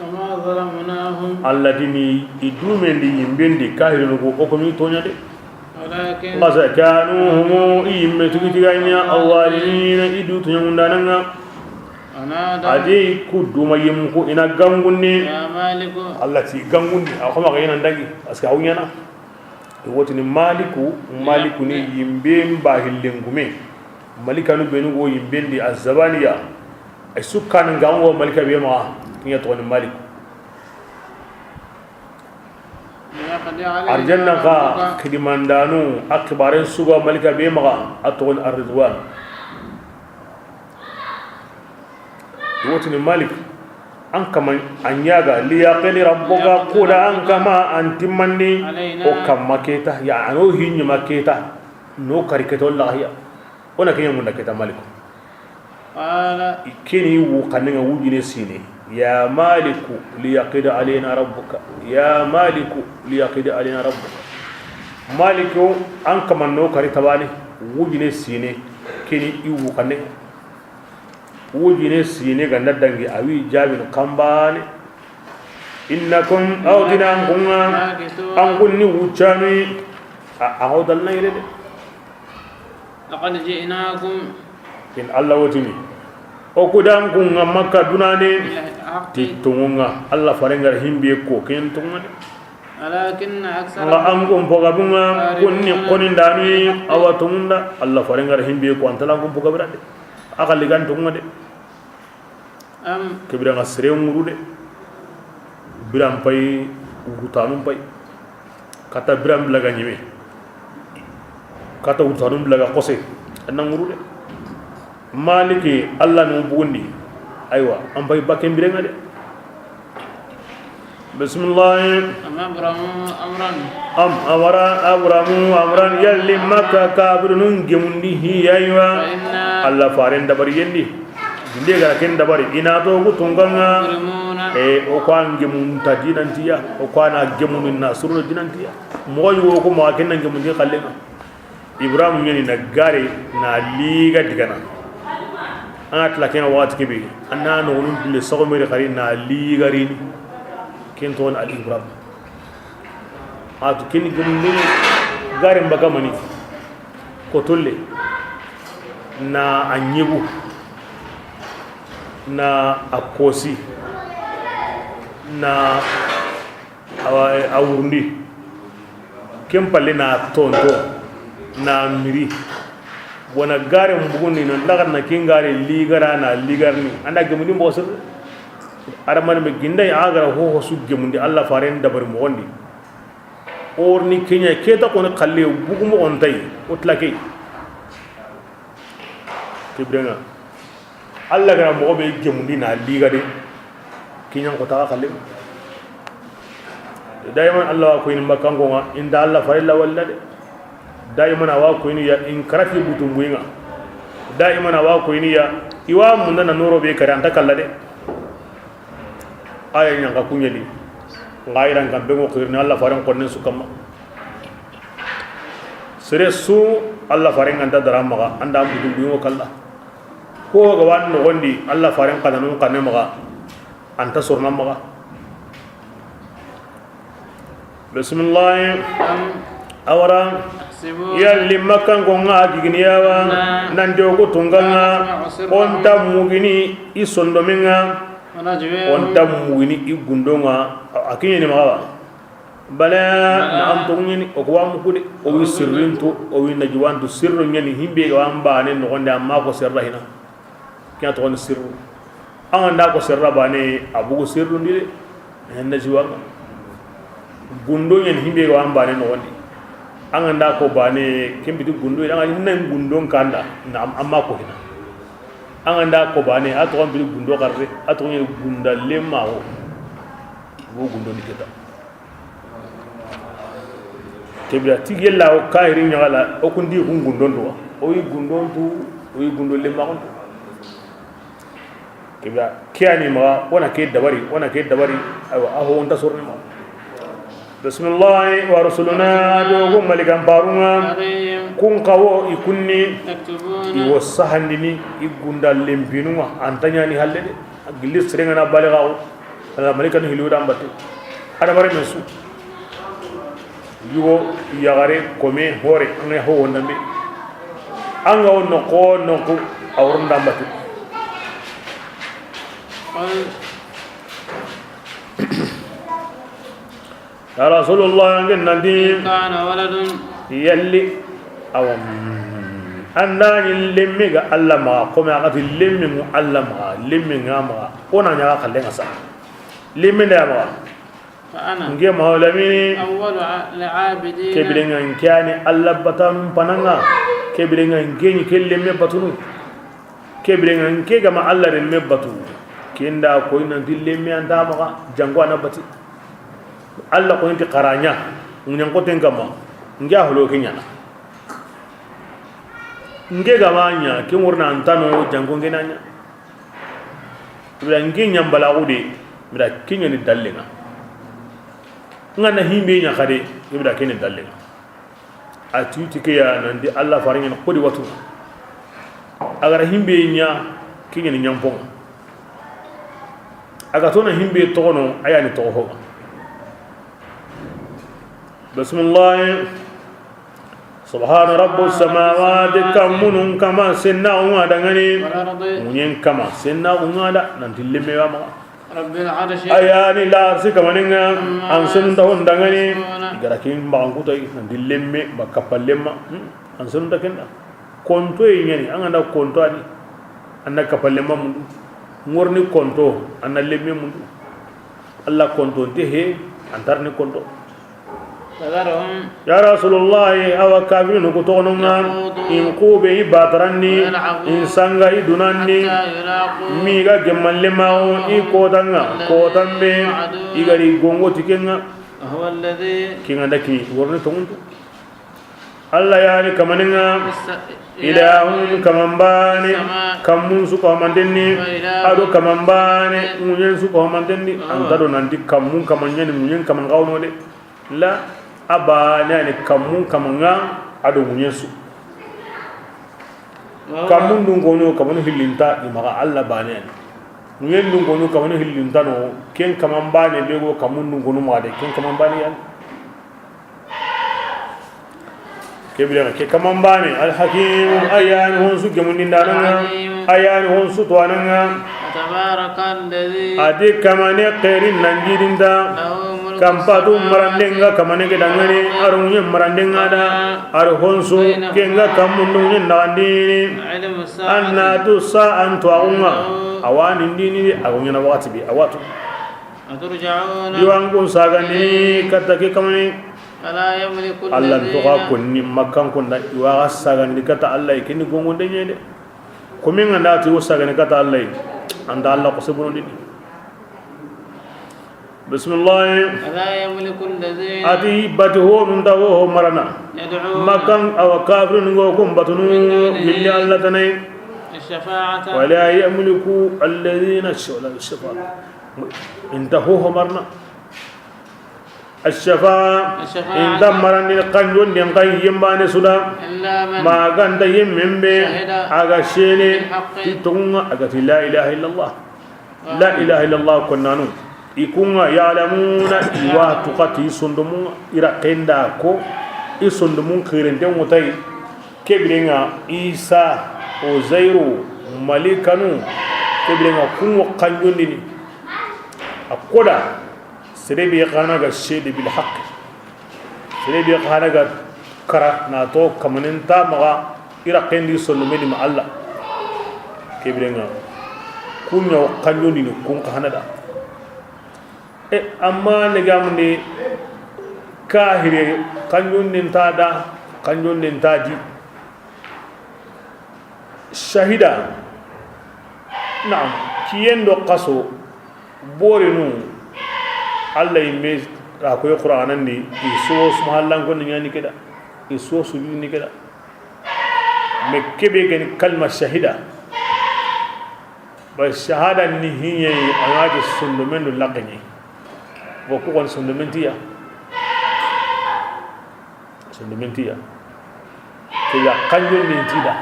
وما ظلمناهم الذين يدومن دي يمبندي كاهرن كو اوكمي تونيا دي ولكن قد كانوا هم يمتو تيغانيا الظالمين يدو تونيا ونادى ادي كدوما يمكو انا غانغوني يا مالك الله تي غانغوني اخما غينا ndagi aska awnyana wotini maliku ni yimbe mba hillengume malikanu benu go yimbendi azabaniya ay sukkan ngango malika be ma kinya to ni malik arjanna ka kidimandanu akbaren suga malika be ma atol arridwan wotini malik an kama an yaga liyaqini rabbuka qula an kama antimani o kamma keta ya ano hinni maketa no kariketo allah ya ona kinya mun naketa malik قال kini wu kaninga wujine sine ya maliku liyaqid alaina rabbuka ya maliku liyaqid alaina rabbuka maliku an kama no karita bani wujine sine kini iwu kaninga wujine sine ganda dangi awi jabin kambane innakum awdina kunga an kunni wuchani ahodal nayre لقد جئناكم in Allah wotini o kudam kunga makka dunane بالحق ti tunga Allah farengar himbe ko ken tunga ولكن أكثر Allah am ko mpoga bunga kunni konin dani awatunda Allah farengar himbe ko antala ko mpoga brade akali gan tunga de kebira ngasre ngurude biram pay utanum pay kata biram laga nyime kata utanum laga kose anang ngurude maliki Allah no bugundi aywa am pay bakem birenga de bismillah am amran yalli makka kabirun gemundi hi aywa Allah faren dabari yendi dinde gara ken dabari ina to gutunganga o kwan gemunta dinantiya o kwana gemunin nasuru dinantiya moy wo ko ma ken gemundi kallenga ibrahim yeni na gare na liga digana anat la ken wat kebi anna no nun le sogo mere khari na liga rini ken ton al ibrahim atu ken gemundi gare mbaga mani ko tolle na anyebu na akosi na awurundi kempalle na tonto na miri bona gare mbuguni no lagar na kingare ligara na ligarni anda gemundi mbosir araman be ginday agara ho su gemundi Allah faren dabar mo wondi orni kenya keta ko ne khalle bugumo on tay otlake kibrenga Allah gara mo be gemundi na ligare kinyan ko ta khalle daiman Allah ko in makango nga inda Allah farilla wallade daiman awa ko ni ya in karati butum winga daiman awa ko ni ya iwa mun na noro be kare anta kallade ay nyanga kunyeli ngairan kan be ngo kirni Allah faran konnen su kamma sere su Allah faran anda darama anda butum wingo kalla ko ga wan no gondi Allah faran kananu kanne maga anta surna maga bismillah awara yalli makkan ko nga gigniyawa nan jogo tunganga on tamugini isondomenga on tamugini igundonga akinyeni mawa bala na amtungini okwa mukude o wi sirrintu o wi najwantu sirru nyani himbe ga ambane no gonda amma ko sirra hina kya to on sirru anda ko sirra bane abugo sirru ndile en najwa gundo nyani himbe ga ambane no gondi anda ko bane kembi du gundo anga nan gundo kanda na amma ko hina anda ko bane ato on bi gundo garre ato on gunda lemma wo gundo niketa kebira tigella o kairi nyala o kundi gundo ndo o yi gundo tu o yi gundo lemma ko kebira kiani ma wana ke dabari ayo aho on tasorni ma bismillah wa rasuluna do malikan barunga kun kawo ikunni iwo sahandini igunda lempinuma antanya ni halle gilis serenga na balagao ala malikan hiluda ambate ada bare mesu yugo yagare kome hore ne ho wondambe anga wonno ko nonko awrunda ambate ya rasulullah nanti kana waladun yalli awam andani lemmi ga Allah ma ko ma gati lemmi mu Allah ma lemmi ngama ona nya ka lenga sa lemmi da ma fa ana nge maulami awwal al'abidin kebilenga nkani Allah batam pananga kebilenga ngeni kelemme batunu kebilenga nke ga ma Allah remme batu kenda ko ina dillemmi anda ma jangwana bati Allah ko inti qaranya nyen ko ten kama ngia holo kinyana nge gamanya ke murna antano jango ngenanya bila nginya mbalagude bila kinyo ni dallenga ngana himbe nya khade bila kinyo dallenga atuti ke ya nandi Allah faringa ko di watu agar himbe nya kinyo ni nyampo aga tona himbe tono ayani toho بسم الله سبحان رب السماوات كمن كما سنة ومدغني منين كما سنة ومدا ننتلم ما رب العرش ayani la sika maninga ansun tahun dangani garakin bangu tay nandilemme bakapallema ansun takenda konto ynyani anganda konto ani anda kapallema mundu ngorni konto anna lemme mundu alla konto te he antarni konto ya rasulullah awa kabiru ko tononga in ko be batarani in sanga idunani mi ga gemalle mawo i ko danga ko tambe igari gongo tikenga huwa alladhi kinga daki worni tongunto Allah yani kamaninga ilahun kamambane kamun su ko mandenni ado kamambane munyen su ko mandenni antado nanti kamun kamanyani munyen kaman gawno de la aba nani kamun kamanga ado munyesu kamun dungono kamanu hilinta imaga Allah bane munyen dungono kamanu hilinta no ken kaman bane bego kamun dungono ma de ken kaman bane yan kebira ke kaman bane al hakim ayan hon su gemunin dananga ayan hon su to ananga tabarakalladhi ade kamane qerin nanjidinda kampatu marandenga kamane ke dangane arunye marandenga da arhonsu kenga kamundu ndandi anna tu sa antu aunga awani ndini agunya na wakati bi awatu aturja'una yuangun sagani katake kamane ala yamliku Allah to ka kunni makkan kunna yuwa sagani kata Allah kini gongonde nyede kuminga ndati usagani kata Allah anda Allah ko sebunu dini بسم الله لا يملك الذين ati batuho nundawo marana makan aw kafir ngokum batunu billi Allah tanay الشفاعة ولا يملك الذين شغل الشفاعة انتهوا مرنا الشفاعة انت مرن القنجون ينقي يمبان سودا ما كان تيم من بي اغا شيني تونغ اغا لا اله الا الله لا اله الا الله كنانو ikunga ya'lamuna wa tuqati sundumu ira kenda ko isondumun khirente ngotai kebirenga Isa Uzairu malikanu kebirenga kunwo kanjondini akoda serebi kana ga shede bil haqq serebi kana ga kara na to kamanenta maga iraqendi sondumeni ma Allah kebirenga kunyo kanjondini kun kanada amma negamne kahire kanjonden tada kanjonden taji shahida na'am kiyendo qaso borenu Allah yimme ko qur'anan ni iso subhanan ko nyani keda iso sujudi ni keda me kebe gen kalma shahida ba shahada ni hiye ayaji sundumen laqani wa ko kon sundumentiya ke ya kanjon ni tida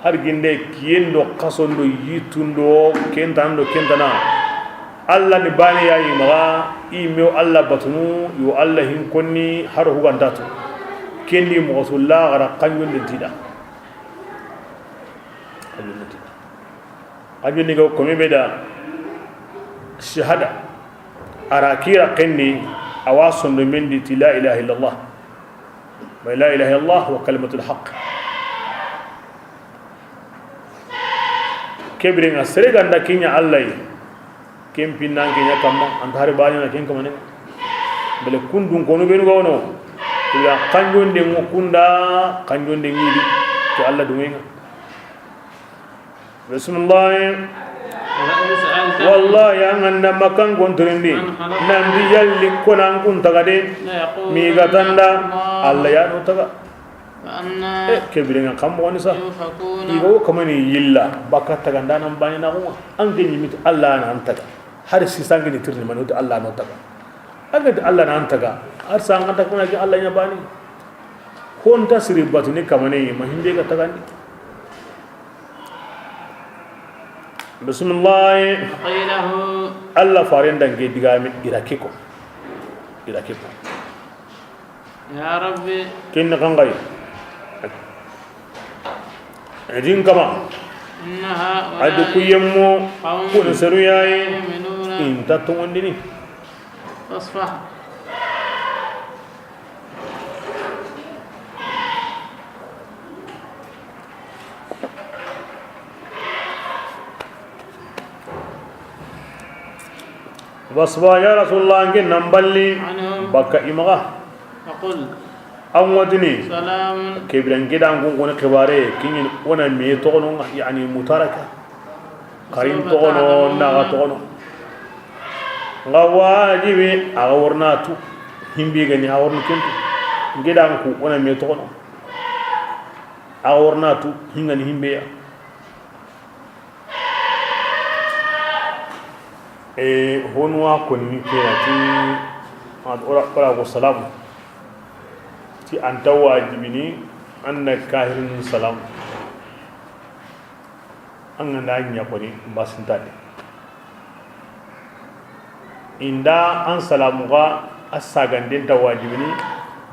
har ginde kiyendo kasondo yitundo kentando kentana Allah ni bani ya imara imeo Allah batunu yo Allah hin konni har hugandatu kendi mo rasulallah gara kanjon ni tida kanjon ni go komebeda shahada arakira kendi awason min di la ilaha illallah wa la ilaha illallah wa kalimatul haqq kebrin asre ganda kinya allah kempi nange nya kamma antare bani na ken kamane bele kundun kono benu gono ya kanjonde ngokunda kanjonde ngidi to allah dumenga bismillah wallahi an anda makan gontrindi nambi yalli konan kun tagade mi gatanda alla ya no taga kebirenga kam woni sa igo kamani yilla baka taganda nan bani na ko an gani mit alla na antaga har si sangini tirni manu alla no taga aga alla na antaga har sanga ta kuna ki alla nya bani kon tasri batuni kamane mahinde ga tagandi bismillah Allah farin dange diga min irakiko ya rabbi kin kangai ajin kama adu kuyemmo kun saru yayi in tatun wandini fasfah wasba ya rasulullah nge nambali baka imaga aqul amwadini salam kebran gidan gungun khibare kinyin wana me tono yani mutaraka karim tono na tono ngawajibi awrnatu himbi gani awrnu kentu gidan ku wana me tono awrnatu hingani himbe ya honwa konni kiyati ora ko salam ti anta wajibini anna kahirin salam an na nya ko ni basintade inda an salamu ga asagandin ta wajibini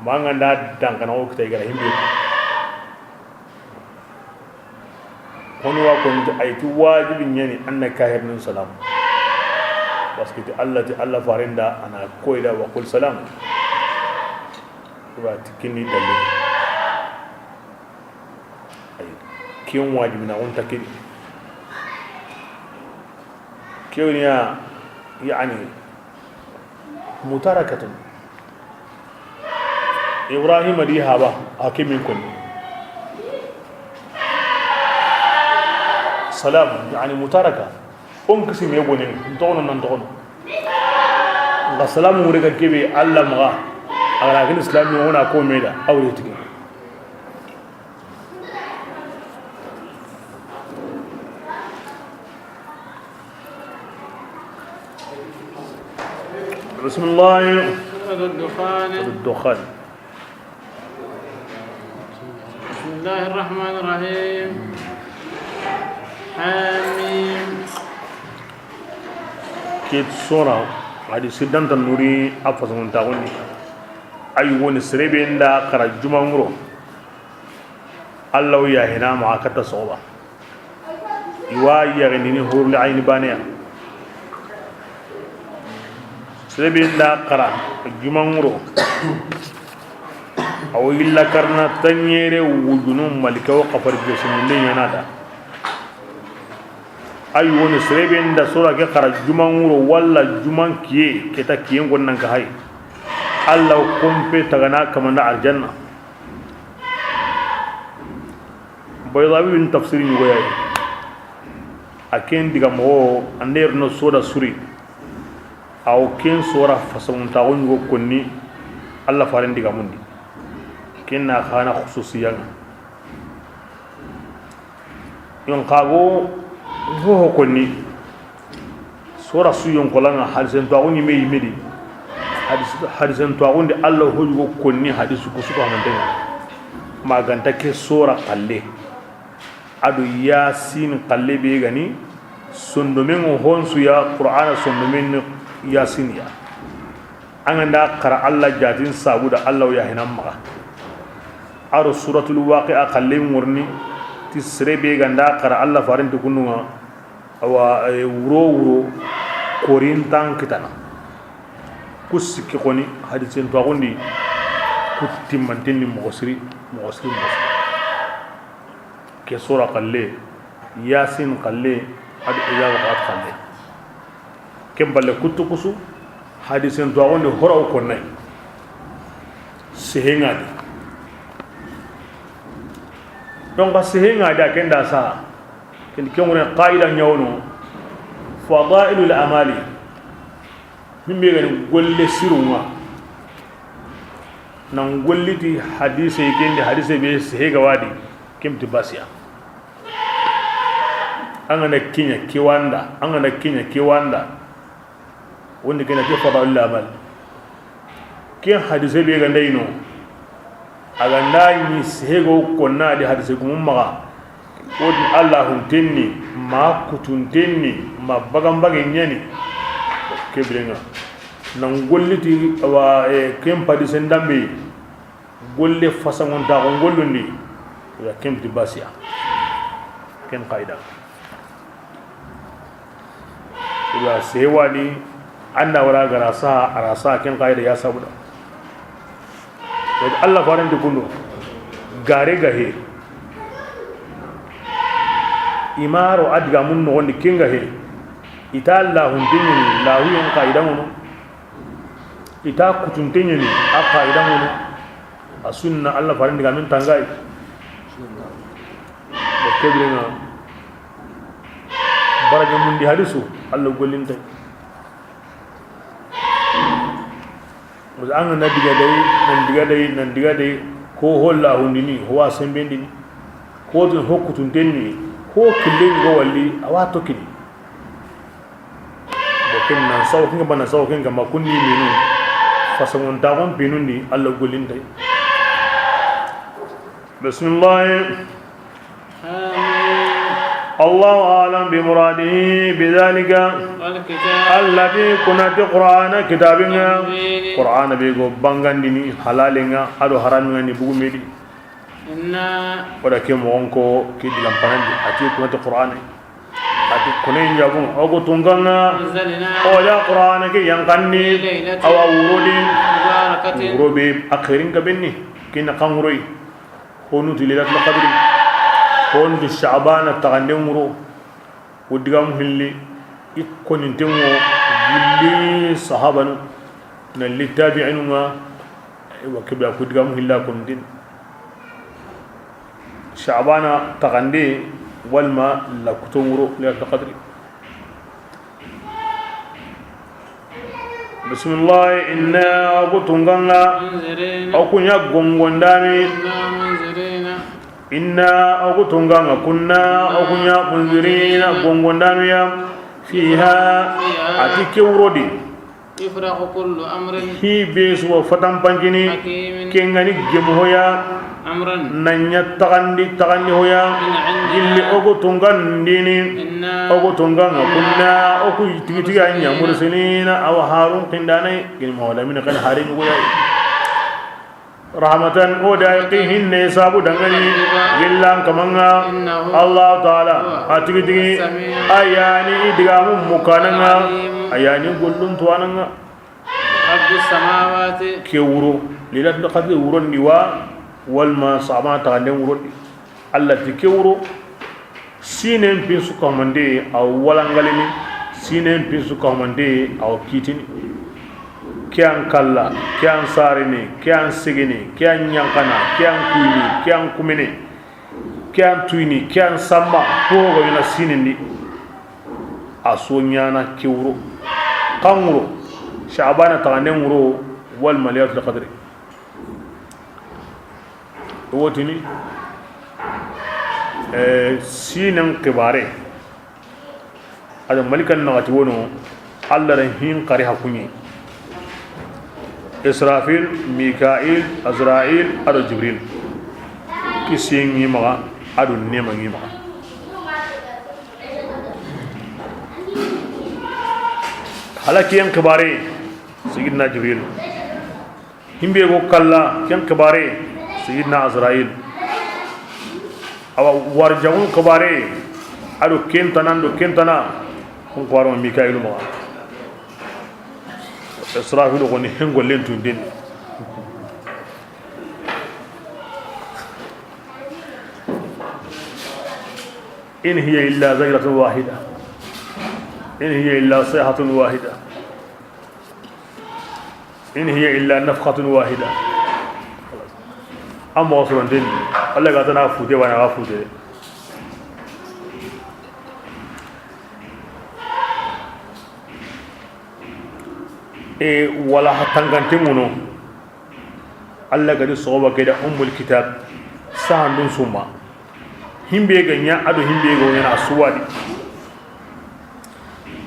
manganda dankana o kitay gara himbe honwa konni ayti wajibin yani anna kahirin salam parce que Allah farinda ana koida wa kul salam wa tikini dalu ay kiyon wajibi na on takini kiyon ya yani mutarakatun ibrahim di haba hakimin kun salam yani mutaraka on kisi me gonen tono nan tono ga salamu rega kebe Allah maga agara kin islami wona ko meda awre tike bismillah الدخان بسم الله الرحمن الرحيم حميم كيت سورة هذه سيدان تنوري أفضل من تقولي ay woni serebe nda kara jumanguro Allah ya hina ma kata soba iwa yarini hurul ayn baniya serebe nda kara jumanguro aw illa karna tanyere wujunum malika wa qafar jesun linyanada ay woni serebe nda sura ke kara jumanguro walla juman kiye keta kiyen gonnan ka hay Allah kumpe tagana kamanda aljanna baydawi bin tafsiri ni goyay aken diga mo ander no sura suri aw ken sura fason taawon go konni Allah faran diga mundi kenna khana khususiyan yon qago ho konni sura suyon kolanga halsen taawon ni meyi medi hadisan to agunde Allah hojugo konni hadisu ko suko amantenga maganta ke sura qalle adu yasin qalle be gani sondomen honsu ya qur'ana sondomen yasin ya anganda qara Allah jatin sabuda Allah ya hinam maga aro suratul waqi'a qalle murni tisre be ganda qara Allah farinti kununga awa wuro korintan kitana kusiki koni hadisen to agundi kutimantini mogosri ke sura qalle yasin qalle adu ijaba qat qalle kemballe kutukusu hadisen to agundi horo ko nay sehengadi donc sehengadi akenda sa ken kemune qaida nyawno fadailul amali mimbe gani golle sirunwa nan golliti hadise kende hadise be sehega wadi kemti basiya angana kinya kiwanda wonde kena ke fadal amal ken hadise be ganda ino aganda ni sehego konna di hadise kum maga wodi allahun tenni ma kutun tenni ma bagambage nyani kebrenga nan golliti wa kempa di sendambe golle fasangon ta on gollundi ya kemti basiya ken qaida ila sewani anda wala garasa arasa ken qaida ya sabuda wad Allah faran de kundo gare gahe imaro adga mun no wondi kinga he ita Allah hundini lahu yan qaida mun ita kutuntenye ni aka idan wono asunna Allah faran diga min tangai bakebrenga baraga mundi hadisu Allah golinta muzanga na diga dai ko holla hundini huwa sembendini ko dun hokutuntenni ko killen go walli awato kini bokin nan saw kinga bana saw kinga makunni minu fasangon tagon pinundi Allah golinta bismillah الله أعلم بمراده بذلك الذي كنا قرآن كتابنا قرآن بيجو بانغانديني حلالنا أدو حرامنا نبغو ميدي ولكن مونكو كيد لامباندي أتي كنا قرآن أتي كنا يجابون أو تونغانا أو يا قرآن كي ينقني أو ورودي أخيرين كبني كنا كانغروي هونو تليلات القدر هون في الشعبان تغنمرو ودغام هلي يكون انتمو جلي صحابنا نلي تابعينما وكبا كدغام هلا كنتين شعبان تغندي والما لا كتمرو لا تقدري بسم الله إنا أبوتونغانا أو كنيا غونغوندامي إنا أغتونغا كنا أغنيا منذرين بونغونداميا فيها أتيكي ورودي يفرق كل أمر هي بيس وفتن بانجيني كينغاني جمهويا أمرا نانيا تغندي هويا اللي أغتونغا نديني أغتونغا كنا أغو تيجي أنيا مرسلين أو هارون قنداني كلمة هذا من كان هارين ويا rahmatan o da yaqihin ne sabu dangani gillan kamanga Allah taala atigi ayani digamu mukananga ayani gollun tuananga رب السماوات كيورو ليلة القدر ورون نوا والما سما تغني ورون الله تكيورو سينين بيسو كماندي أو ولانغاليني سينين بيسو كماندي أو كيتيني كيان كلا كيان ساريني كيان سيجيني كيان يانكانا كيان كويني كيان كوميني كيان تويني كيان سما هو غينا سينين دي أسونيانا كيورو كامورو شعبان تغني مرو والمليات القدر وتني سينن كباري هذا ملك النغتي ونو الله رهين قريها كوني إسرافيل ميكائيل أزرائيل أدو جبريل كسين يمغا أدو نيما يمغا هلا كيان كباري سيدنا جبريل هم بيقول كلا كان كباري سيدنا عزرائيل أو ورجعون كباري أدو كنتنا هم كبارون ميكائيل ما إسرافيل غني هنقول لين تندين إن هي إلا زجرة واحدة إن هي إلا صيحة واحدة إن هي إلا نفخة واحدة أما وصلنا دين الله قاتنا فوتي وانا فوتي ولا هتنغنتي منو الله قد صوبا كده الكتاب ساندون سوما هم بيغنيا أدو هم بيغنيا أسوادي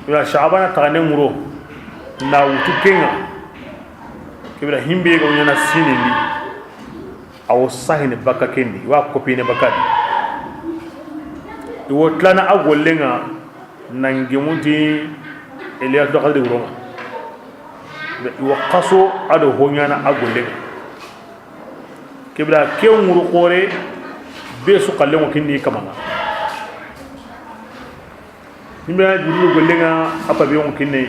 يا شعبنا تغني مرو ناوتو كينا كبيرا هيمبي غو يانا سيني او ساين باكا كيندي وا كوبيني باكادي دو تلانا اول لينا نانغي مونتي الياس دو خالدي روما وقاسو ادو هونيانا اول لينا كبيرا كيو مورو خوري بيسو قالمو كيندي كمانا هيمبي جورو غولينا ابا بيون كيندي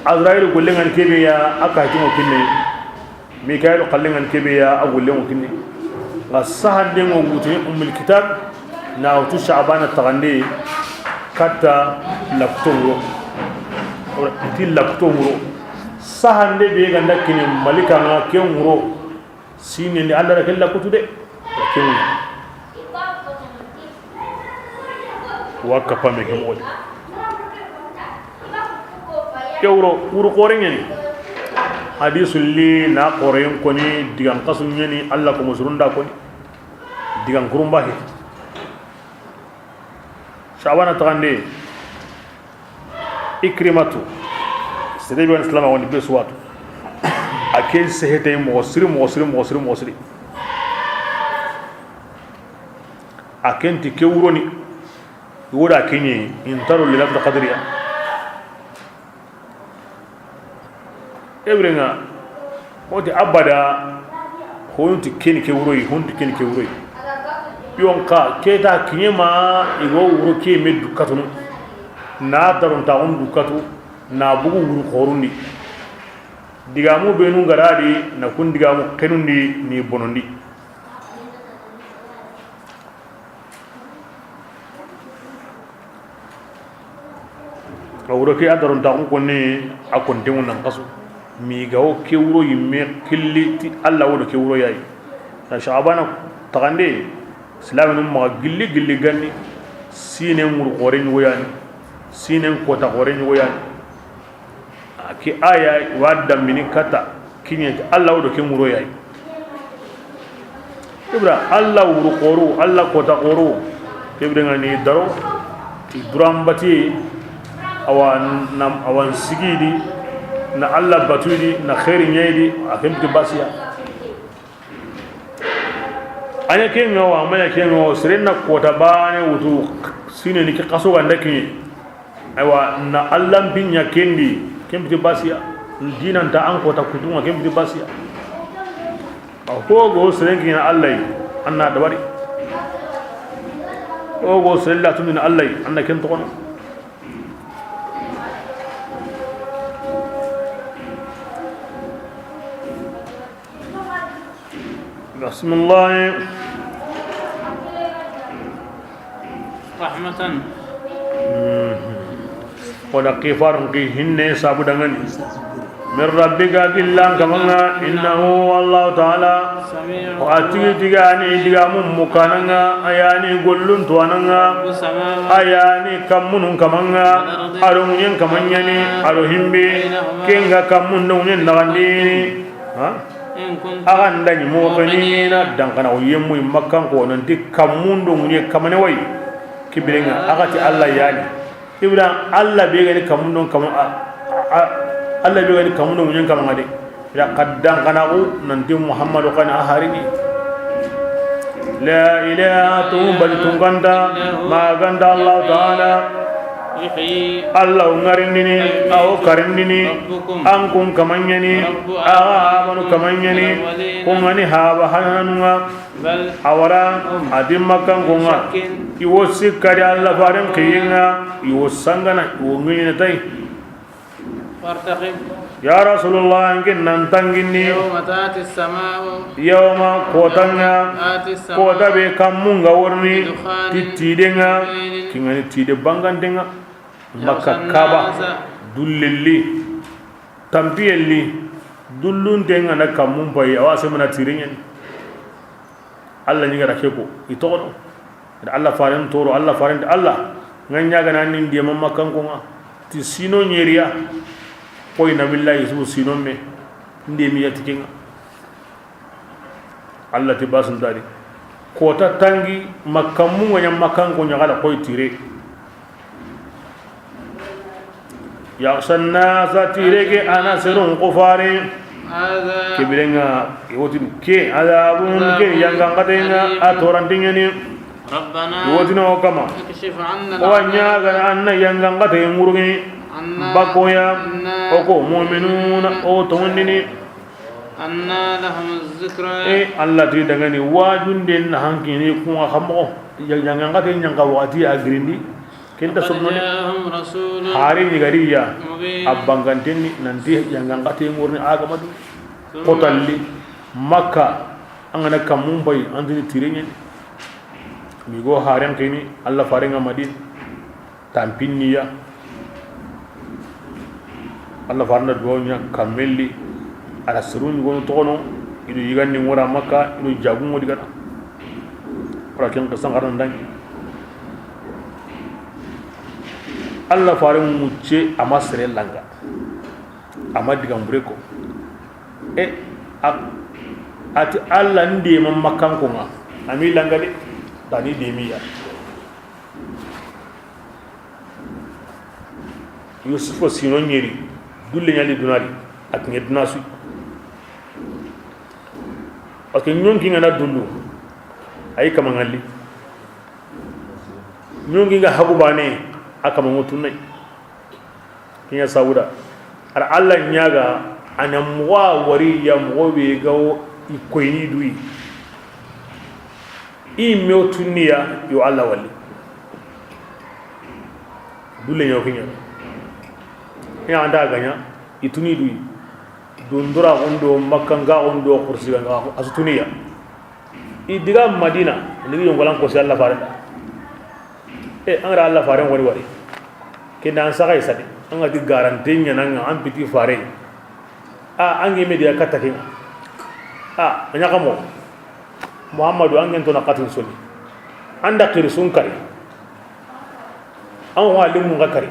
Azrail gollengan kebe ya aka hakimo kinne Mikael qallengan kebe ya agollengo kinne la sahande ngo wutu kitab na wutu Sha'ban tagande kata laptoro ora ti laptoro sahande be ganda kinne malika na kenwuro sine ni Allah rakella kutude kenwuro wakafa me kemode kewro wuru korengeni hadisul li na koren koni digan qasun yani Allah ko musrunda koni digan kurumba he Sha'ban tagande ikrimatu sede bi islam woni beswatu akel sehete mo siri akenti kewro ni woda kenyi intaro lilatul qadriya ebrenga oti abada honti keni ke wuroi yonka keta kinyema igo wuro ke meddu katunu na daron ta on dukatu na bugu wuro khorundi digamu benu garadi na kun digamu kenundi ni bonondi wuro ke adaron ta ko ne akon demu nan kasu mi gawo ke wuro yimme killiti Allah wodo ke wuro yayi na Sha'ban tagande islamin ma gilli ganni sine mur qoren woyani sine ko ta qoren woyani ki aya wadda mini kata kinyati Allah wodo ke wuro yayi ibra Allah wuro qoru Allah ko ta qoru ibra ngani daro ti durambati awan sigidi na Allah batudi na khairin yayi akan tibasiya anya kenga wa maya kenga wa sirenna kota bane wutu sine ni kaso ganda kinyi aywa na Allah binya kendi kemti basiya dinan ta an kota kutuma kemti basiya go serenki na Allah anna dabari go serella tun na Allah anna ken to kono bismillah rahmatan wala qifarun ki hinne sabu dangani min rabbika billan kamanga innahu wallahu ta'ala sami'un wa tigani digam mukananga ayani gollun tuananga ayani kamunun kamanga arun yen kamanyani aro himbe kenga kamunun yen nagandi ha in kuntum agan dani mo kanina dankana yemmu makkan ko non dik kamundun yen kamane way kibirenga agati Allah yani ibra Allah be gani kamundun kam Allah be gani kamundun yen kamanga de ya qaddan kana u nanti Muhammadu kana harini la ilaha bal tunganda ma ganda Allah taala yuhyi Allah ngarindini aw karindini angkum kamanyani amanu kamanyani kungani haba hananunga bal awara adimmakan kunga iwosi kari Allah faran kiyinga iwosangana iwongini tai fartaqib ya Rasulullah ingin nantangini yawma ta'ti as-samaa'u yawma kotanga ta'ti as-samaa'u kota be kamunga warni titidenga kingani tide bangandenga makka kaba dullelli tampiyelli dullun denga na kamun bai awase mana tiringen Allah ni gara keko itono da Allah faran toro Allah faran da Allah nganya ga nan ndi mamma kan ko ti sino nyeriya koy na billahi su sino me ndi mi yatikinga Allah ti basun dari ko ta tangi makamu nganya makan ko nyagala koy tire ya sanna sa tire ke ana serun qufari hadha kibirenga iwotin ke adabun ke yanga ngatenga atoran tingani rabbana iwotin o kama ikshif 'anna wanya ga anna yanga ngate ngurugi bakoya oko mu'minuna o tondini anna lahum az-zikra Allah ti dangani wajunde na hankini kuma khamo yanga ngate nyanga wati agrindi kenta subnone ja'ahum rasulun hari ni gariya mubin abangantenni nanti yanga ngate ngurni aga madu kotalli makka angana kamum bay andini tirenyen mi go haren kini Allah farenga madin tampinniya Allah farna donya kamelli ala surun go tono idu yigandi ngora makka idu jagun wodi gata ora ken kasan garan dan Allah faren mucce amasre langa amadiga mbreko ati Allah ndi man makkan ko ma ami langa de tani de miya Yusuf sino nyeri dulle nyali dunali ak ngedna su parce que ñonki ngana dullu ay kama ngalli ñonki nga habu bane akama ngotunay kinya sauda ar Allah nyaga anam wa wari ya mwobe gawo ikoyni dui i mewtuniya yo Allah wali dulle nyokinya ya anda ganya ituni dui dundura ondo makanga ondo kursi nga asutuniya idiga Madina ndigi yongolan ko si Allah farenda angara Allah faren wari wari kenda an sagai sadi anga di garante nyananga an piti fare angi media katake anyaka mo Muhammadu angen to nakatin soli anda kirsun kari an wa limun ngakari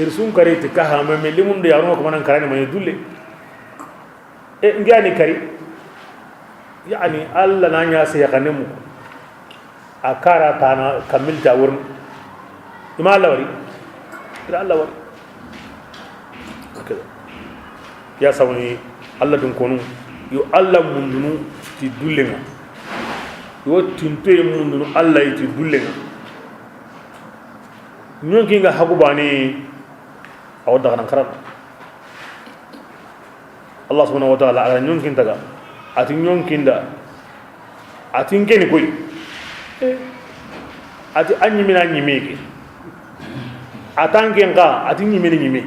kirsun kari tikaha me limun de yaruno ko manan karani man dulle ngani kari yani Allah nanya sai yakanemu akara tana kamilta wurin ima Allah wari ila Allah wari kaza ya sawni Allah dun konu yo Allah mundunu ti dullenga yo tinte mundunu Allah ti dullenga nyonki nga hagu bani awda kan karam Allah subhanahu wa ta'ala ala nyonki taga ati ñonkinda ati ngeni koy ati anyimina nyimeke atangen ka ati nyimini nyime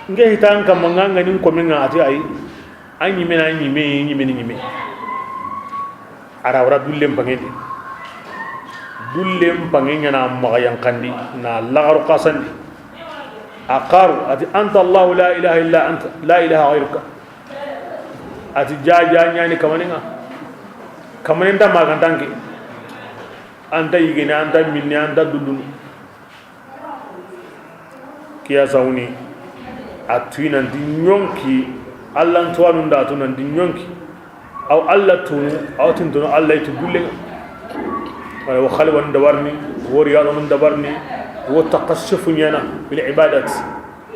nge hitan kam nganga nin ko min ati ay anyimina nyime ara wara dullem bangedi dullem bangenya na magayan kandi na lagaru qasandi aqaru ati anta allah la ilaha illa anta la ilaha ghayruka ati jaja nyani kamaninda magantanke anta yigene anta minni anta dulluni kiya sawni atwina ndi nyonki allah tuwanu nda tunan ndi nyonki aw allah tunu aw tintono allah itu dulle wala wa khalwan dabarni wa riyadun dabarni wa taqashshufu yana bil ibadat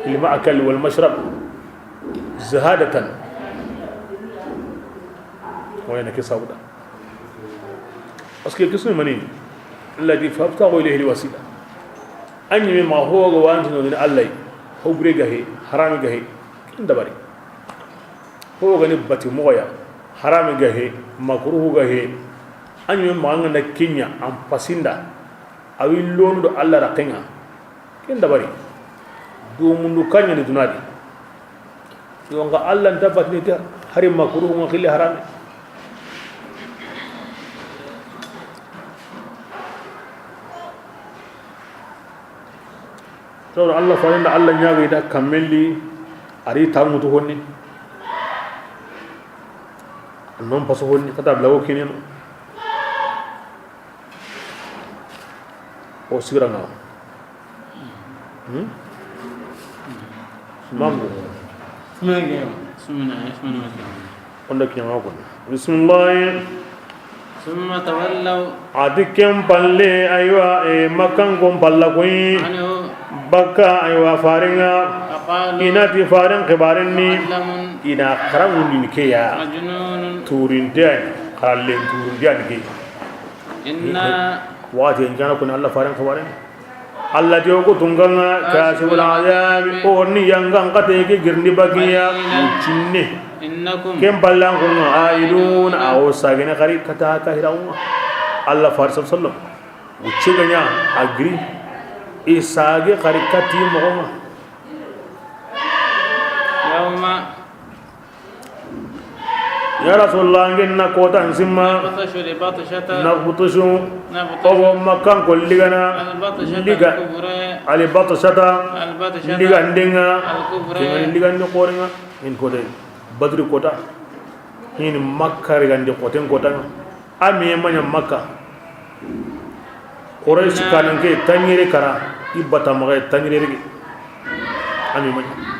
bil ma'kal wal mashrab zahadatan wa yana kisawda aske kisnu mani alladhi fabtaghu ilayhi alwasila anyi ma huwa wa antino min allah ho bregahe harami gahe dabari ho gani bati moya harami gahe makruhu gahe anyi ma ngana kinya am pasinda awi londo allah rakenga kin dabari do mundu kanya ni dunadi yo nga allah dabat ni ta hari makruhu ngili harami so Allah farinda Allah nyaaga ida kamelli ari tamutu honni non paso honni kata blawo kineno o siranga mambo onda kiyama ko bismillah summa tawallaw adikem palle aywa makan gom palla koy bakka aywa faringa ina ti farin khibarinni ina karamun ke ya turin dan khallen turun dan ke inna wati jana kun Allah farin khibarin Allah jo ko tunganga kasibul azab onni yangan kate ke girni bagiya cinne innakum kem ballan kun aidun aw sagina khari kata ka hirawu Allah faris sallallahu ucce ganya agri isage kharikati mo yawma ya rasulullah ngenna kota nsimma batashu li batashata nabutushu aw makan kolligana liga ali batashata liga ndenga liga ni korenga in kode badri kota hin makkar gande koten kota ami manya makka quraish kanan ke tanyire kara ibata maga tanyire rigi ami manya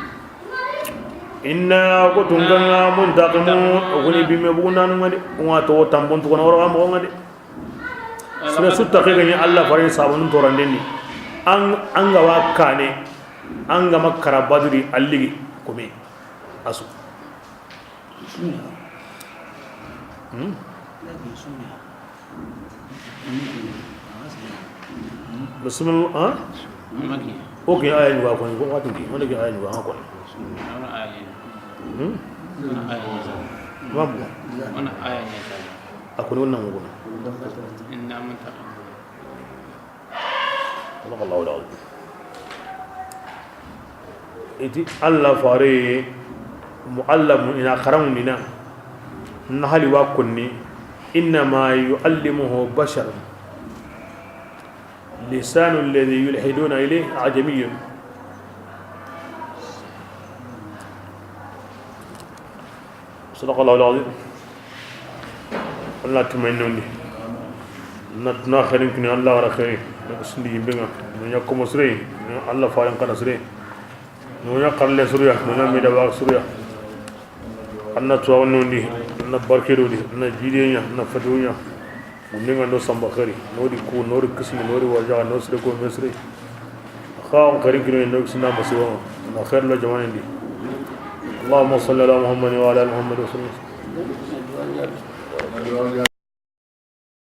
inna ko tunganga muntaqimun oguni bimme buguna ngade wa to tambon to kono wara mo ngade sura sutta ke gani Allah farin sabun to randeni an ga wakane an ga makkara badri alligi kome asu bismillah oke ayen wa ko ko watingi wala ke ayen wa ko mambo wana aya nyata akuni wannan ngona inna muntaqim Allahu ta'ala iti Allah fare muallim ina kharam mina nahali wa kunni inna ma yuallimuhu bashar لسان الذي يلحدون إليه عجمي صدق الله العظيم الله تمنوني نتنا خيرين كني الله ورا خيرين نسني يبينا نياكم سري الله فاين كنا سري نويا قرل سريا نويا ميدا باغ سريا أنا توانوني أنا بركيروني أنا جيدينيا أنا فتويا ونيغا نو سامبا خيري نوري كو نوري كسمي نوري وجا نو سري كو مسري خاون خيرين كني نو سنا مسوا أنا خير لا جوان دي اللهم صل على محمد وعلى ال محمد وسلم